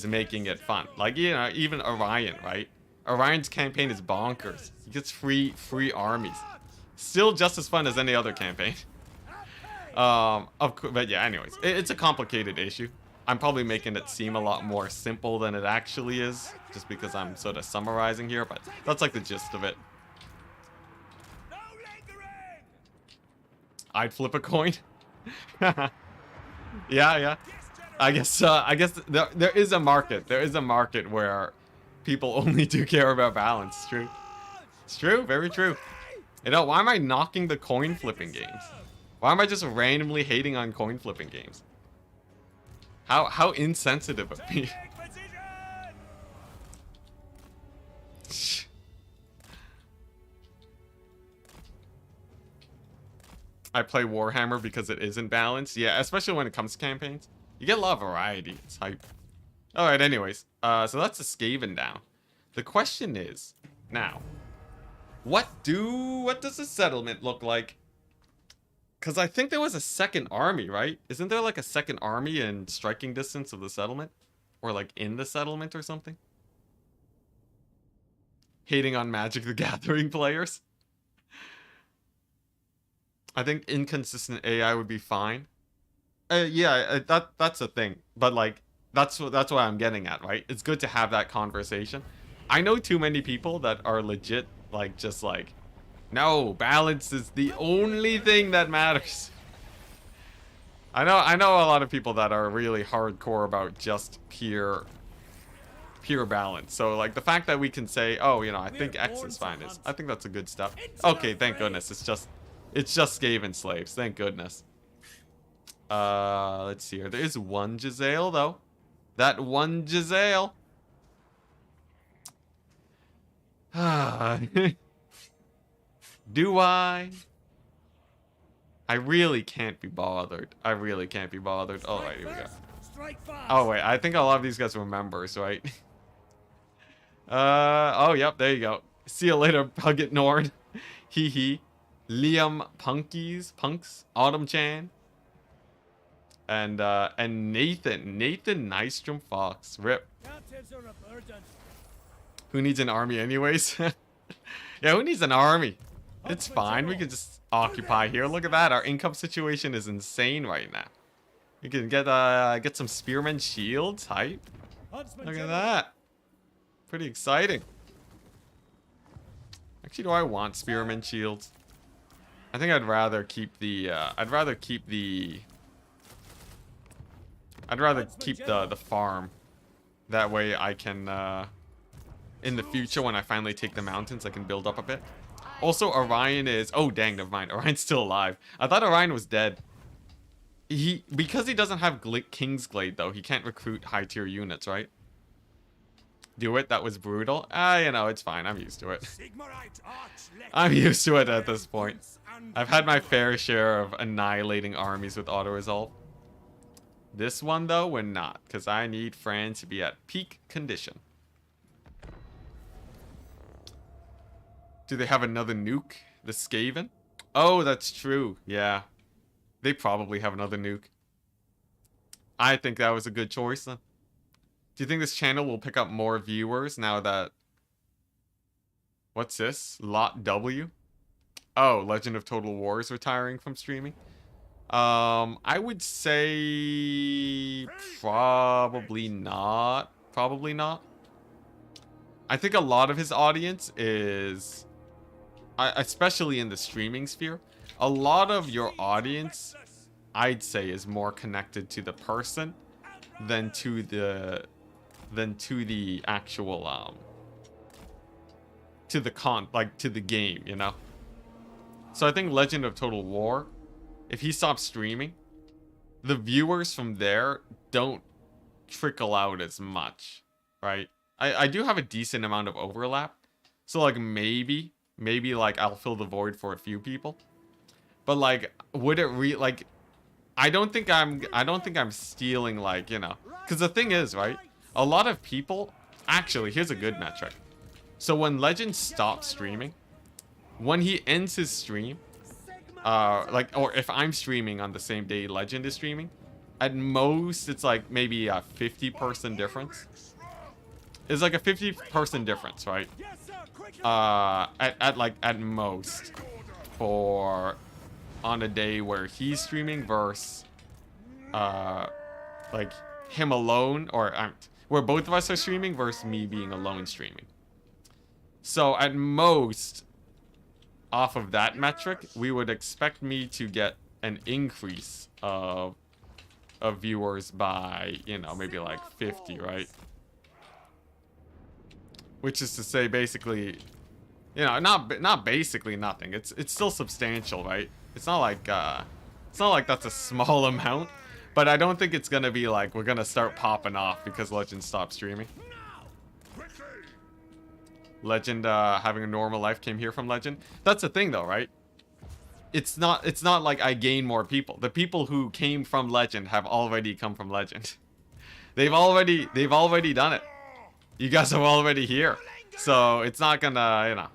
making it fun. Like, you know, even Orion, right? Orion's campaign is bonkers. He gets free armies. Still just as fun as any other campaign. But yeah, anyways, it's a complicated issue. I'm probably making it seem a lot more simple than it actually is, just because I'm sort of summarizing here, but that's like the gist of it. I'd flip a coin. Yeah. I guess there is a market. There is a market where people only do care about balance. It's true. It's true. Very true. You know, why am I knocking the coin flipping games? Why am I just randomly hating on coin flipping games? How insensitive of me. I play Warhammer because it isn't balanced. Yeah, especially when it comes to campaigns. You get a lot of variety. It's hype. Alright, anyways. So that's the Skaven down. The question is, now, what does the settlement look like? Because I think there was a second army, right? Isn't there like a second army in striking distance of the settlement? Or like in the settlement or something? Hating on Magic the Gathering players? I think inconsistent AI would be fine. Yeah, that's a thing. But like, that's what I'm getting at, right? It's good to have that conversation. I know too many people that are legit, like, just like, no, balance is the only thing that matters. I know a lot of people that are really hardcore about just pure balance. So like the fact that we can say, oh, you know, I think X is fine I think that's a good stuff. Okay, thank goodness. It's just Skaven slaves. Thank goodness. Let's see here. There is one Giselle though. That one Giselle. Do I? I really can't be bothered. I really can't be bothered. All right, here we go. Oh wait, I think a lot of these guys were members, right? Oh yep, there you go. See you later, Puggett Nord. Hee hee. Liam Punks, Autumn Chan. And Nathan Nystrom Fox. Rip. Who needs an army anyways? Yeah, who needs an army? It's fine. We can just occupy here. Look at that. Our income situation is insane right now. We can get some spearmen shields. Hype. Look at that. Pretty exciting. Actually, do I want spearmen shields? I think I'd rather keep the the farm. That way I can in the future when I finally take the mountains, I can build up a bit. Also, Orion is... Oh, dang, never mind. Orion's still alive. I thought Orion was dead. Because he doesn't have Kingsglaive, though, he can't recruit high-tier units, right? Do it? That was brutal. You know, it's fine. I'm used to it. I'm used to it at this point. I've had my fair share of annihilating armies with auto-resolve. This one, though, we're not. Because I need France to be at peak condition. Do they have another nuke? The Skaven? Oh, that's true. Yeah. They probably have another nuke. I think that was a good choice then. Do you think this channel will pick up more viewers now that... What's this? Lot W? Oh, Legend of Total War is retiring from streaming. I would say... Probably not. Probably not. I think a lot of his audience is... especially in the streaming sphere, a lot of your audience, I'd say, is more connected to the person than to the actual to the game, you know. So I think Legend of Total War, if he stops streaming, the viewers from there don't trickle out as much, right? I do have a decent amount of overlap, so like maybe like I'll fill the void for a few people, but like would it like I don't think I'm stealing, like, you know, because the thing is, right, a lot of people actually, here's a good metric. So when Legend stops streaming, when he ends his stream, like, or if I'm streaming on the same day Legend is streaming, at most it's like maybe a 50-person difference. It's like a 50-person difference, right? At most for on a day where he's streaming versus like him alone, or where both of us are streaming versus me being alone streaming. So at most, off of that metric, we would expect me to get an increase of viewers by, you know, maybe like 50, right? Which is to say, basically, you know, not basically nothing. It's still substantial, right? It's not like that's a small amount, but I don't think it's gonna be like we're gonna start popping off because Legend stopped streaming. Legend having a normal life came here from Legend. That's the thing, though, right? It's not like I gain more people. The people who came from Legend have already come from Legend. They've already done it. You guys are already here, so it's not gonna, you know,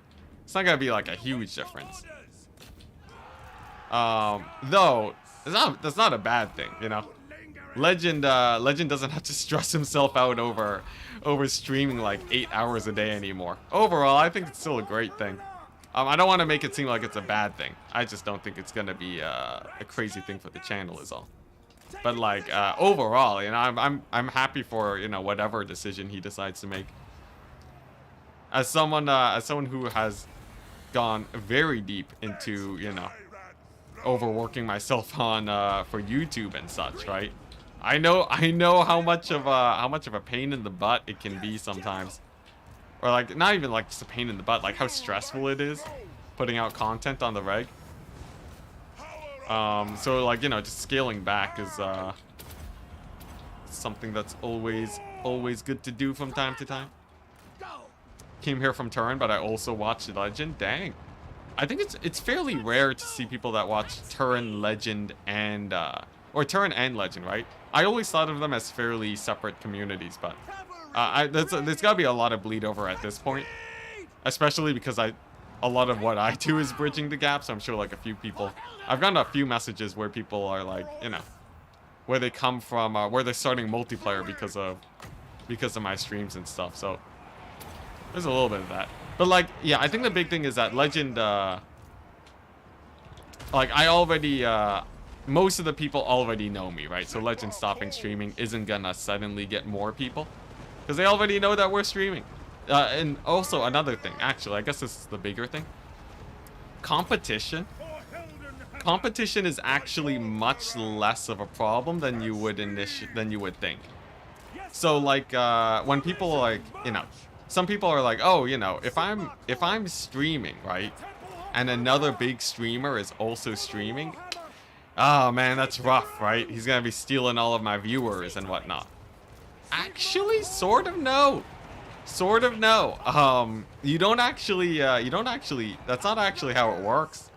it's not gonna be like a huge difference. Though that's not a bad thing, you know. Legend doesn't have to stress himself out over streaming like 8 hours a day anymore. Overall, I think it's still a great thing. I don't want to make it seem like it's a bad thing. I just don't think it's gonna be a crazy thing for the channel, is all. But like overall, you know, I'm happy for, you know, whatever decision he decides to make. As someone who has gone very deep into, you know, overworking myself on for YouTube and such, right? I know how much of a pain in the butt it can be sometimes. Or like not even like just a pain in the butt, like how stressful it is putting out content on the reg. So like, you know, just scaling back is something that's always good to do from time to time. Came here from Turin, but I also watched Legend. Dang. I think it's fairly rare to see people that watch Turin, Legend, and or Turin and Legend, right? I always thought of them as fairly separate communities, but there's got to be a lot of bleed over at this point, especially because a lot of what I do is bridging the gap. So I'm sure like a few people, I've gotten a few messages where people are like, you know, where they come from, where they're starting multiplayer because of my streams and stuff. So there's a little bit of that. But like, yeah, I think the big thing is that Legend, like I already, most of the people already know me, right? So Legend stopping streaming isn't gonna suddenly get more people, because they already know that we're streaming. And also another thing, actually, I guess this is the bigger thing. Competition is actually much less of a problem than you would think. So like, when people like, you know, some people are like, oh, you know, if I'm streaming, right, and another big streamer is also streaming, oh man, that's rough, right? He's gonna be stealing all of my viewers and whatnot. Actually, sort of no. You don't actually, that's not actually how it works.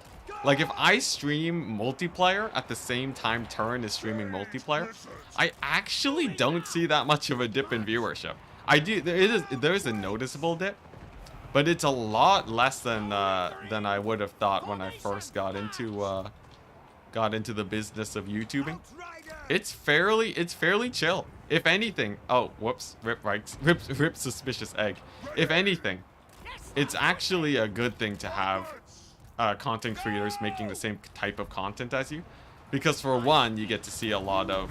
Like, if I stream multiplayer at the same time Turin is streaming multiplayer, I actually don't see that much of a dip in viewership. There is a noticeable dip, but it's a lot less than I would have thought when I first got into the business of YouTubing. It's fairly chill. If anything, oh, whoops, rip suspicious egg. If anything, it's actually a good thing to have content creators making the same type of content as you, because for one, you get to see a lot of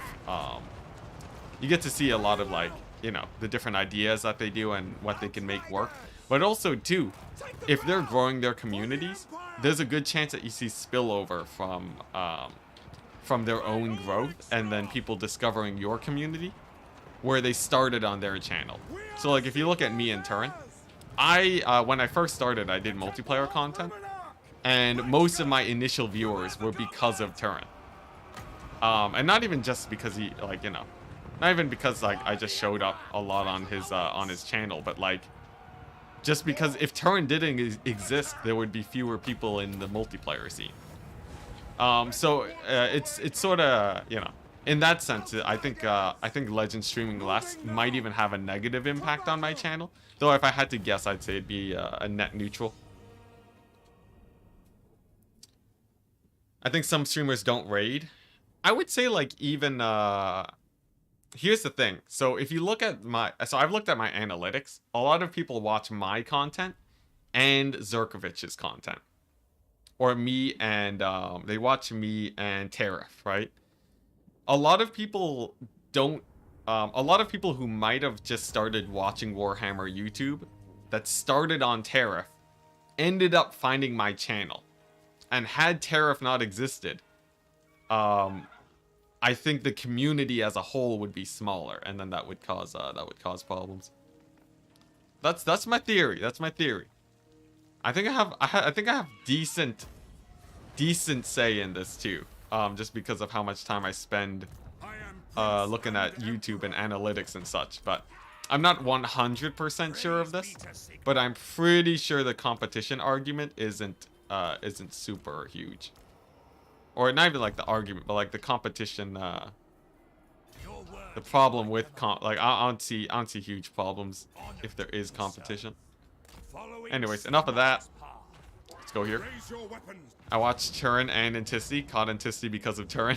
like, you know, the different ideas that they do and what they can make work. But also too, if they're growing their communities, there's a good chance that you see spillover from their own growth and then people discovering your community where they started on their channel. So like, if you look at me and Turin, when I first started, I did multiplayer content, and most of my initial viewers were because of Turin. And not even just because he, like, you know, not even because like I just showed up a lot on his channel, but like just because if Turin didn't exist, there would be fewer people in the multiplayer scene. So it's sort of, you know, in that sense, I think Legend streaming less might even have a negative impact on my channel. Though if I had to guess, I'd say it'd be a net neutral. I think some streamers don't raid. I would say like even here's the thing. So if you look at I've looked at my analytics. A lot of people watch my content and Zerkovich's content, or me and they watch me and Tariff, right? A lot of people don't. A lot of people who might have just started watching Warhammer YouTube, that started on Tariff, ended up finding my channel, and had Tariff not existed, I think the community as a whole would be smaller, and then that would cause problems. That's my theory. That's my theory. I think I have decent say in this too. Just because of how much time I spend looking at YouTube and analytics and such. But I'm not 100% sure of this. But I'm pretty sure the competition argument isn't super huge. Or not even like the argument, but like the competition. The problem with I don't see huge problems if there is competition. Anyways, enough of that. Let's go here. I watched Turin and Enticity. Caught Enticity because of Turin.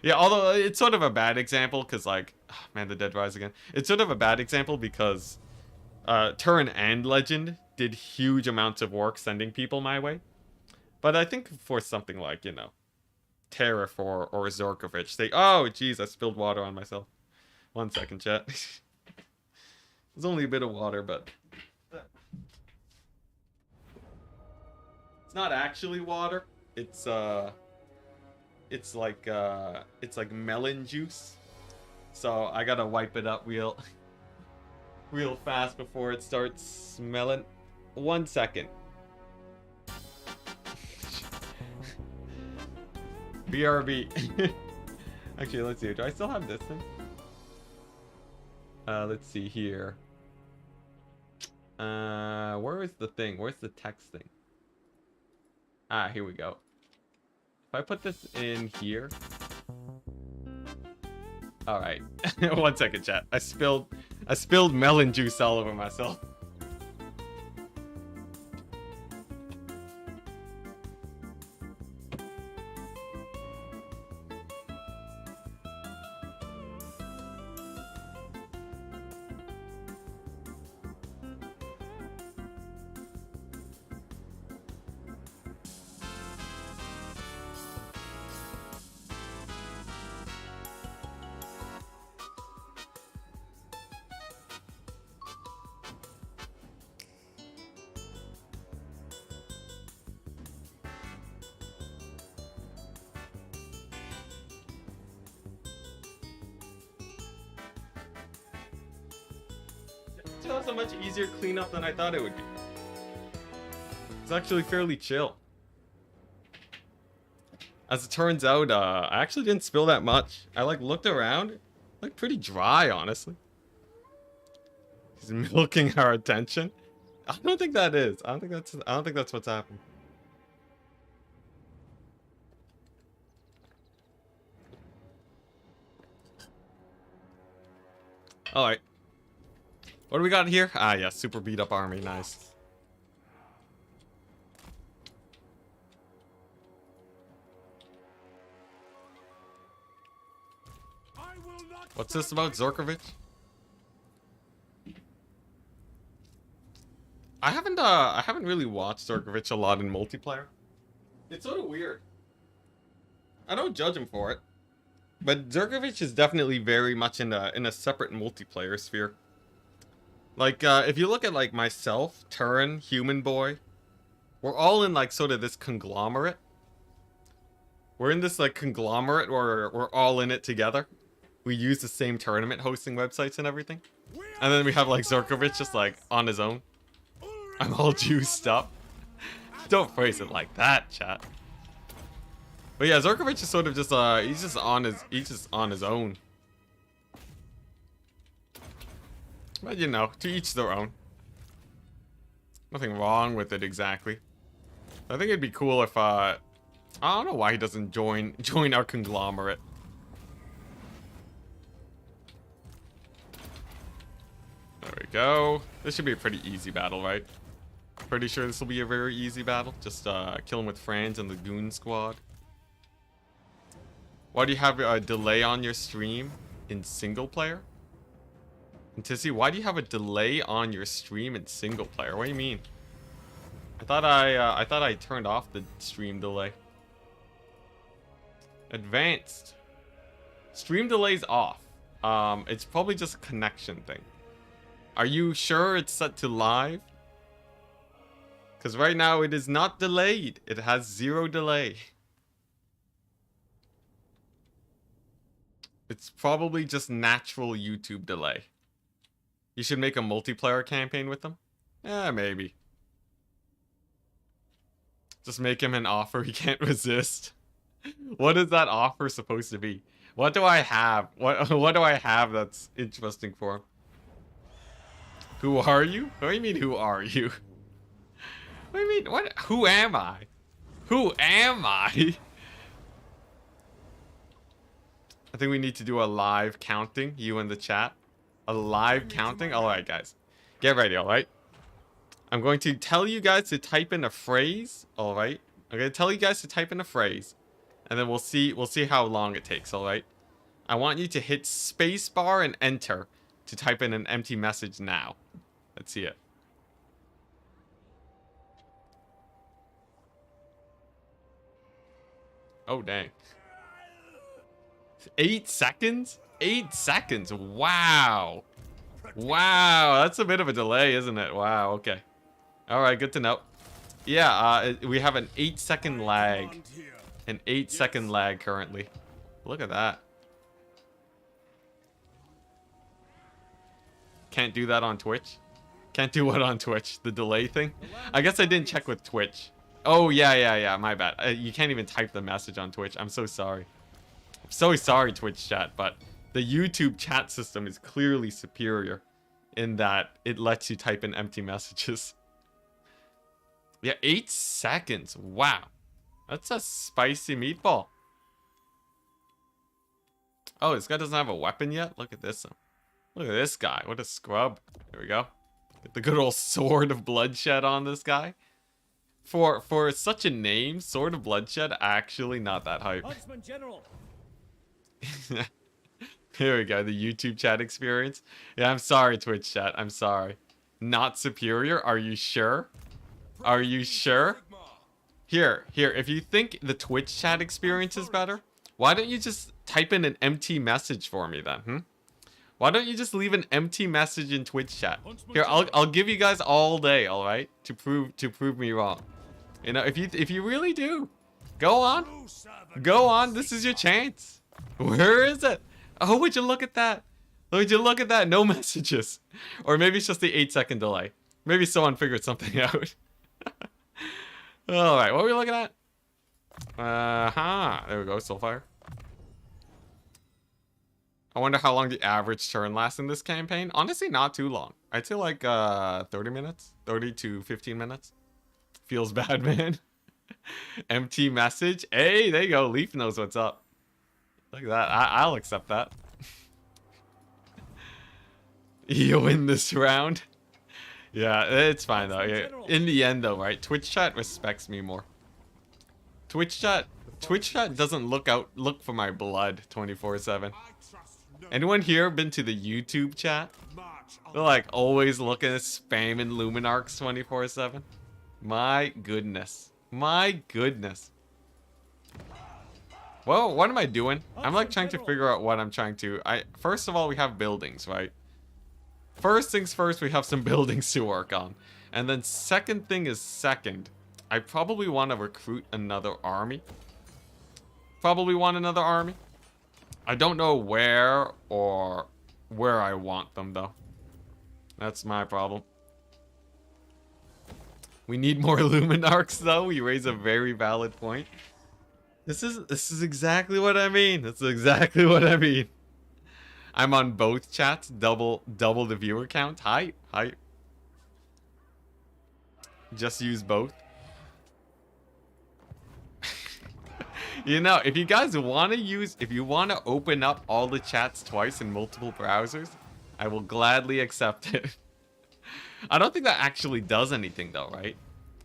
Yeah, although it's sort of a bad example because, like, oh, man, the dead rise again. It's sort of a bad example because Turin and Legend did huge amounts of work sending people my way. But I think for something like, you know, Tariff or Zorkovich, oh, jeez, I spilled water on myself. 1 second, chat. There's only a bit of water, but it's not actually water. It's it's like melon juice. So I gotta wipe it up real real fast before it starts smelling. 1 second. BRB. Actually, let's see. Do I still have this thing? Let's see here. Where is the thing? Where's the text thing? Ah, here we go. If I put this in here. Alright. 1 second, chat. I spilled melon juice all over myself. It's a much easier cleanup than I thought it would be. It's actually fairly chill. As it turns out, I actually didn't spill that much. I like looked around, like pretty dry, honestly. He's milking our attention. I don't think that is. I don't think that's what's happening. All right. What do we got here? Ah, yeah, super beat up army. Nice. What's this about Zorkovich? I haven't really watched Zorkovich a lot in multiplayer. It's sort of weird. I don't judge him for it, but Zorkovich is definitely very much in a separate multiplayer sphere. Like, if you look at, like, myself, Turin, Human Boy, we're all in, like, sort of this conglomerate. We're in this, like, conglomerate where we're all in it together. We use the same tournament hosting websites and everything. And then we have, like, Zorkovich just, like, on his own. I'm all juiced up. Don't phrase it like that, chat. But yeah, Zorkovich is sort of just, he's just on his own. But you know, to each their own. Nothing wrong with it exactly. I think it'd be cool if I don't know why he doesn't join our conglomerate. There we go. This should be a pretty easy battle, right? Pretty sure this will be a very easy battle. Just kill him with Franz and the Goon Squad. Why do you have a delay on your stream in single player? Enticity, why do you have a delay on your stream in single player? What do you mean? I thought I turned off the stream delay. Advanced. Stream delay's off. It's probably just a connection thing. Are you sure it's set to live? Because right now it is not delayed. It has 0 delay. It's probably just natural YouTube delay. You should make a multiplayer campaign with them? Yeah, maybe. Just make him an offer he can't resist. What is that offer supposed to be? What do I have? What do I have that's interesting for him? Who are you? What do you mean, who are you? What do you mean? What? Who am I? Who am I? I think we need to do a live counting, you in the chat. A live counting? Alright, guys. Get ready, alright? I'm going to tell you guys to type in a phrase, alright? I'm going to tell you guys to type in a phrase. And then we'll see how long it takes, alright? I want you to hit spacebar and enter to type in an empty message now. Let's see it. Oh, dang. 8 seconds? 8 seconds. Wow. Wow. That's a bit of a delay, isn't it? Wow. Okay. All right. Good to know. Yeah, we have an 8-second lag. An 8-second lag currently. Look at that. Can't do that on Twitch? Can't do what on Twitch? The delay thing? I guess I didn't check with Twitch. Oh, yeah, my bad. You can't even type the message on Twitch. I'm so sorry. I'm so sorry, Twitch chat, but the YouTube chat system is clearly superior in that it lets you type in empty messages. Yeah, 8 seconds. Wow. That's a spicy meatball. Oh, this guy doesn't have a weapon yet? Look at this. Look at this guy. What a scrub. There we go. Get the good old Sword of Bloodshed on this guy. For such a name, Sword of Bloodshed, actually not that hype. Huntsman General. Here we go, the YouTube chat experience. Yeah, I'm sorry, Twitch chat. I'm sorry. Not superior? Are you sure? Are you sure? Here, if you think the Twitch chat experience is better, why don't you just type in an empty message for me then, Why don't you just leave an empty message in Twitch chat? Here, I'll give you guys all day, all right, to prove me wrong. You know, if you really do, go on, This is your chance. Where is it? Oh, would you look at that? Would you look at that? No messages, or maybe it's just the 8-second delay. Maybe someone figured something out. All right, what are we looking at? There we go, Soulfire. I wonder how long the average turn lasts in this campaign. Honestly, not too long. I'd say like 30 minutes, 30 to 15 minutes. Feels bad, man. Empty message. Hey, there you go. Leaf knows what's up. Look at that. I'll accept that. You win this round. Yeah, it's fine though. Yeah. In the end though, right? Twitch chat respects me more. Twitch chat doesn't look for my blood 24/7. Anyone here been to the YouTube chat? They're like always looking at spamming Luminarchs 24/7. My goodness. My goodness. Well, what am I doing? I'm like trying to figure out what I'm trying to. First of all, we have buildings, right? First things first, we have some buildings to work on. And then second thing is second. I probably want to recruit another army. I don't know where or where I want them though. That's my problem. We need more Luminarchs though. You raise a very valid point. This is exactly what I mean. That's exactly what I mean. I'm on both chats, double the viewer count. Hype. Just use both. You know, if you guys want to if you want to open up all the chats twice in multiple browsers, I will gladly accept it. I don't think that actually does anything though, right?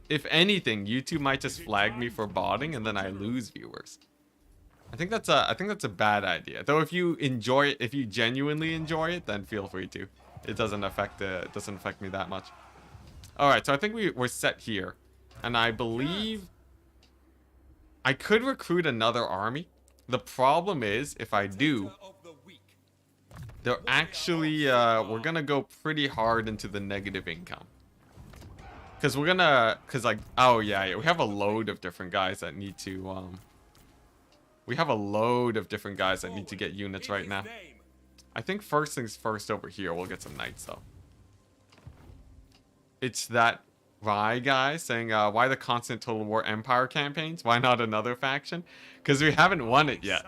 If anything, YouTube might just flag me for botting and then I lose viewers. I think that's a bad idea. Though if you enjoy it, if you genuinely enjoy it, then feel free to. It doesn't affect me that much. All right, so I think we're set here. And I believe I could recruit another army. The problem is if I do, they're actually we're going to go pretty hard into the negative income. Cuz like oh yeah, we have a load of different guys that need to get units right now. I think first things first over here, we'll get some knights though. It's that Rye guy saying, why the constant Total War Empire campaigns? Why not another faction? Because we haven't won it yet.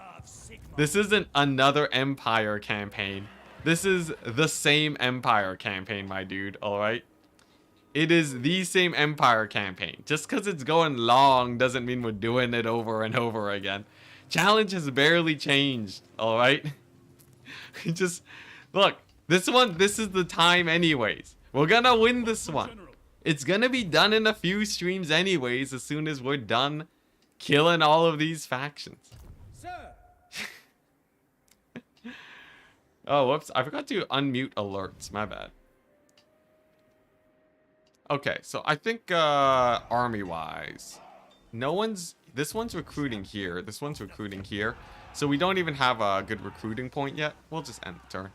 This isn't another Empire campaign. This is the same Empire campaign, my dude, alright? It is the same Empire campaign. Just because it's going long doesn't mean we're doing it over and over again. Challenge has barely changed, alright? Just, look, this is the time anyways. We're gonna win this one. It's gonna be done in a few streams anyways as soon as we're done killing all of these factions. Sir. Oh, whoops. I forgot to unmute alerts. My bad. Okay, so I think army-wise, this one's recruiting here. This one's recruiting here. So we don't even have a good recruiting point yet. We'll just end the turn.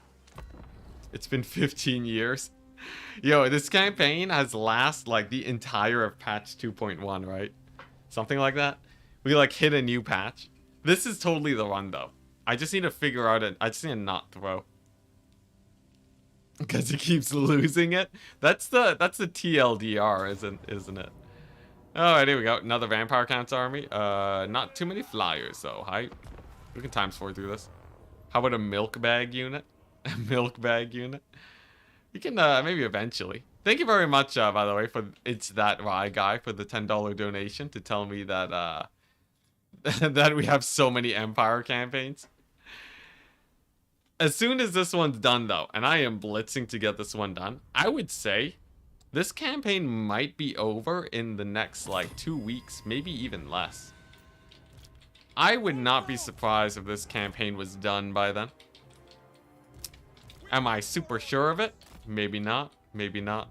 It's been 15 years. Yo, this campaign has last like the entire of patch 2.1, right? Something like that. We like hit a new patch. This is totally the run though. I just need to figure out it. I just need to not throw. Because he keeps losing it. That's the TLDR, isn't it? Alright, here we go. Another Vampire Count's army. Not too many flyers though. We can times 4 through this. How about a milk bag unit? A milk bag unit? We can maybe eventually. Thank you very much, by the way, for It's That Rye Guy for the $10 donation to tell me that that we have so many Empire campaigns. As soon as this one's done, though, and I am blitzing to get this one done, I would say this campaign might be over in the next, like, 2 weeks, maybe even less. I would not be surprised if this campaign was done by then. Am I super sure of it? Maybe not. Maybe not.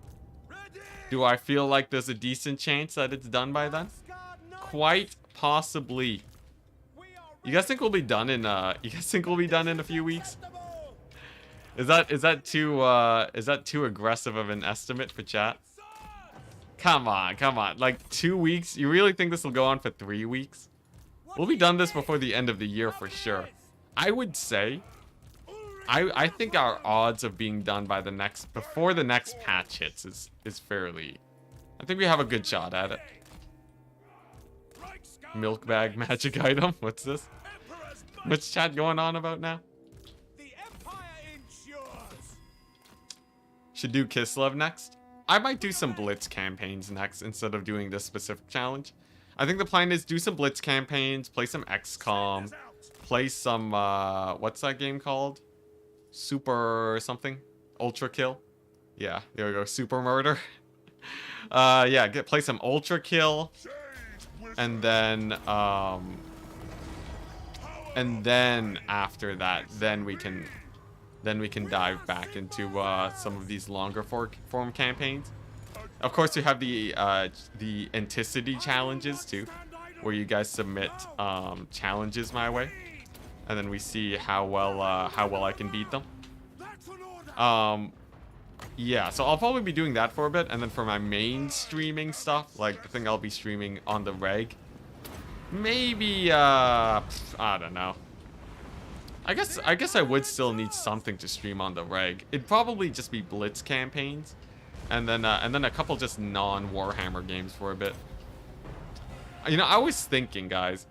Do I feel like there's a decent chance that it's done by then? Quite possibly. You guys think we'll be done in a few weeks? Is that too aggressive of an estimate for chat? Come on, come on. Like 2 weeks? You really think this will go on for 3 weeks? We'll be done this before the end of the year for sure. I would say I think our odds of being done by before the next patch hits is fairly. I think we have a good shot at it. Milk bag magic item. What's this? What's chat going on about now? Should do Kislev next. I might do some Blitz campaigns next instead of doing this specific challenge. I think the plan is do some Blitz campaigns, play some XCOM, play some what's that game called? Super something? Ultra Kill? Yeah, there we go. Super Murder. Yeah, play some Ultra Kill. And then after that, then we can dive back into some of these longer form campaigns. Of course, we have the Enticity challenges too, where you guys submit challenges my way, and then we see how well I can beat them. Yeah, so I'll probably be doing that for a bit, and then for my main streaming stuff, like the thing I'll be streaming on the reg, maybe I don't know. I guess I would still need something to stream on the reg. It'd probably just be Blitz campaigns, and then a couple just non-Warhammer games for a bit. You know, I was thinking, guys.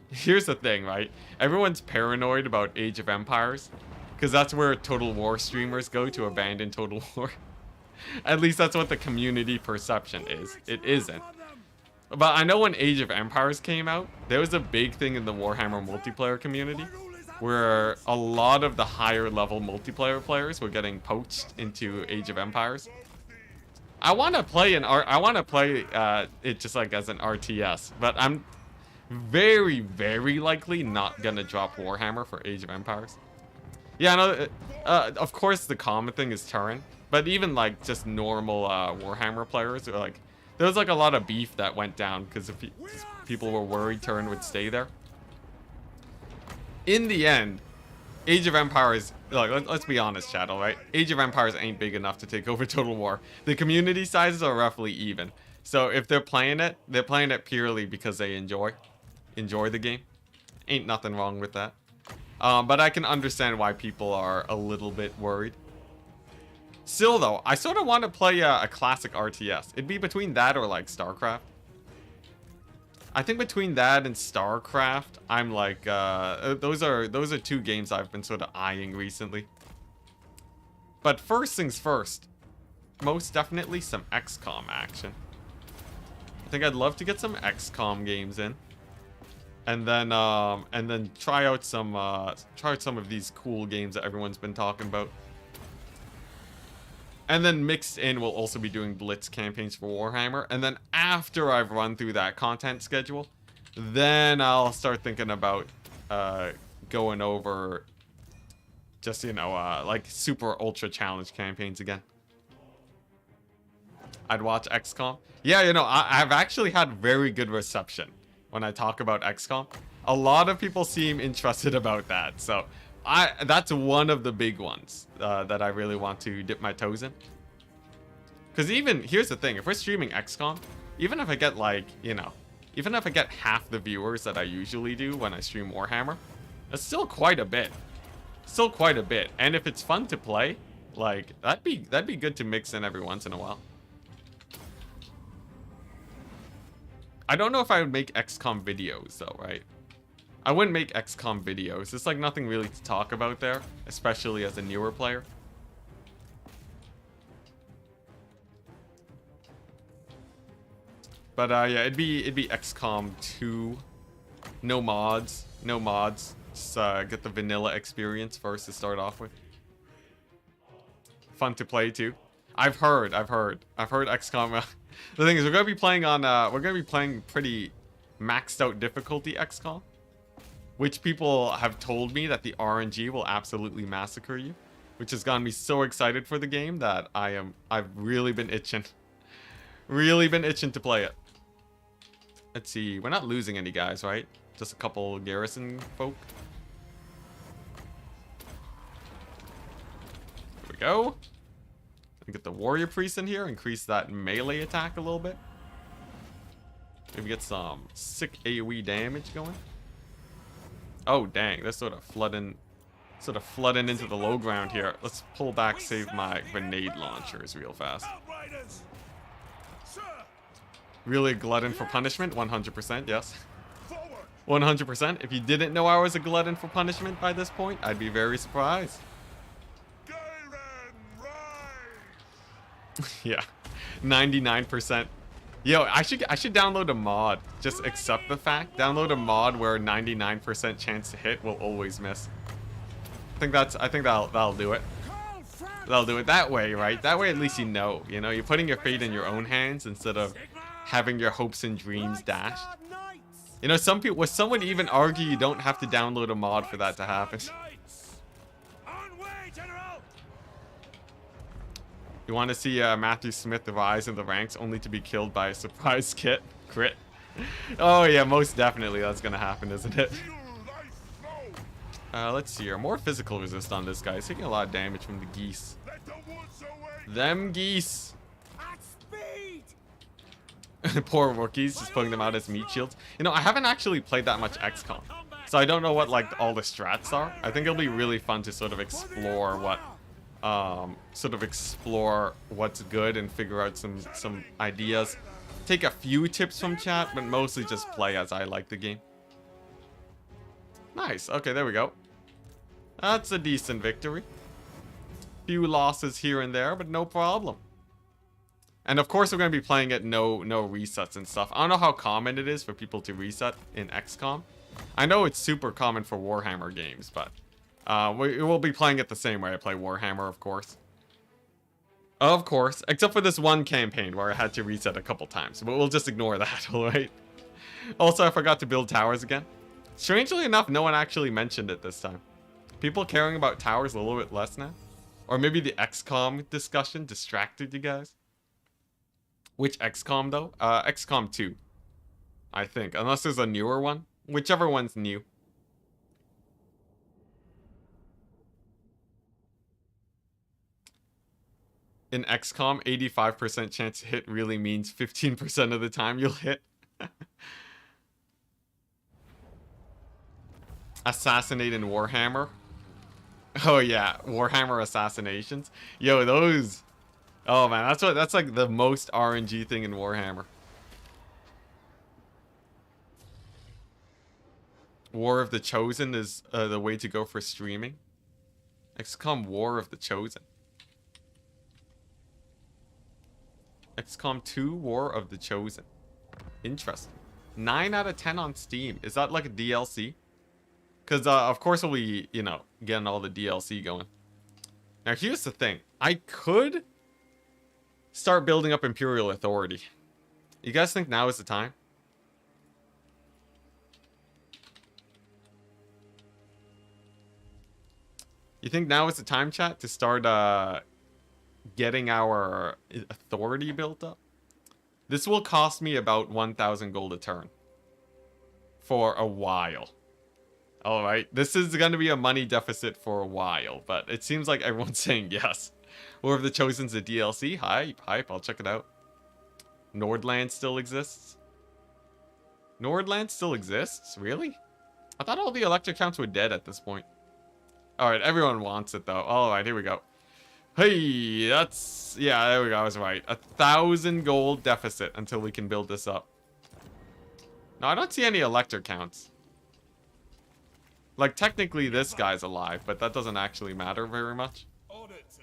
Here's the thing, right? Everyone's paranoid about Age of Empires, because that's where Total War streamers go to abandon Total War. At least that's what the community perception is. It isn't. But I know when Age of Empires came out, there was a big thing in the Warhammer multiplayer community, where a lot of the higher level multiplayer players were getting poached into Age of Empires. I want to play it just like as an RTS, but I'm very, very likely not gonna drop Warhammer for Age of Empires. Yeah, no, of course the common thing is Turin, but even like just normal Warhammer players are like, there was like a lot of beef that went down because people were worried Turin would stay there. In the end, Age of Empires, like, let's be honest, chat, alright? Age of Empires ain't big enough to take over Total War. The community sizes are roughly even. So if they're playing it purely because they enjoy the game. Ain't nothing wrong with that. But I can understand why people are a little bit worried. Still though, I sort of want to play a classic RTS. It'd be between that or like StarCraft. I think between that and StarCraft, I'm like, those are 2 games I've been sort of eyeing recently. But first things first, most definitely some XCOM action. I think I'd love to get some XCOM games in, and then try out some of these cool games that everyone's been talking about. And then mixed in, we'll also be doing Blitz campaigns for Warhammer. And then after I've run through that content schedule, then I'll start thinking about going over just, you know, like super ultra challenge campaigns again. I'd watch XCOM. Yeah, you know, I've actually had very good reception when I talk about XCOM. A lot of people seem interested about that. So that's one of the big ones that I really want to dip my toes in. Because even, here's the thing, if we're streaming XCOM, even if I get like, you know, even if I get half the viewers that I usually do when I stream Warhammer, that's still quite a bit. Still quite a bit. And if it's fun to play, like, that'd be good to mix in every once in a while. I don't know if I would make XCOM videos though, right? I wouldn't make XCOM videos. There's like nothing really to talk about there, especially as a newer player. But yeah, it'd be XCOM 2. No mods. No mods. Just get the vanilla experience first to start off with. Fun to play too. I've heard XCOM. The thing is, we're gonna be playing on pretty maxed out difficulty XCOM, which people have told me that the RNG will absolutely massacre you, which has gotten me so excited for the game that I've really been itching. Really been itching to play it. Let's see, we're not losing any guys, right? Just a couple garrison folk. There we go. Get the warrior priest in here, increase that melee attack a little bit. Maybe get some sick AoE damage going. Oh dang, they're sort of flooding into the low ground here. Let's pull back, save my grenade launchers real fast. Really a glutton for punishment? 100%, yes. 100%. If you didn't know I was a glutton for punishment by this point, I'd be very surprised. Yeah, 99%. Yo, I should download a mod. Just accept the fact. Download a mod where 99% chance to hit will always miss. I think that'll do it. That'll do it that way, right? That way at least you know. You know, you're putting your fate in your own hands instead of having your hopes and dreams dashed. You know, some would even argue you don't have to download a mod for that to happen. You want to see Matthew Smith rise in the ranks only to be killed by a surprise crit? Oh yeah, most definitely that's gonna happen, isn't it? Let's see here. More physical resist on this guy. He's taking a lot of damage from the geese. Them geese. Poor rookies, just putting them out as meat shields. You know, I haven't actually played that much XCOM, so I don't know what like all the strats are. I think it'll be really fun to sort of explore what's good and figure out some ideas. Take a few tips from chat, but mostly just play as I like the game. Nice. Okay, there we go. That's a decent victory. Few losses here and there, but no problem. And of course, we're going to be playing it no resets and stuff. I don't know how common it is for people to reset in XCOM. I know it's super common for Warhammer games, but we will be playing it the same way I play Warhammer, of course. Of course, except for this one campaign where I had to reset a couple times, but we'll just ignore that, alright? Also, I forgot to build towers again. Strangely enough, no one actually mentioned it this time. People caring about towers a little bit less now. Or maybe the XCOM discussion distracted you guys. Which XCOM though? XCOM 2. I think, unless there's a newer one. Whichever one's new. In XCOM, 85% chance to hit really means 15% of the time you'll hit. Assassinate in Warhammer. Oh yeah, Warhammer assassinations. Yo, those. Oh man, that's like the most RNG thing in Warhammer. War of the Chosen is the way to go for streaming. XCOM War of the Chosen. XCOM 2 War of the Chosen. Interesting. 9 out of 10 on Steam. Is that like a DLC? Because, of course, we'll be, you know, getting all the DLC going. Now, here's the thing. I could start building up Imperial Authority. You guys think now is the time? You think now is the time, chat, to start getting our authority built up? This will cost me about 1,000 gold a turn. For a while. Alright, this is going to be a money deficit for a while, but it seems like everyone's saying yes. War of the Chosen's a DLC. Hype. I'll check it out. Nordland still exists. Nordland still exists? Really? I thought all the electric counts were dead at this point. Alright, everyone wants it though. Alright, here we go. Hey, that's... Yeah, there we go. I was right. 1,000 gold deficit until we can build this up. No, I don't see any electric counts. Like, technically this guy's alive, but that doesn't actually matter very much.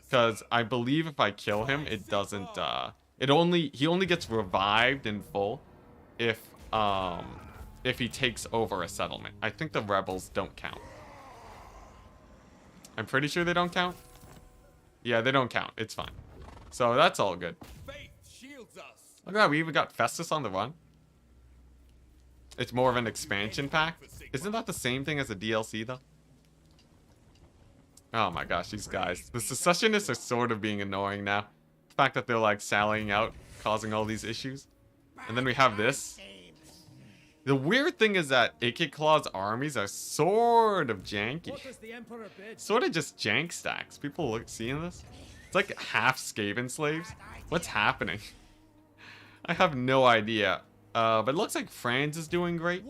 Because I believe if I kill him, it doesn't, he only gets revived in full if he takes over a settlement. I think the rebels don't count. I'm pretty sure they don't count. Yeah, they don't count. It's fine. So that's all good. Look at that, we even got Festus on the run. It's more of an expansion pack. Isn't that the same thing as a DLC though? Oh my gosh, these guys. The secessionists are sort of being annoying now. The fact that they're like sallying out, causing all these issues. And then we have this. The weird thing is that Ike Claw's armies are sort of janky. Sort of just jank stacks. People seeing this? It's like half Skaven slaves. What's happening? I have no idea. But it looks like Franz is doing great.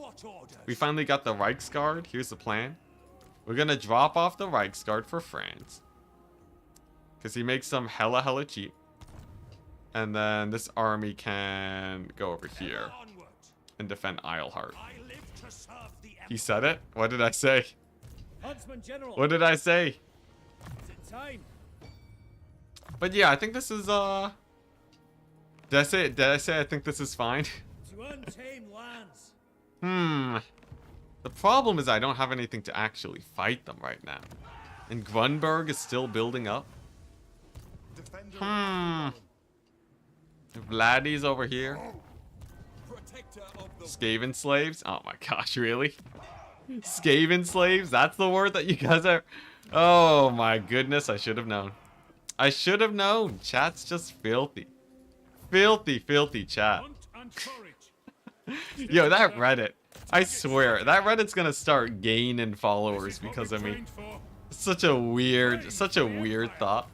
We finally got the Reichsguard. Here's the plan. We're gonna drop off the Reichsguard for Franz. Because he makes them hella cheap. And then this army can go over here and defend Eilhart. He said it? What did I say? What did I say? But yeah, I think this is Did I say I think this is fine? The problem is I don't have anything to actually fight them right now. And Grunberg is still building up. Vladdy's over here. Skaven slaves? Oh my gosh, really? Skaven slaves? That's the word that you guys are... Oh my goodness, I should have known. I should have known. Chat's just filthy. Filthy chat. Yo, that Reddit. I swear, that Reddit's gonna start gaining followers because of me. Such a weird thought.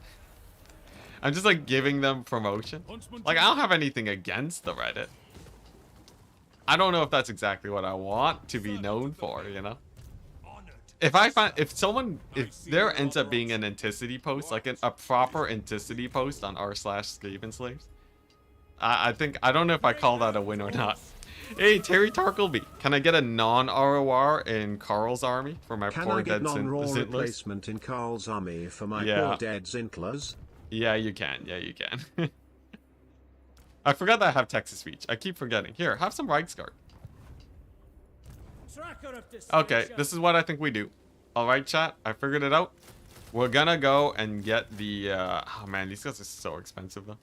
I'm just like giving them promotion. Like, I don't have anything against the Reddit. I don't know if that's exactly what I want to be known for, you know? If there ends up being an Enticity post, like a proper Enticity post on r/Skaven slaves, I don't know if I call that a win or not. Hey, Terry Tarkleby, can I get a non-ROR in Carl's army for my poor dead Zintlers? Replacement in Carl's army for my poor dead Zintlers? Yeah, you can. Yeah, you can. I forgot that I have Texas speech. I keep forgetting. Here, have some Reichsguard. Okay, this is what I think we do. Alright, chat. I figured it out. We're gonna go and get the... oh, man. These guys are so expensive, though.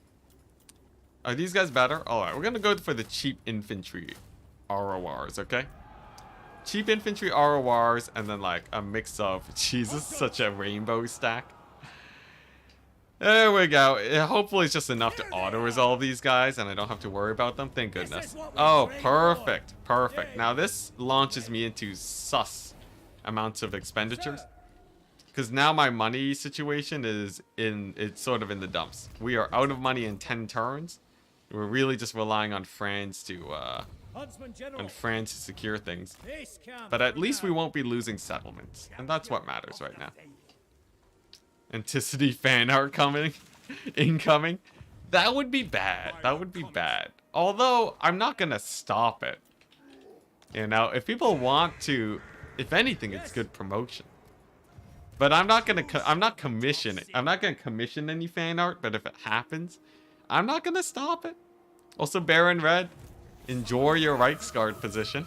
Are these guys better? Alright, we're gonna go for the cheap infantry RORs, okay? Cheap infantry RORs, and then, like, a mix of... Jesus, such a rainbow stack. There we go. Hopefully it's just enough to auto-resolve these guys, and I don't have to worry about them. Thank goodness. Oh, perfect. Perfect. Now, this launches me into sus amounts of expenditures. Because now my money situation is it's sort of in the dumps. We are out of money in 10 turns. We're really just relying on France to secure things. But at least we won't be losing settlements. And that's what matters right now. Anticity fan art coming. Incoming. That would be bad. That would be bad. Although, I'm not gonna stop it. You know, if people want to... If anything, it's good promotion. But I'm not gonna commission any fan art, but if it happens, I'm not gonna stop it. Also, Baron Red, enjoy your Reichsguard position.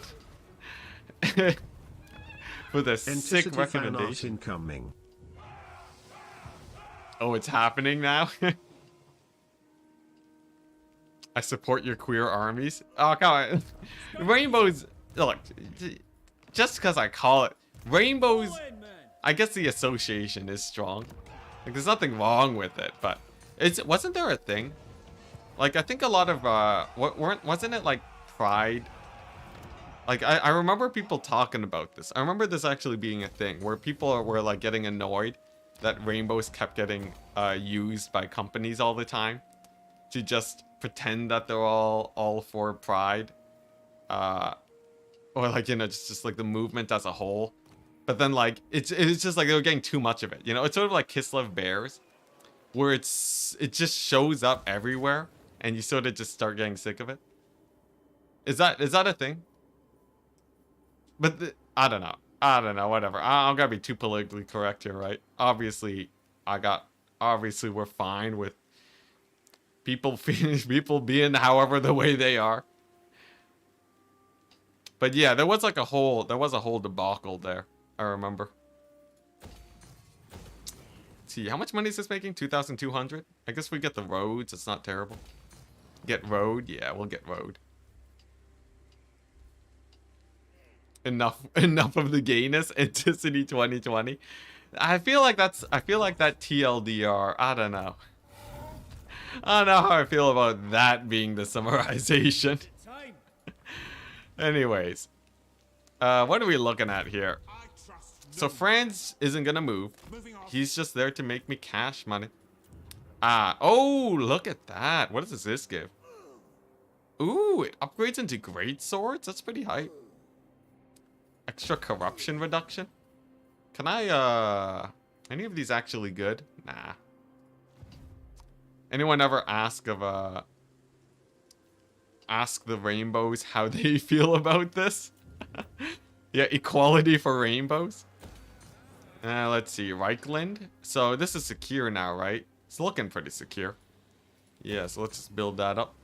With a sick recommendation. Incoming. Oh, it's happening now? I support your queer armies. Oh, come on. Rainbows, look, just because I call it, rainbows, I guess the association is strong. Like, there's nothing wrong with it, but wasn't there a thing? Like, I think a lot of, wasn't it like Pride? Like, I remember people talking about this. I remember this actually being a thing where people were like getting annoyed that rainbows kept getting used by companies all the time to just pretend that they're all for pride, or like, you know, just like the movement as a whole. But then like it's just like they were getting too much of it, you know. It's sort of like Kislev Bears, where it just shows up everywhere and you sort of just start getting sick of it. Is that a thing? But I don't know, whatever. I'm gonna be too politically correct here, right? Obviously we're fine with people being however the way they are. But yeah, there was a whole debacle there, I remember. Let's see, how much money is this making? 2,200? I guess we get the roads, it's not terrible. Get road? Yeah, we'll get road. Enough of the gayness. Enticity 2020. I feel like that TLDR. I don't know how I feel about that being the summarization. Anyways, what are we looking at here? So Franz isn't gonna move. He's just there to make me cash money. Oh, look at that. What does this give? Ooh, it upgrades into great swords. That's pretty high. Extra corruption reduction. Can I, any of these actually good? Nah. Anyone ever ask the rainbows how they feel about this? Yeah, equality for rainbows. Let's see, Reichland. So this is secure now, right? It's looking pretty secure. Yeah, so let's just build that up.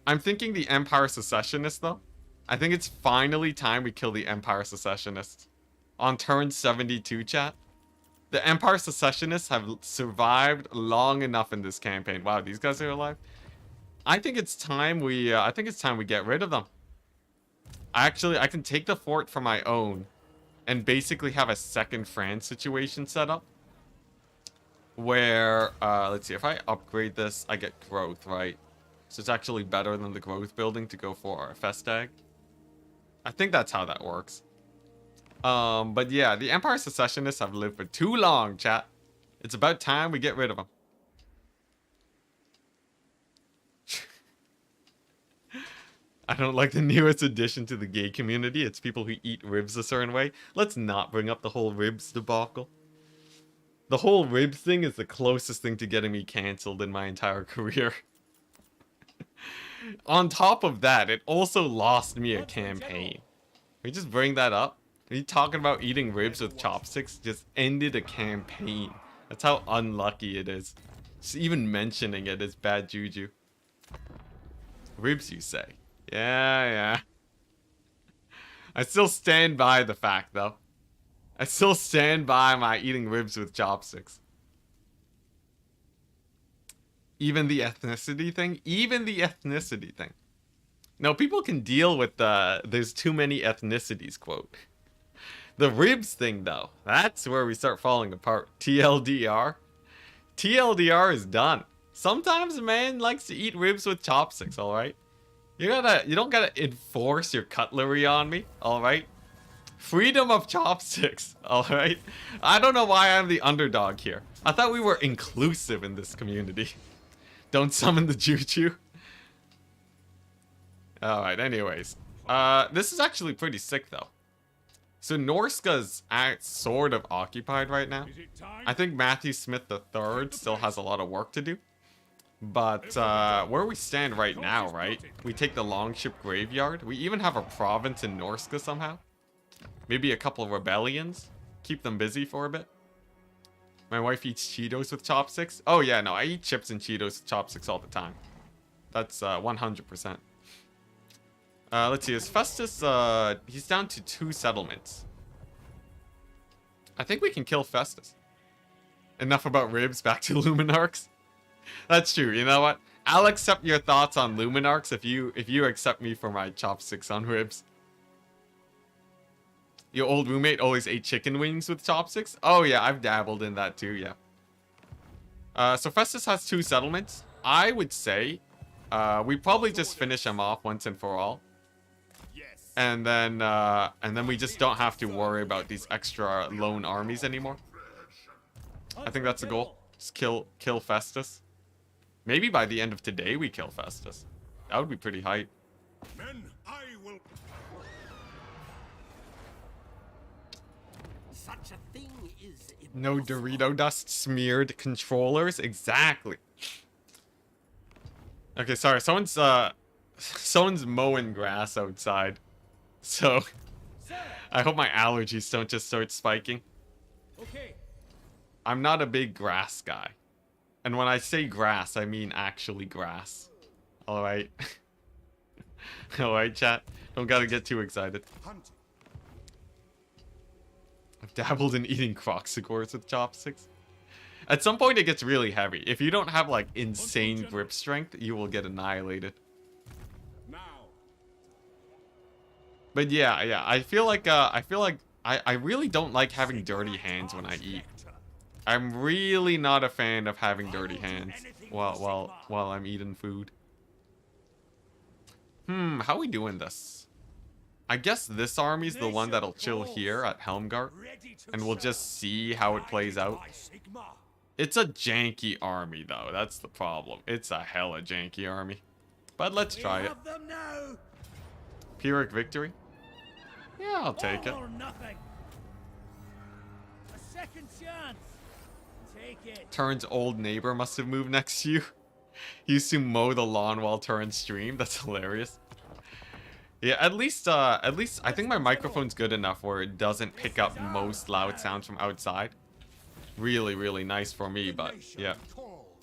I'm thinking the Empire Secessionists, though. I think it's finally time we kill the Empire Secessionists. On turn 72, chat. The Empire Secessionists have survived long enough in this campaign. Wow, these guys are alive. I think it's time we get rid of them. I can take the fort for my own and basically have a second France situation set up. Where, let's see, if I upgrade this, I get growth, right? So it's actually better than the growth building to go for a Festag. I think that's how that works. But yeah, the Empire Secessionists have lived for too long, chat. It's about time we get rid of them. I don't like the newest addition to the gay community. It's people who eat ribs a certain way. Let's not bring up the whole ribs debacle. The whole ribs thing is the closest thing to getting me cancelled in my entire career. On top of that, it also lost me a campaign. Can we just bring that up? Are you talking about eating ribs with chopsticks? Just ended a campaign. That's how unlucky it is. Just even mentioning it is bad juju. Ribs, you say? Yeah. I still stand by the fact, though. I still stand by my eating ribs with chopsticks. Even the ethnicity thing? Even the ethnicity thing. No, people can deal with the there's too many ethnicities quote. The ribs thing, though, that's where we start falling apart. TLDR. TLDR is done. Sometimes a man likes to eat ribs with chopsticks, alright? You don't gotta enforce your cutlery on me, alright? Freedom of chopsticks, alright? I don't know why I'm the underdog here. I thought we were inclusive in this community. Don't summon the juju. Alright, anyways. This is actually pretty sick, though. So Norska's sort of occupied right now. I think Matthew Smith III still has a lot of work to do. But where we stand right now, right? We take the Longship Graveyard. We even have a province in Norska somehow. Maybe a couple of rebellions. Keep them busy for a bit. My wife eats Cheetos with chopsticks. Oh yeah, no, I eat chips and Cheetos with chopsticks all the time. That's 100%. Let's see, is Festus, he's down to 2 settlements. I think we can kill Festus. Enough about ribs, back to Luminarchs. That's true, you know what? I'll accept your thoughts on Luminarchs if you accept me for my chopsticks on ribs. Your old roommate always ate chicken wings with chopsticks? Oh yeah, I've dabbled in that too, yeah. So Festus has 2 settlements. I would say we probably just finish him off once and for all. And then we just don't have to worry about these extra lone armies anymore. I think that's the goal. Just kill Festus. Maybe by the end of today we kill Festus. That would be pretty hype. Men, I will. Such a thing is No Dorito dust smeared controllers. Exactly. Okay, sorry. Someone's mowing grass outside. So I hope my allergies don't just start spiking. Okay. I'm not a big grass guy. And when I say grass, I mean actually grass. Alright. Alright, chat. Don't gotta get too excited. Hunting. I've dabbled in eating croxicores with chopsticks. At some point, it gets really heavy. If you don't have, like, insane grip strength, you will get annihilated. Now. But yeah, I feel like I really don't like having dirty hands when I eat. I'm really not a fan of having dirty hands while I'm eating food. How we doing this? I guess this army's the one that'll chill here at Helmgart, and we'll just see how it plays out. It's a janky army, though. That's the problem. It's a hella janky army. But let's try it. Pyrrhic victory? Yeah, I'll take it. All or nothing. A second chance. Take it. Turn's old neighbor must have moved next to you. He used to mow the lawn while Turn streamed. That's hilarious. Yeah, at least I think my microphone's good enough where it doesn't pick up most loud sounds from outside. Really, really nice for me, but yeah.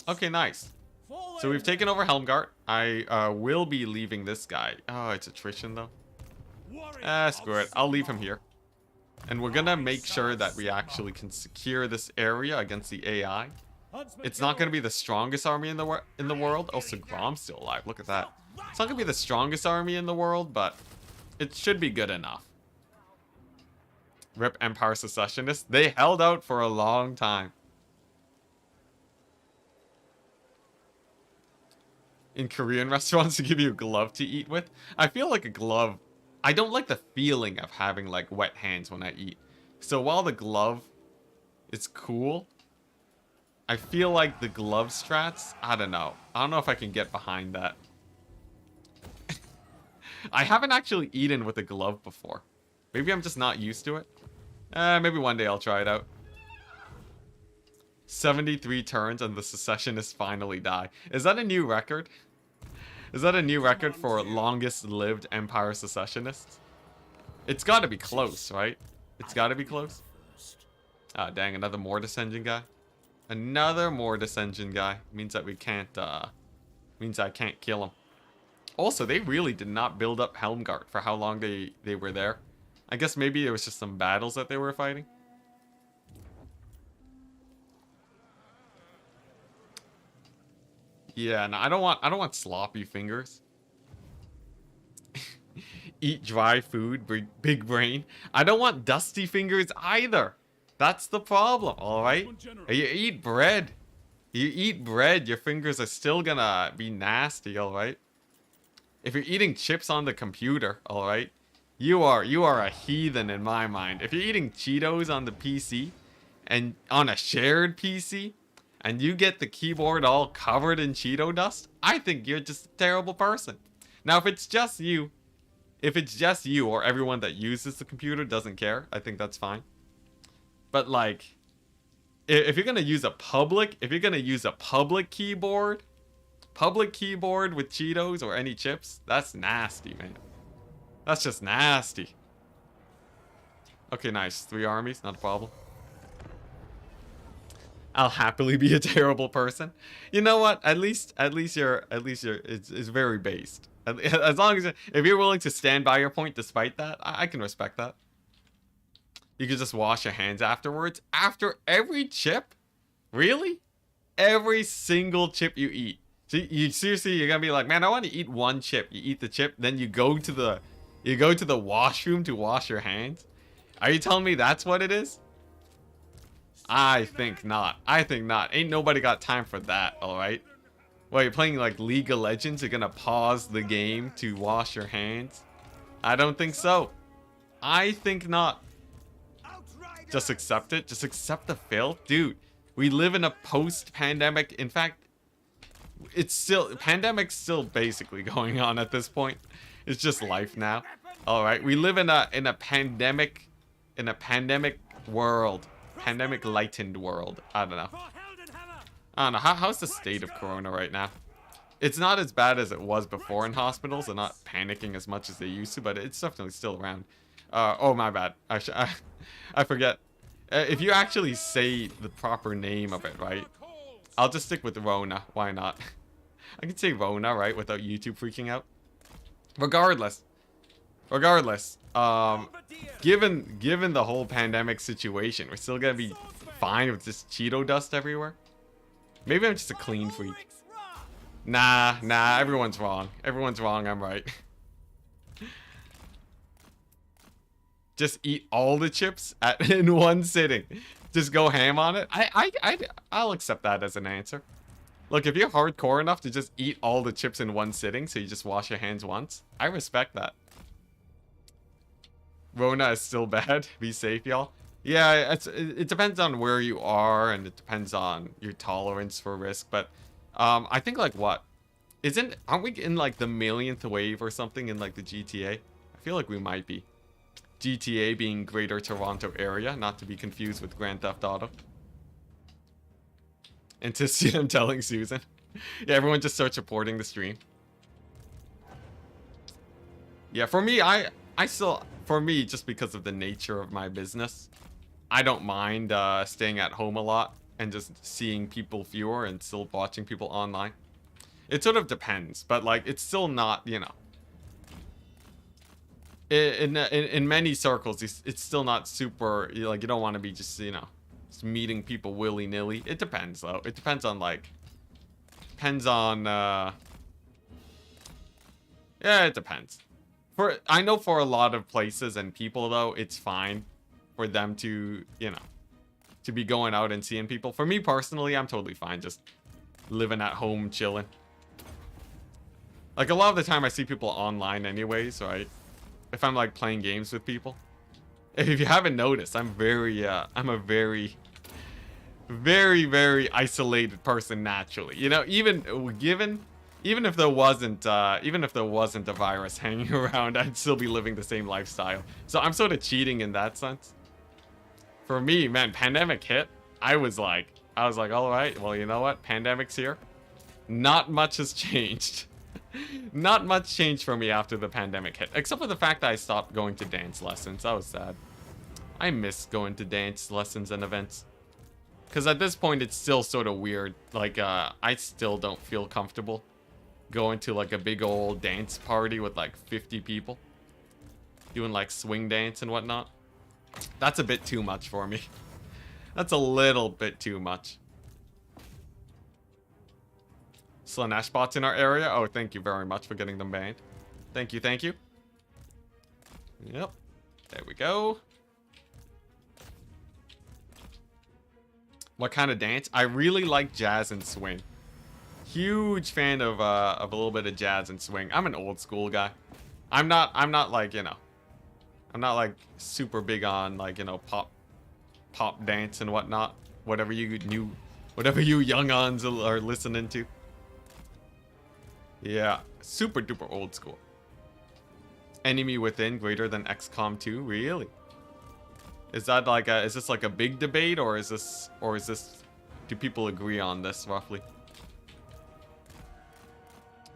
Okay, nice. So we've taken over Helmgart. I will be leaving this guy. Oh, it's attrition though. Screw it. I'll leave him here. And we're gonna make sure that we actually can secure this area against the AI. It's not gonna be the strongest army in the world. Also, Grom's still alive. Look at that. It's not gonna be the strongest army in the world, but it should be good enough. Rip Empire Secessionists. They held out for a long time. In Korean restaurants, to give you a glove to eat with. I feel like a glove. I don't like the feeling of having like wet hands when I eat. So while the glove is cool, I feel like the glove strats, I don't know. I don't know if I can get behind that. I haven't actually eaten with a glove before. Maybe I'm just not used to it. Maybe one day I'll try it out. 73 turns and the secessionists finally die. Is that a new record? Is that a new record for longest lived Empire Secessionists? It's gotta be close, right? It's gotta be close. Ah, dang, another Mortis engine guy. Another Mortis engine guy. Means that we can't, means I can't kill him. Also, they really did not build up Helmgart for how long they were there. I guess maybe it was just some battles that they were fighting. Yeah, no, I don't want sloppy fingers. Eat dry food, big brain. I don't want dusty fingers either. That's the problem, alright? You eat bread. You eat bread, your fingers are still gonna be nasty, alright? If you're eating chips on the computer, alright? You are a heathen in my mind. If you're eating Cheetos on the PC, and on a shared PC, and you get the keyboard all covered in Cheeto dust, I think you're just a terrible person. Now, if it's just you, or everyone that uses the computer doesn't care, I think that's fine. But like, if you're gonna use a public keyboard with Cheetos or any chips, that's nasty, man. That's just nasty. Okay, nice. 3 armies, not a problem. I'll happily be a terrible person. You know what? At least it's very based. As long as if you're willing to stand by your point despite that, I can respect that. You can just wash your hands afterwards. After every chip? Really? Every single chip you eat. So you seriously, you're gonna be like, man, I want to eat one chip. You eat the chip, then you go to the washroom to wash your hands. Are you telling me that's what it is? I think not. I think not. Ain't nobody got time for that, alright? Well, you're playing like League of Legends, you're gonna pause the game to wash your hands? I don't think so. I think not. Just accept it. Just accept the filth. Dude, We live in a post-pandemic. In fact, pandemic's still basically going on at this point. It's just life now. All right, we live in a pandemic world, pandemic lightened world. I don't know. I don't know. How's the state of Corona right now? It's not as bad as it was before in hospitals. They're not panicking as much as they used to, but it's definitely still around. Oh, my bad. I forget. If you actually say the proper name of it, right? I'll just stick with Rona. Why not? I can say Rona, right? Without YouTube freaking out. Regardless, given the whole pandemic situation, we're still gonna be fine with just Cheeto dust everywhere. Maybe I'm just a clean freak. Nah, everyone's wrong. Everyone's wrong, I'm right. Just eat all the chips in one sitting. Just go ham on it. I'll accept that as an answer. Look, if you're hardcore enough to just eat all the chips in one sitting, so you just wash your hands once, I respect that. Rona is still bad. Be safe, y'all. Yeah, it depends on where you are, and it depends on your tolerance for risk. But I think, like, what? Aren't we in, like, the millionth wave or something in, like, the GTA? I feel like we might be. GTA being Greater Toronto Area, not to be confused with Grand Theft Auto. And to see them telling Susan. Yeah, everyone just starts reporting the stream. Yeah, for me, for me, just because of the nature of my business, I don't mind staying at home a lot and just seeing people fewer and still watching people online. It sort of depends, but like it's still not, you know. In many circles, it's still not super, like, you don't want to be just, you know, just meeting people willy-nilly. It depends, though. It depends on, like, yeah, it depends. I know for a lot of places and people, though, it's fine for them to, you know, to be going out and seeing people. For me personally, I'm totally fine just living at home, chilling. Like, a lot of the time I see people online anyways, right? If I'm, like, playing games with people. If you haven't noticed, I'm a very, very isolated person naturally. You know, even if there wasn't a virus hanging around, I'd still be living the same lifestyle. So I'm sort of cheating in that sense. For me, man, pandemic hit. I was like, all right, well, you know what? Pandemic's here. Not much has changed. Not much changed for me after the pandemic hit, except for the fact that I stopped going to dance lessons. That was sad. I miss going to dance lessons and events. Because at this point, it's still sort of weird. Like, I still don't feel comfortable going to, like, a big old dance party with, like, 50 people. Doing, like, swing dance and whatnot. That's a bit too much for me. That's a little bit too much. Slanesh bots in our area. Oh, thank you very much for getting them banned. Thank you, thank you. Yep. There we go. What kind of dance? I really like jazz and swing. Huge fan of a little bit of jazz and swing. I'm an old school guy. I'm not like, you know, I'm not like super big on, like, you know, pop dance and whatnot. Whatever you young-ons are listening to. Yeah, super duper old school. Enemy Within greater than XCOM 2? Really? Is that like is this like a big debate, or is this do people agree on this roughly?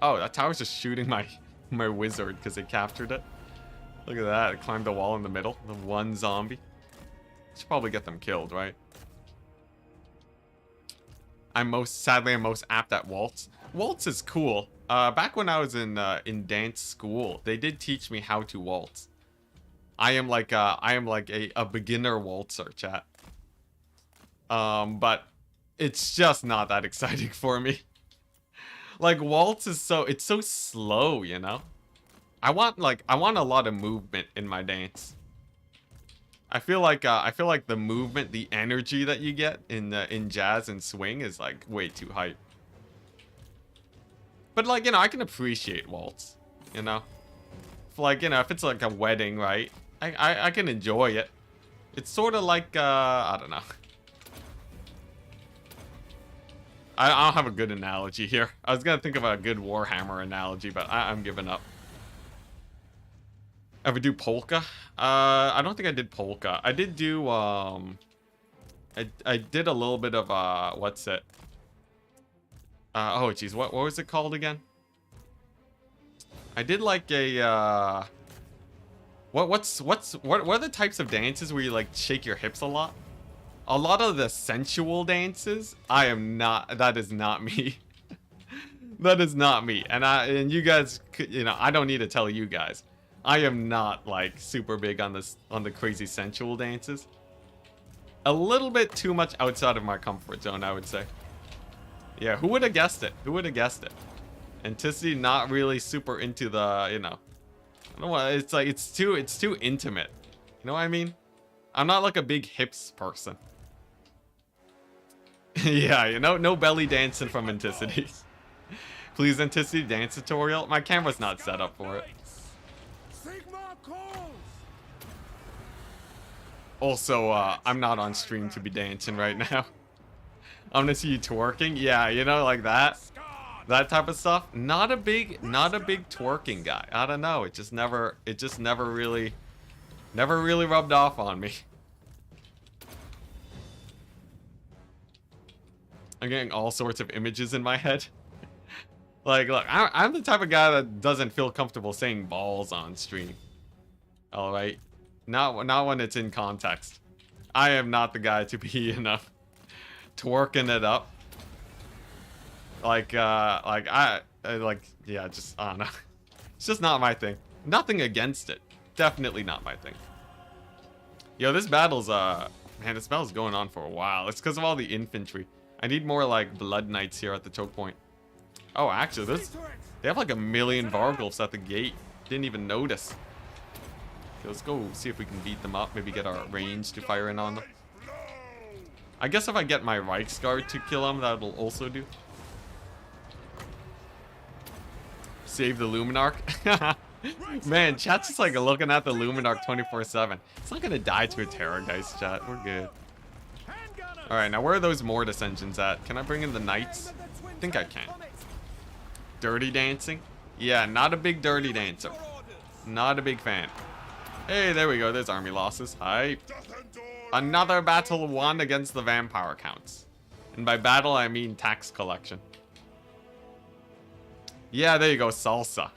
Oh, that tower's just shooting my wizard because they captured it. Look at that, it climbed the wall in the middle. The one zombie. Should probably get them killed, right? Sadly I'm most apt at waltz. Waltz is cool. Back when I was in dance school, they did teach me how to waltz. I am like a beginner waltzer, chat. But it's just not that exciting for me. Like, waltz is it's so slow, you know? I want a lot of movement in my dance. I feel like the movement, the energy that you get in jazz and swing is like way too hype. But, like, you know, I can appreciate waltz, you know? Like, you know, if it's like a wedding, right? I can enjoy it. It's sort of like, I don't know. I don't have a good analogy here. I was gonna think of a good Warhammer analogy, but I'm giving up. Ever do polka? I don't think I did polka. I did do I did a little bit of what's it? Oh geez, what was it called again? I did like a what are the types of dances where you like shake your hips a lot? A lot of the sensual dances, I am not, that is not me. That is not me. And you guys, you know, I don't need to tell you guys. I am not like super big on the crazy sensual dances. A little bit too much outside of my comfort zone, I would say. Yeah, who would have guessed it? Who would have guessed it? Enticity not really super into the, you know. I don't know what, it's like it's too intimate. You know what I mean? I'm not like a big hips person. Yeah, you know, no belly dancing from Enticity. Please, Enticity dance tutorial. My camera's not set up for it. Also, I'm not on stream to be dancing right now. I'm gonna see you twerking. Yeah, you know, like that. That type of stuff. Not a big twerking guy. I don't know. It just never really rubbed off on me. I'm getting all sorts of images in my head. Like, look, I'm the type of guy that doesn't feel comfortable saying balls on stream. All right, not when it's in context. I am not the guy to be, you know, twerking it up. Like yeah, just I don't know. It's just not my thing. Nothing against it. Definitely not my thing. Yo, this battle's man, this battle's going on for a while. It's because of all the infantry. I need more like blood knights here at the choke point. Oh, actually, they have like 1 million Vargulfs at the gate. Didn't even notice. Okay, let's go see if we can beat them up. Maybe get our range to fire in on them. I guess if I get my Reichsguard to kill them, that'll also do. Save the Luminarch. Man, chat's just like looking at the Luminarch 24/7. It's not gonna die to a Terrorgeist, chat. We're good. Alright, now where are those Mortis engines at? Can I bring in the Knights? I think I can. Dirty dancing? Yeah, not a big dirty dancer. Not a big fan. Hey, there we go. There's army losses. Hype. Another battle won against the vampire counts. And by battle, I mean tax collection. Yeah, there you go. Salsa.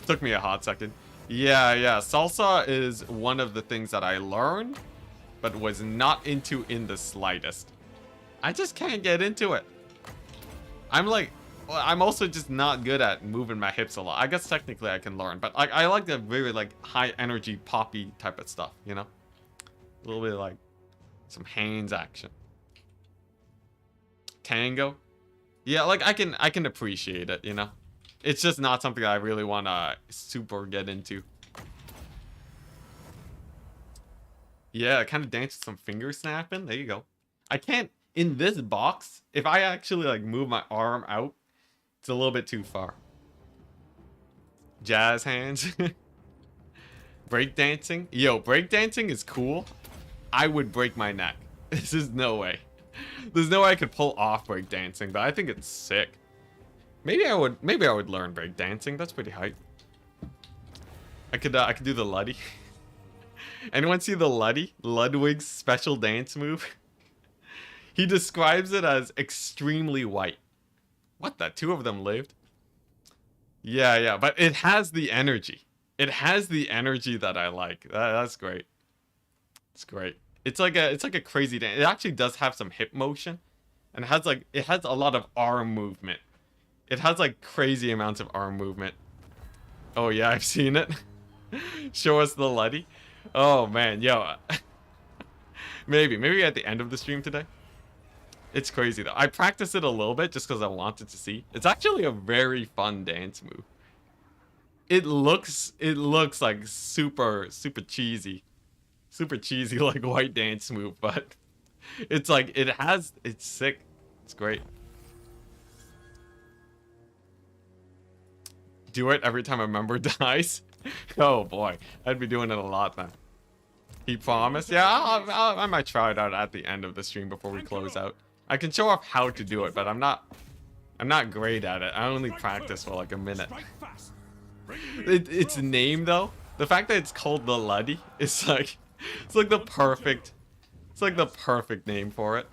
Took me a hot second. Yeah. Salsa is one of the things that I learned, but was not into in the slightest. I just can't get into it. I'm also just not good at moving my hips a lot. I guess technically I can learn, but I like the very like high energy poppy type of stuff, you know? A little bit of like some hands action. Tango? Yeah, like I can appreciate it, you know? It's just not something that I really want to super get into. Yeah, kind of dance with some finger snapping. There you go. I can't, in this box, if I actually like move my arm out, it's a little bit too far. Jazz hands. Breakdancing. Yo, breakdancing is cool. I would break my neck. This is no way. There's no way I could pull off breakdancing, but I think it's sick. Maybe I would learn breakdancing. That's pretty hype. I could do the Luddy. Anyone see the Luddy? Ludwig's special dance move? He describes it as extremely white. What the? 2 of them lived? Yeah, but it has the energy. It has the energy that I like. That's great. It's great. It's like a crazy dance. It actually does have some hip motion, and it has a lot of arm movement. It has like crazy amounts of arm movement. Oh yeah, I've seen it. Show us the Luddy. Oh man, yo. maybe at the end of the stream today. It's crazy though. I practiced it a little bit just because I wanted to see. It's actually a very fun dance move. It looks like super cheesy. Super cheesy like white dance move, but it's like it's sick. It's great. Do it every time a member dies. Oh boy, I'd be doing it a lot then. He promised. Yeah, I might try it out at the end of the stream before we close out. I can show off how to do it, but I'm not great at it. I only practice for like a minute. Its name though, the fact that it's called the Luddy, it's like the perfect name for it.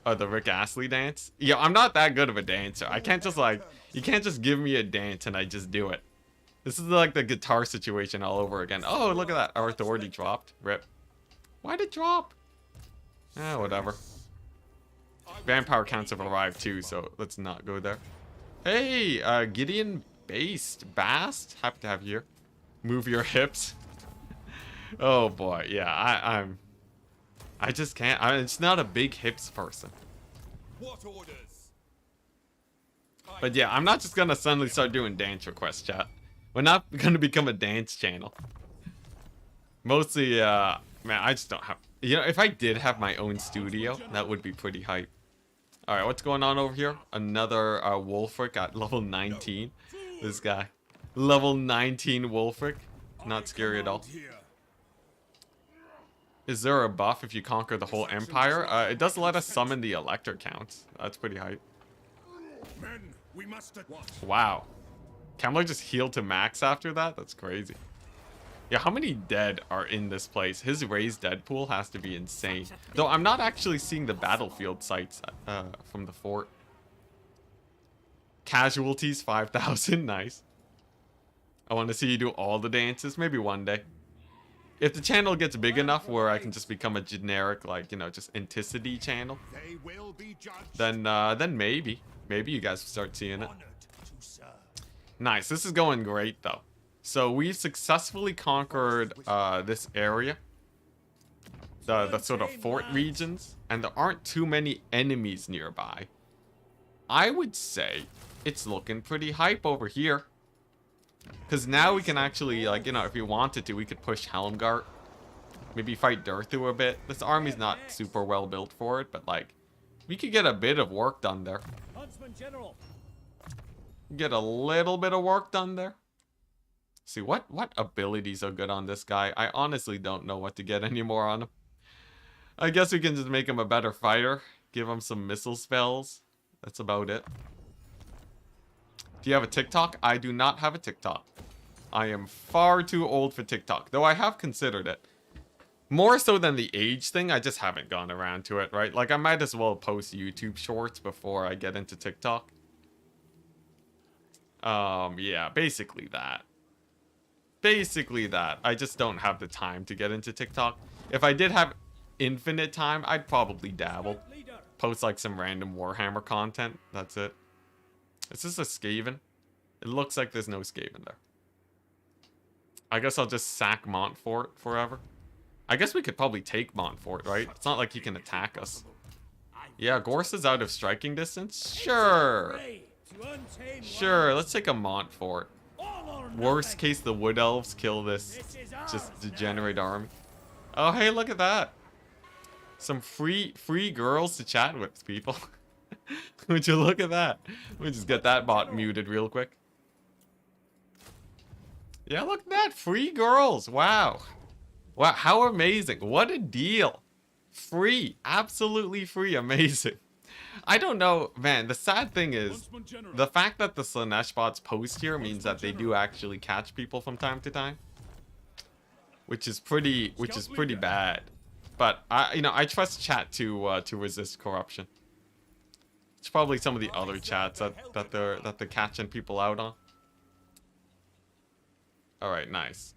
Oh, the Rick Astley dance? Yeah, I'm not that good of a dancer. I can't just like, you can't just give me a dance and I just do it. This is like the guitar situation all over again. Oh, look at that. Our authority dropped. Rip. Why'd it drop? Eh, whatever. Vampire counts have arrived too, so let's not go there. Hey, Gideon Bast. Happy to have you here. Move your hips. Oh boy, yeah, I just can't. It's not a big hips person. What orders? But yeah, I'm not just gonna suddenly start doing dance requests, chat. We're not gonna become a dance channel. Mostly, man, I just don't have. You know, if I did have my own studio, that would be pretty hype. All right, what's going on over here? Another Wolfric at level 19. This guy, level 19 Wolfric. Not scary at all. Is there a buff if you conquer the whole empire? It does let us summon the elector counts. That's pretty hype. Men, we must Wow. Kemmler just healed to max after that? That's crazy. Yeah, how many dead are in this place? His raised dead pool has to be insane. Though I'm not actually seeing the battlefield sites from the fort. Casualties 5,000, nice. I want to see you do all the dances, maybe one day. If the channel gets big enough where I can just become a generic, like, you know, just Enticity channel, then maybe you guys will start seeing it. Nice, this is going great though. So we've successfully conquered this area, the sort of fort regions, and there aren't too many enemies nearby. I would say it's looking pretty hype over here. Because now we can actually, like, you know, if we wanted to, we could push Helmgart. Maybe fight Durthu a bit. This army's not super well built for it, but, like, we could get a bit of work done there. Get a little bit of work done there. See, what abilities are good on this guy? I honestly don't know what to get anymore on him. I guess we can just make him a better fighter. Give him some missile spells. That's about it. Do you have a TikTok? I do not have a TikTok. I am far too old for TikTok, though I have considered it. More so than the age thing, I just haven't gone around to it, right? Like, I might as well post YouTube shorts before I get into TikTok. Yeah, basically that. Basically that. I just don't have the time to get into TikTok. If I did have infinite time, I'd probably dabble. Post, like, some random Warhammer content. That's it. Is this a Skaven? It looks like there's no Skaven there. I guess I'll just sack Montfort forever. I guess we could probably take Montfort, right? It's not like he can attack us. Yeah, Gorse is out of striking distance? Sure. Sure, let's take a Montfort. Worst case, the Wood Elves kill this just degenerate army. Oh, hey, look at that. Some free girls to chat with, people. Would you look at that? Let me just get that bot muted real quick. Yeah, look at that. Free girls. Wow. Wow, how amazing. What a deal. Free. Absolutely free. Amazing. I don't know, man. The sad thing is, the fact that the Slanesh bots post here means that they do actually catch people from time to time. Which is pretty bad. But, I trust chat to resist corruption. It's probably some of the other chats that they're catching people out on. All right, nice.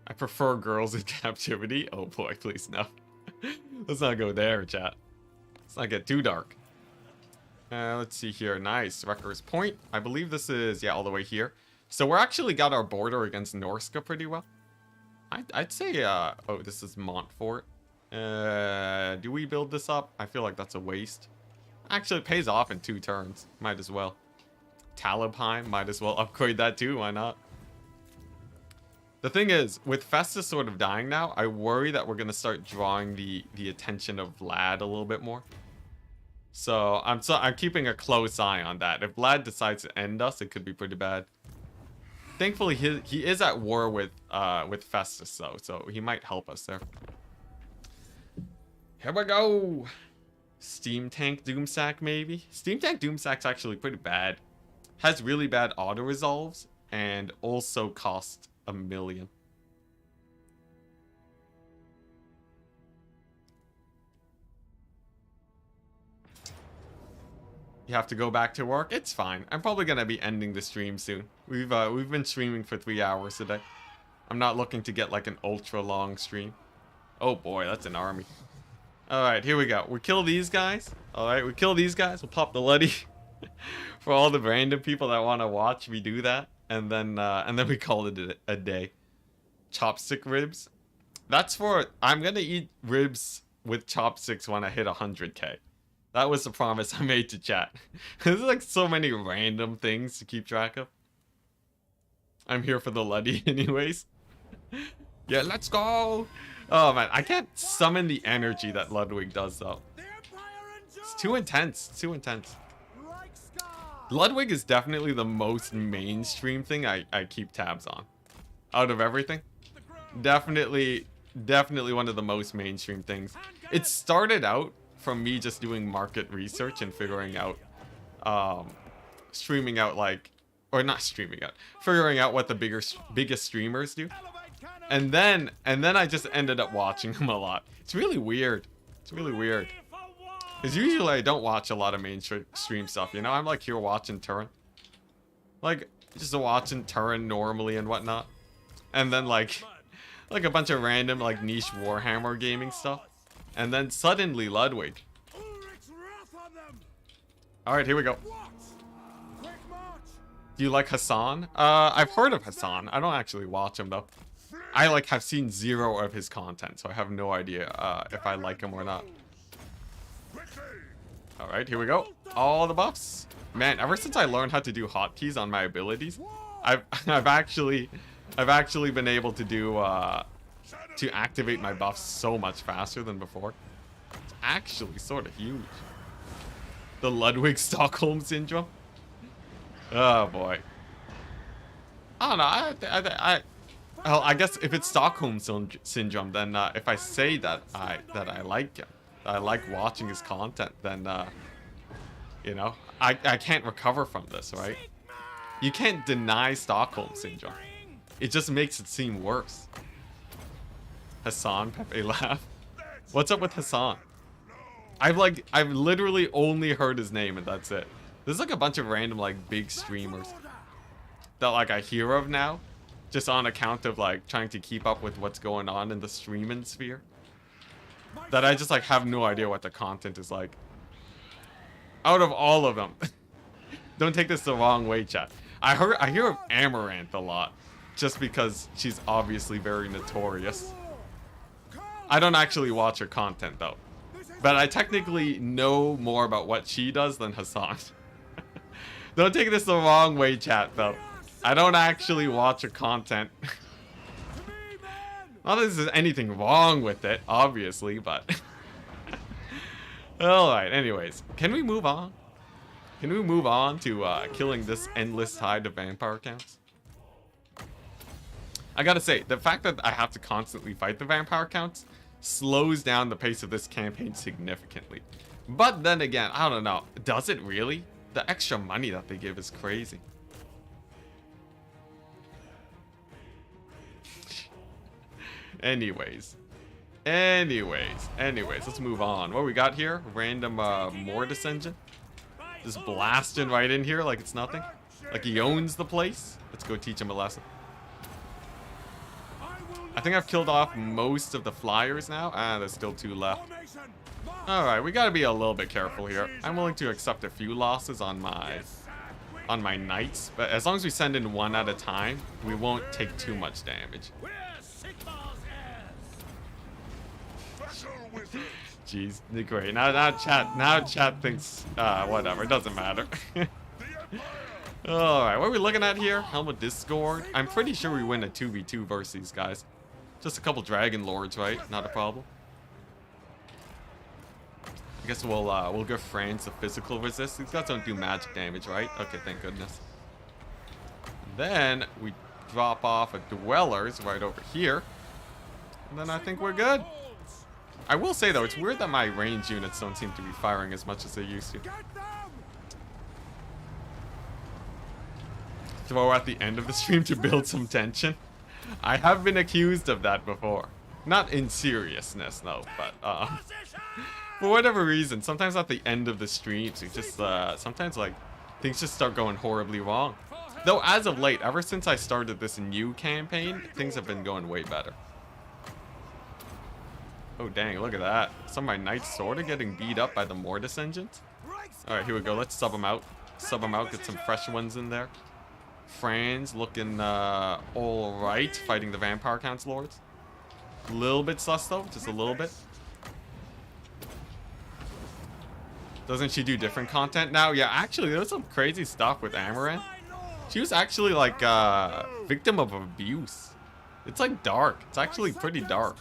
I prefer girls in captivity. Oh boy, please no. Let's not go there, chat. Let's not get too dark. Let's see here. Nice, Wrecker's Point. I believe this is, yeah, all the way here. So we're actually got our border against Norska pretty well. I'd say, oh, this is Montfort. Do we build this up? I feel like that's a waste. Actually, it pays off in 2 turns. Might as well. Talabheim, might as well upgrade that too. Why not? The thing is, with Festus sort of dying now, I worry that we're going to start drawing the attention of Vlad a little bit more. So I'm keeping a close eye on that. If Vlad decides to end us, it could be pretty bad. Thankfully, he is at war with Festus though, so he might help us there. Here we go. Steam Tank Doomsack maybe. Steam Tank Doomsack's actually pretty bad. Has really bad auto resolves and also costs 1 million. You have to go back to work? It's fine. I'm probably gonna be ending the stream soon. We've been streaming for 3 hours today. I'm not looking to get like an ultra long stream. Oh boy, that's an army. Alright, here we go. We kill these guys. Alright, we kill these guys. We'll pop the Luddy. For all the random people that want to watch me do that. And then we call it a day. Chopstick ribs. That's for... I'm gonna eat ribs with chopsticks when I hit 100k. That was the promise I made to chat. There's like so many random things to keep track of. I'm here for the Luddy anyways. Yeah, let's go! Oh man, I can't summon the energy that Ludwig does though. It's too intense. It's too intense. Ludwig is definitely the most mainstream thing I keep tabs on. Out of everything. Definitely one of the most mainstream things. It started out from me just doing market research and figuring out, streaming out like, or not streaming out, figuring out what the biggest streamers do. And then I just ended up watching them a lot. It's really weird. It's really weird. Because usually I don't watch a lot of mainstream stuff, you know? I'm like here watching Turin. Like, just watching Turin normally and whatnot. And then like a bunch of random like niche Warhammer gaming stuff. And then suddenly Ludwig. Alright, here we go. Do you like Hassan? I've heard of Hassan. I don't actually watch him though. I like have seen 0 of his content, so I have no idea if I like him or not. Alright, here we go. All the buffs. Man, ever since I learned how to do hotkeys on my abilities, I've actually been able to do to activate my buffs so much faster than before. It's actually sort of huge. The Ludwig Stockholm syndrome. Oh boy. I don't know. Well, I guess if it's Stockholm syndrome, then if I say that I like him, I like watching his content, then you know, I can't recover from this, right? You can't deny Stockholm syndrome. It just makes it seem worse. Hassan, Pepe laugh. What's up with Hassan? I've literally only heard his name and that's it. There's like a bunch of random like big streamers that like I hear of now, just on account of like trying to keep up with what's going on in the streaming sphere. That I just like have no idea what the content is like. Out of all of them. Don't take this the wrong way, chat. I hear of Amaranth a lot, just because she's obviously very notorious. I don't actually watch her content though, but I technically know more about what she does than Hassan. Don't take this the wrong way, chat though. I don't actually watch her content. Not that there's anything wrong with it, obviously, but... Alright, anyways. Can we move on? Can we move on to killing this endless tide of vampire counts? I gotta say, the fact that I have to constantly fight the vampire counts slows down the pace of this campaign significantly. But then again, I don't know. Does it really? The extra money that they give is crazy. Anyways, let's move on. What we got here? Random Mortis engine. Just blasting right in here like it's nothing. Like he owns the place. Let's go teach him a lesson. I think I've killed off most of the flyers now. Ah, there's still 2 left. Alright, we gotta be a little bit careful here. I'm willing to accept a few losses on my knights, but as long as we send in 1 at a time, we won't take too much damage. Jeez, great. Now chat thinks whatever, it doesn't matter. Alright, what are we looking at here? Helm of Discord. I'm pretty sure we win a 2v2 versus these guys. Just a couple Dragon Lords, right? Not a problem. I guess we'll give Franz the physical resist. These guys don't do magic damage, right? Okay, thank goodness. Then we drop off a dwellers right over here. And then I think we're good. I will say though, it's weird that my range units don't seem to be firing as much as they used to. Throw at the end of the stream to build some tension. I have been accused of that before. Not in seriousness, no, but for whatever reason, sometimes at the end of the streams, you just sometimes like things just start going horribly wrong. Though as of late, ever since I started this new campaign, things have been going way better. Oh dang, look at that. Some of my knights sort of getting beat up by the Mortis engines. Alright, here we go. Let's sub them out. Sub them out, get some fresh ones in there. Franz looking alright, fighting the Vampire Council Lords. A little bit sus though, just a little bit. Doesn't she do different content now? Yeah, actually, there was some crazy stuff with Amaranth. She was actually like victim of abuse. It's like dark. It's actually pretty dark.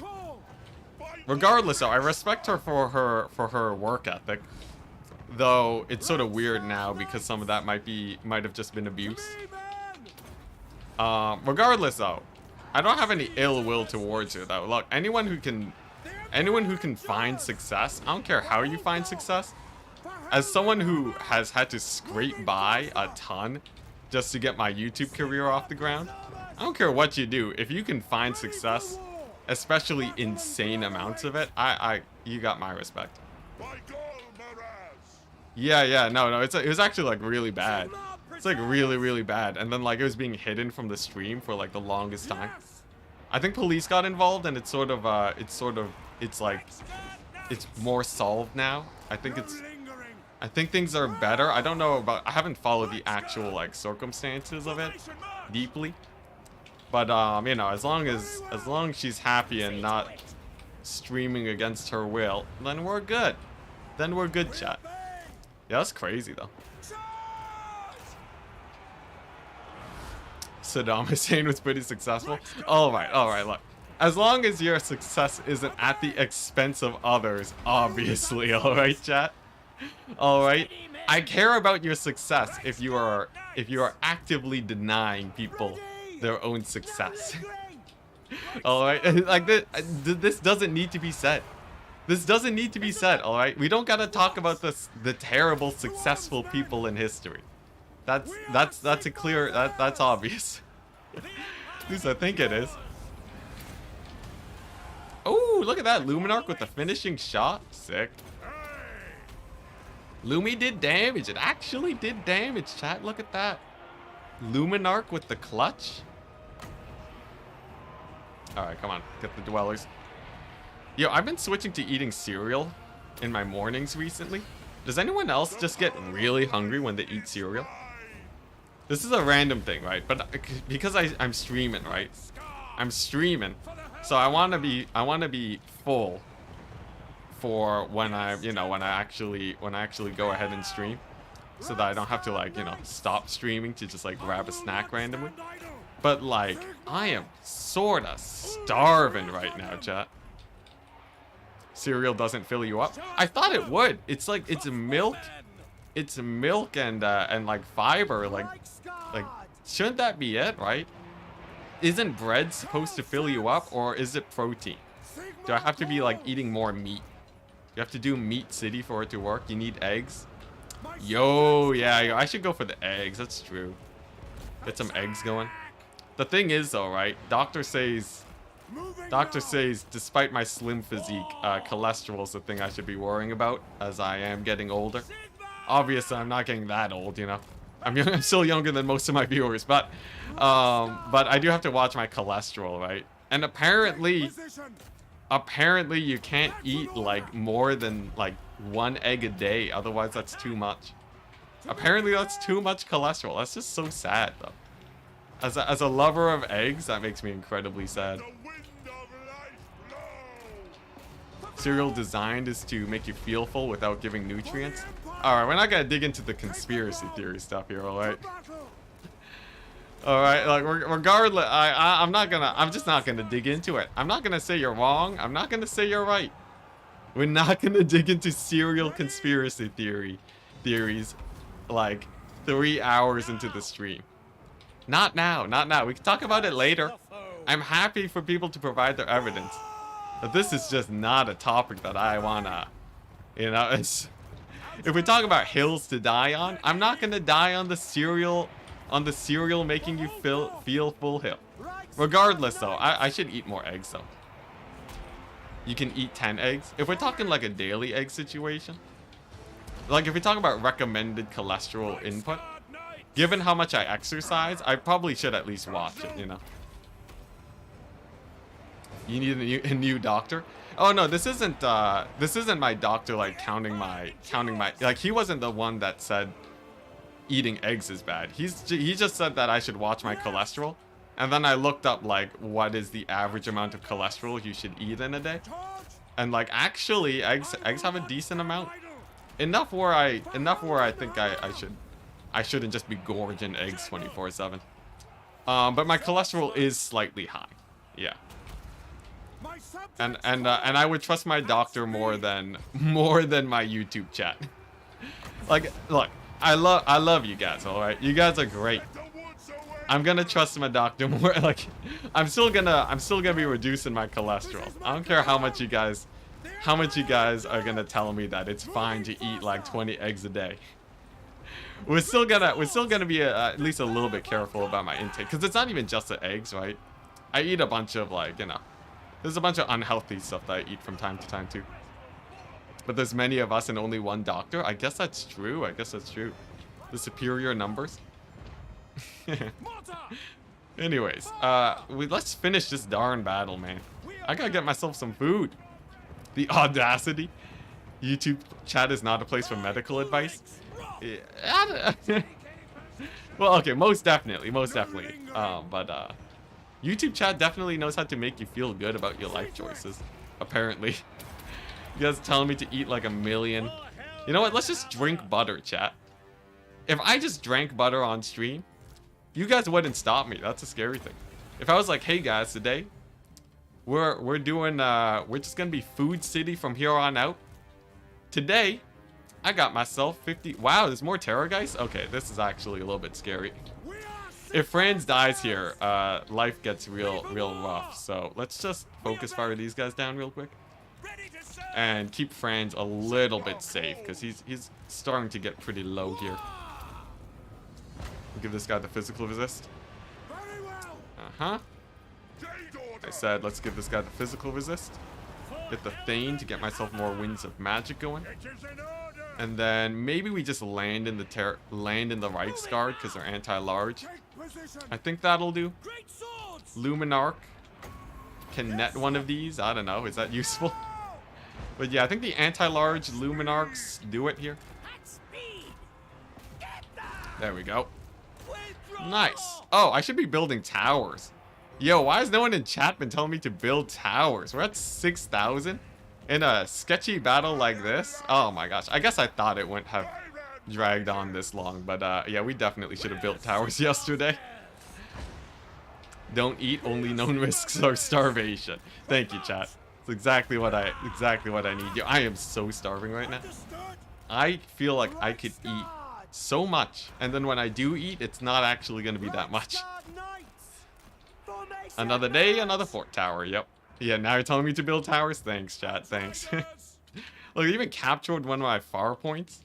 Regardless, though, I respect her for her work ethic. Though it's sort of weird now because some of that might have just been abuse. Regardless, though, I don't have any ill will towards her though. Look, anyone who can find success, I don't care how you find success. As someone who has had to scrape by a ton just to get my YouTube career off the ground, I don't care what you do. If you can find success, especially insane amounts of it, you got my respect. Yeah, no, it was actually like really bad. It's like really bad, and then like it was being hidden from the stream for like the longest time. I think police got involved, and it's more solved now. I think things are better. I don't know about, I haven't followed the actual like circumstances of it deeply. But you know, as long as she's happy and not streaming against her will, then we're good. Then we're good, chat. Yeah, that's crazy though. Saddam Hussein was pretty successful. Alright, look. As long as your success isn't at the expense of others, obviously, alright, chat? Alright? I care about your success if you are actively denying people their own success. Alright? Like this doesn't need to be said. This doesn't need to be said, alright? We don't gotta talk about the terrible successful people in history. That's a clear, that's obvious. At least I think it is. Oh, look at that Luminarch with the finishing shot. Sick. Lumi did damage. It actually did damage, chat. Look at that. Luminarch with the clutch. Alright, come on. Get the dwellers. Yo, I've been switching to eating cereal in my mornings recently. Does anyone else just get really hungry when they eat cereal? This is a random thing, right? But because I'm streaming, right? I'm streaming, so I want to be full for when I actually go ahead and stream, so that I don't have to like, you know, stop streaming to just like grab a snack randomly. But like, I am sorta starving right now, chat. Cereal doesn't fill you up. I thought it would. It's like it's milk and like fiber. Like shouldn't that be it, right? Isn't bread supposed to fill you up, or is it protein? Do I have to be like eating more meat? You have to do Meat City for it to work. You need eggs. Yo, yeah, I should go for the eggs. That's true. Get some eggs going. The thing is though, right? Doctor says, despite my slim physique, cholesterol is the thing I should be worrying about, as I am getting older. Obviously, I'm not getting that old, you know. I'm still younger than most of my viewers, but I do have to watch my cholesterol, right? And apparently you can't eat like more than like 1 egg a day, otherwise that's too much. Apparently that's too much cholesterol. That's just so sad, though. As a lover of eggs, that makes me incredibly sad. Cereal designed is to make you feel full without giving nutrients. Alright, we're not gonna dig into the conspiracy theory stuff here, alright? Alright, like, regardless, I'm just not gonna dig into it. I'm not gonna say you're wrong. I'm not gonna say you're right. We're not gonna dig into cereal conspiracy theories like 3 hours into the stream. Not now, not now. We can talk about it later. I'm happy for people to provide their evidence. But this is just not a topic that I wanna, you know, it's... If we talk about hills to die on, I'm not gonna die on the cereal making you feel full hill. Regardless though, I should eat more eggs though. You can eat 10 eggs. If we're talking like a daily egg situation, like if we talk about recommended cholesterol input, given how much I exercise, I probably should at least watch it, you know. You need a new doctor? Oh no, this isn't my doctor like counting my like he wasn't the one that said eating eggs is bad. He just said that I should watch my cholesterol. And then I looked up like what is the average amount of cholesterol you should eat in a day. And like actually eggs have a decent amount. Enough where I think I shouldn't just be gorging eggs 24/7. But my cholesterol is slightly high. Yeah. And I would trust my doctor more than my YouTube chat. Like, look, I love you guys, all right? You guys are great. I'm gonna trust my doctor more. Like, I'm still gonna be reducing my cholesterol. I don't care how much you guys are gonna tell me that it's fine to eat like 20 eggs a day. We're still gonna be at least a little bit careful about my intake, because it's not even just the eggs, right? I eat a bunch of like, you know, there's a bunch of unhealthy stuff that I eat from time to time too. But there's many of us and only one doctor. I guess that's true. The superior numbers. Anyways, let's finish this darn battle, man. I gotta get myself some food. The audacity. YouTube chat is not a place for medical advice. Yeah. Well, okay, most definitely. But YouTube chat definitely knows how to make you feel good about your life choices. Apparently. You guys telling me to eat like a million. You know what? Let's just drink butter, chat. If I just drank butter on stream, you guys wouldn't stop me. That's a scary thing. If I was like, hey guys, today we're just gonna be Food City from here on out. Today, I got myself 50. Wow, there's more Terrorgeist? Okay, this is actually a little bit scary. If Franz dies here, life gets real rough. So let's just focus fire these guys down real quick. And keep Franz a little bit safe, because he's starting to get pretty low here. Give this guy the physical resist. Uh-huh. I said, let's give this guy the physical resist. Get the Thane to get myself more winds of magic going. And then maybe we just land in the Reichsguard because they're anti-large. I think that'll do. Luminarch can net one of these. I don't know. Is that useful? But yeah, I think the anti-large Luminarchs do it here. There we go. Nice. Oh, I should be building towers. Yo, why has no one in chat been telling me to build towers? We're at 6,000 in a sketchy battle like this. Oh my gosh. I guess I thought it wouldn't have dragged on this long, but yeah, we definitely should have built towers yesterday. Don't eat, only known risks are starvation. Thank you, chat. It's exactly what I need. Yo, I am so starving right now. I feel like I could eat so much, and then when I do eat, it's not actually going to be that much. Another day, another fort tower. Yep. Yeah, now you're telling me to build towers? Thanks, chat. Thanks. Look, I even captured one of my far points.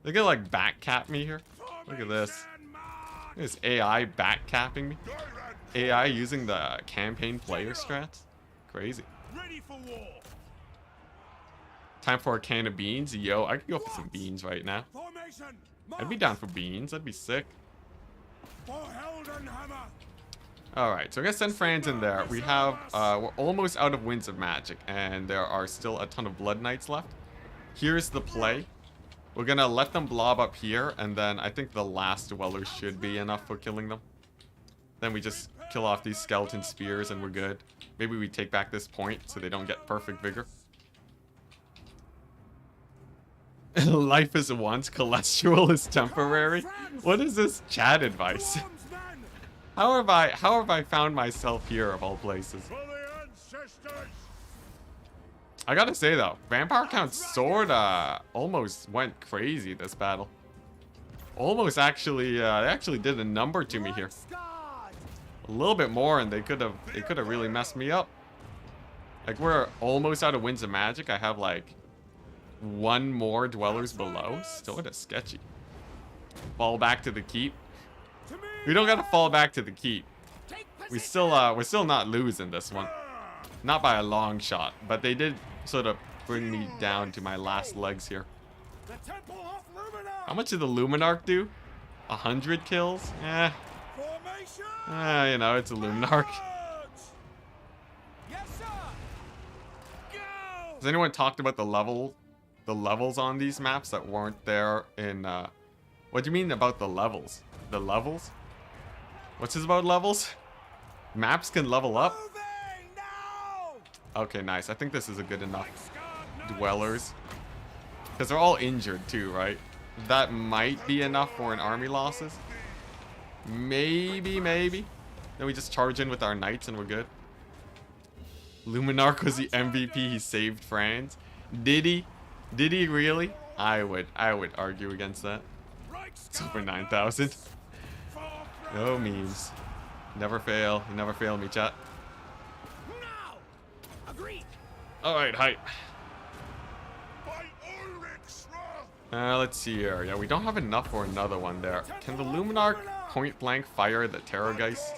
They're gonna like back cap me here. Look at this. This AI back capping me. AI using the campaign player strats. Crazy. Time for a can of beans. Yo, I could go for some beans right now. I'd be down for beans. That'd be sick. Alright, so I'm gonna send Franz in there. We have, we're almost out of Winds of Magic, and there are still a ton of Blood Knights left. Here's the play. We're gonna let them blob up here, and then I think the last dwellers should be enough for killing them. Then we just kill off these skeleton spears, and we're good. Maybe we take back this point so they don't get perfect vigor. Life is once, cholesterol is temporary. What is this chat advice? How have I found myself here of all places? I gotta say though, Vampire Count sorta almost went crazy this battle. Almost actually, they actually did a number to me here. A little bit more and they could have really messed me up. Like, we're almost out of Winds of Magic. I have like one more Dwellers below. Still kind of sketchy. Fall back to the keep. We don't gotta fall back to the keep. We're still not losing this one. Not by a long shot, but they did sort of bring me down to my last legs here. How much did the Luminarch do? 100 kills? Eh. You know, it's a Luminarch. Has anyone talked about the levels on these maps that weren't there in, what do you mean about the levels? The levels? What's this about levels? Maps can level up? Okay, nice. I think this is a good enough Dwellers. Because they're all injured too, right? That might be enough for an army losses. Maybe. Then we just charge in with our knights and we're good. Luminarch was the MVP. He saved France. Did he? Did he really? I would argue against that. It's over 9,000. No memes. Never fail. You never fail me, chat. Alright, hype. Let's see here. Yeah, we don't have enough for another one there. Can the Luminarch point blank fire the Terrorgeist?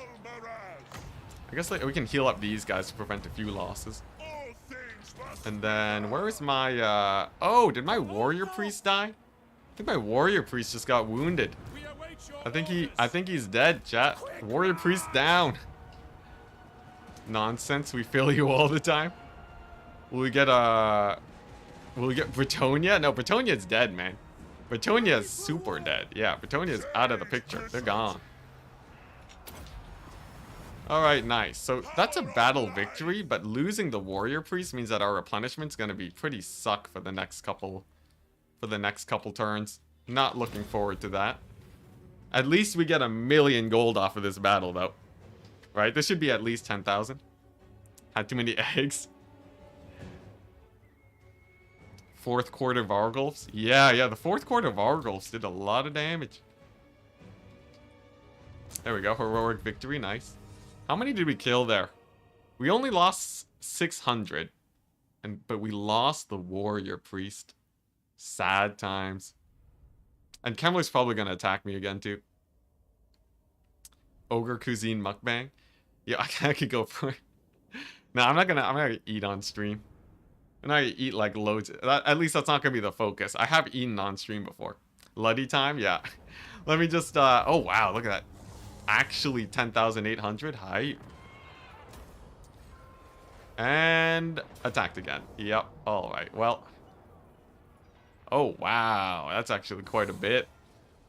I guess like, we can heal up these guys to prevent a few losses. And then, where is my, oh, did my Warrior Priest die? I think my Warrior Priest just got wounded. I think he's dead, chat. Warrior Priest down. Nonsense, we fail you all the time. Will we get Bretonia? No, Bretonia's dead, man. Bretonia's super dead. Yeah, Bretonia's out of the picture. They're gone. Alright, nice. So that's a battle victory, but losing the Warrior Priest means that our replenishment's gonna be pretty suck for the next couple turns. Not looking forward to that. At least we get 1,000,000 gold off of this battle, though. Right? This should be at least 10,000. Had too many eggs. Fourth quarter Vargulfs. Yeah, the fourth quarter Vargulfs did a lot of damage. There we go. Heroic victory. Nice. How many did we kill there? We only lost 600. But we lost the Warrior Priest. Sad times. And Kemmler's probably going to attack me again, too. Ogre Cuisine Mukbang. Yeah, I could go for it. No, I'm not gonna eat on stream. I'm not gonna eat like loads. At least that's not gonna be the focus. I have eaten on stream before. Luddy time, yeah. Let me just, oh wow, look at that. Actually 10,800, hype. And attacked again. Yep, alright, well. Oh wow, that's actually quite a bit.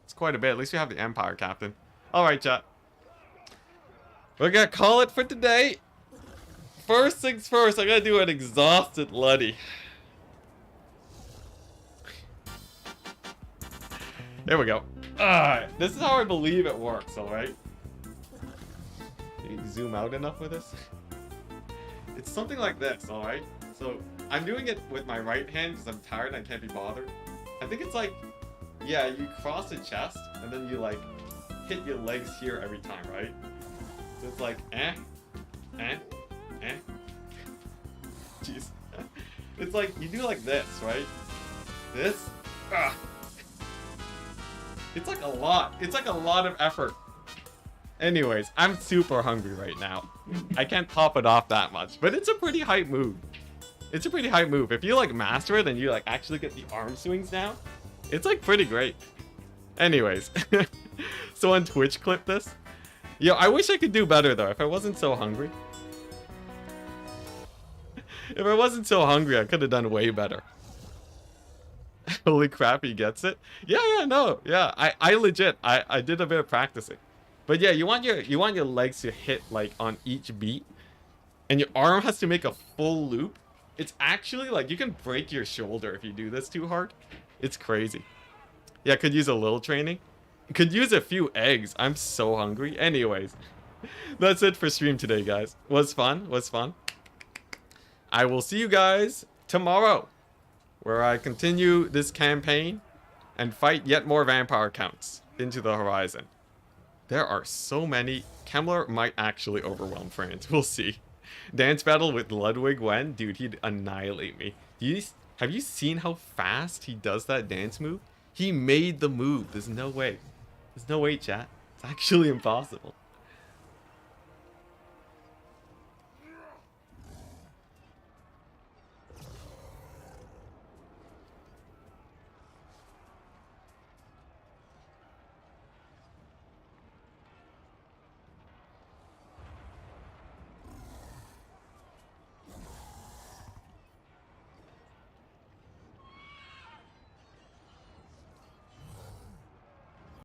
It's quite a bit. At least we have the Empire Captain. Alright, chat. We're gonna call it for today. First things first, I gotta do an exhausted Luddy. There we go. Alright, this is how I believe it works, alright? Can you zoom out enough with this? It's something like this, alright? So, I'm doing it with my right hand because I'm tired and I can't be bothered. I think it's like, yeah, you cross the chest and then you like hit your legs here every time, right? So it's like, Jeez. It's like, you do like this, right? This. It's like a lot. It's like a lot of effort. Anyways, I'm super hungry right now. I can't top it off that much, but it's a pretty hype move. It's a pretty hype move. If you like master it and you like actually get the arm swings down, it's like pretty great. Anyways, someone Twitch clipped this. Yo, I wish I could do better though. If I wasn't so hungry. If I wasn't so hungry, I could have done way better. Holy crap, he gets it. Yeah, I legit, I did a bit of practicing. But yeah, you want your legs to hit like on each beat, and your arm has to make a full loop. It's actually like you can break your shoulder if you do this too hard. It's crazy. Yeah, could use a little training. Could use a few eggs. I'm so hungry. Anyways, that's it for stream today, guys. Was fun. I will see you guys tomorrow, where I continue this campaign and fight yet more vampire counts into the horizon. There are so many. Kemmler might actually overwhelm France. We'll see. Dance battle with Ludwig Wen? Dude, he'd annihilate me. Have you seen how fast he does that dance move? He made the move. There's no way. There's no way, chat. It's actually impossible.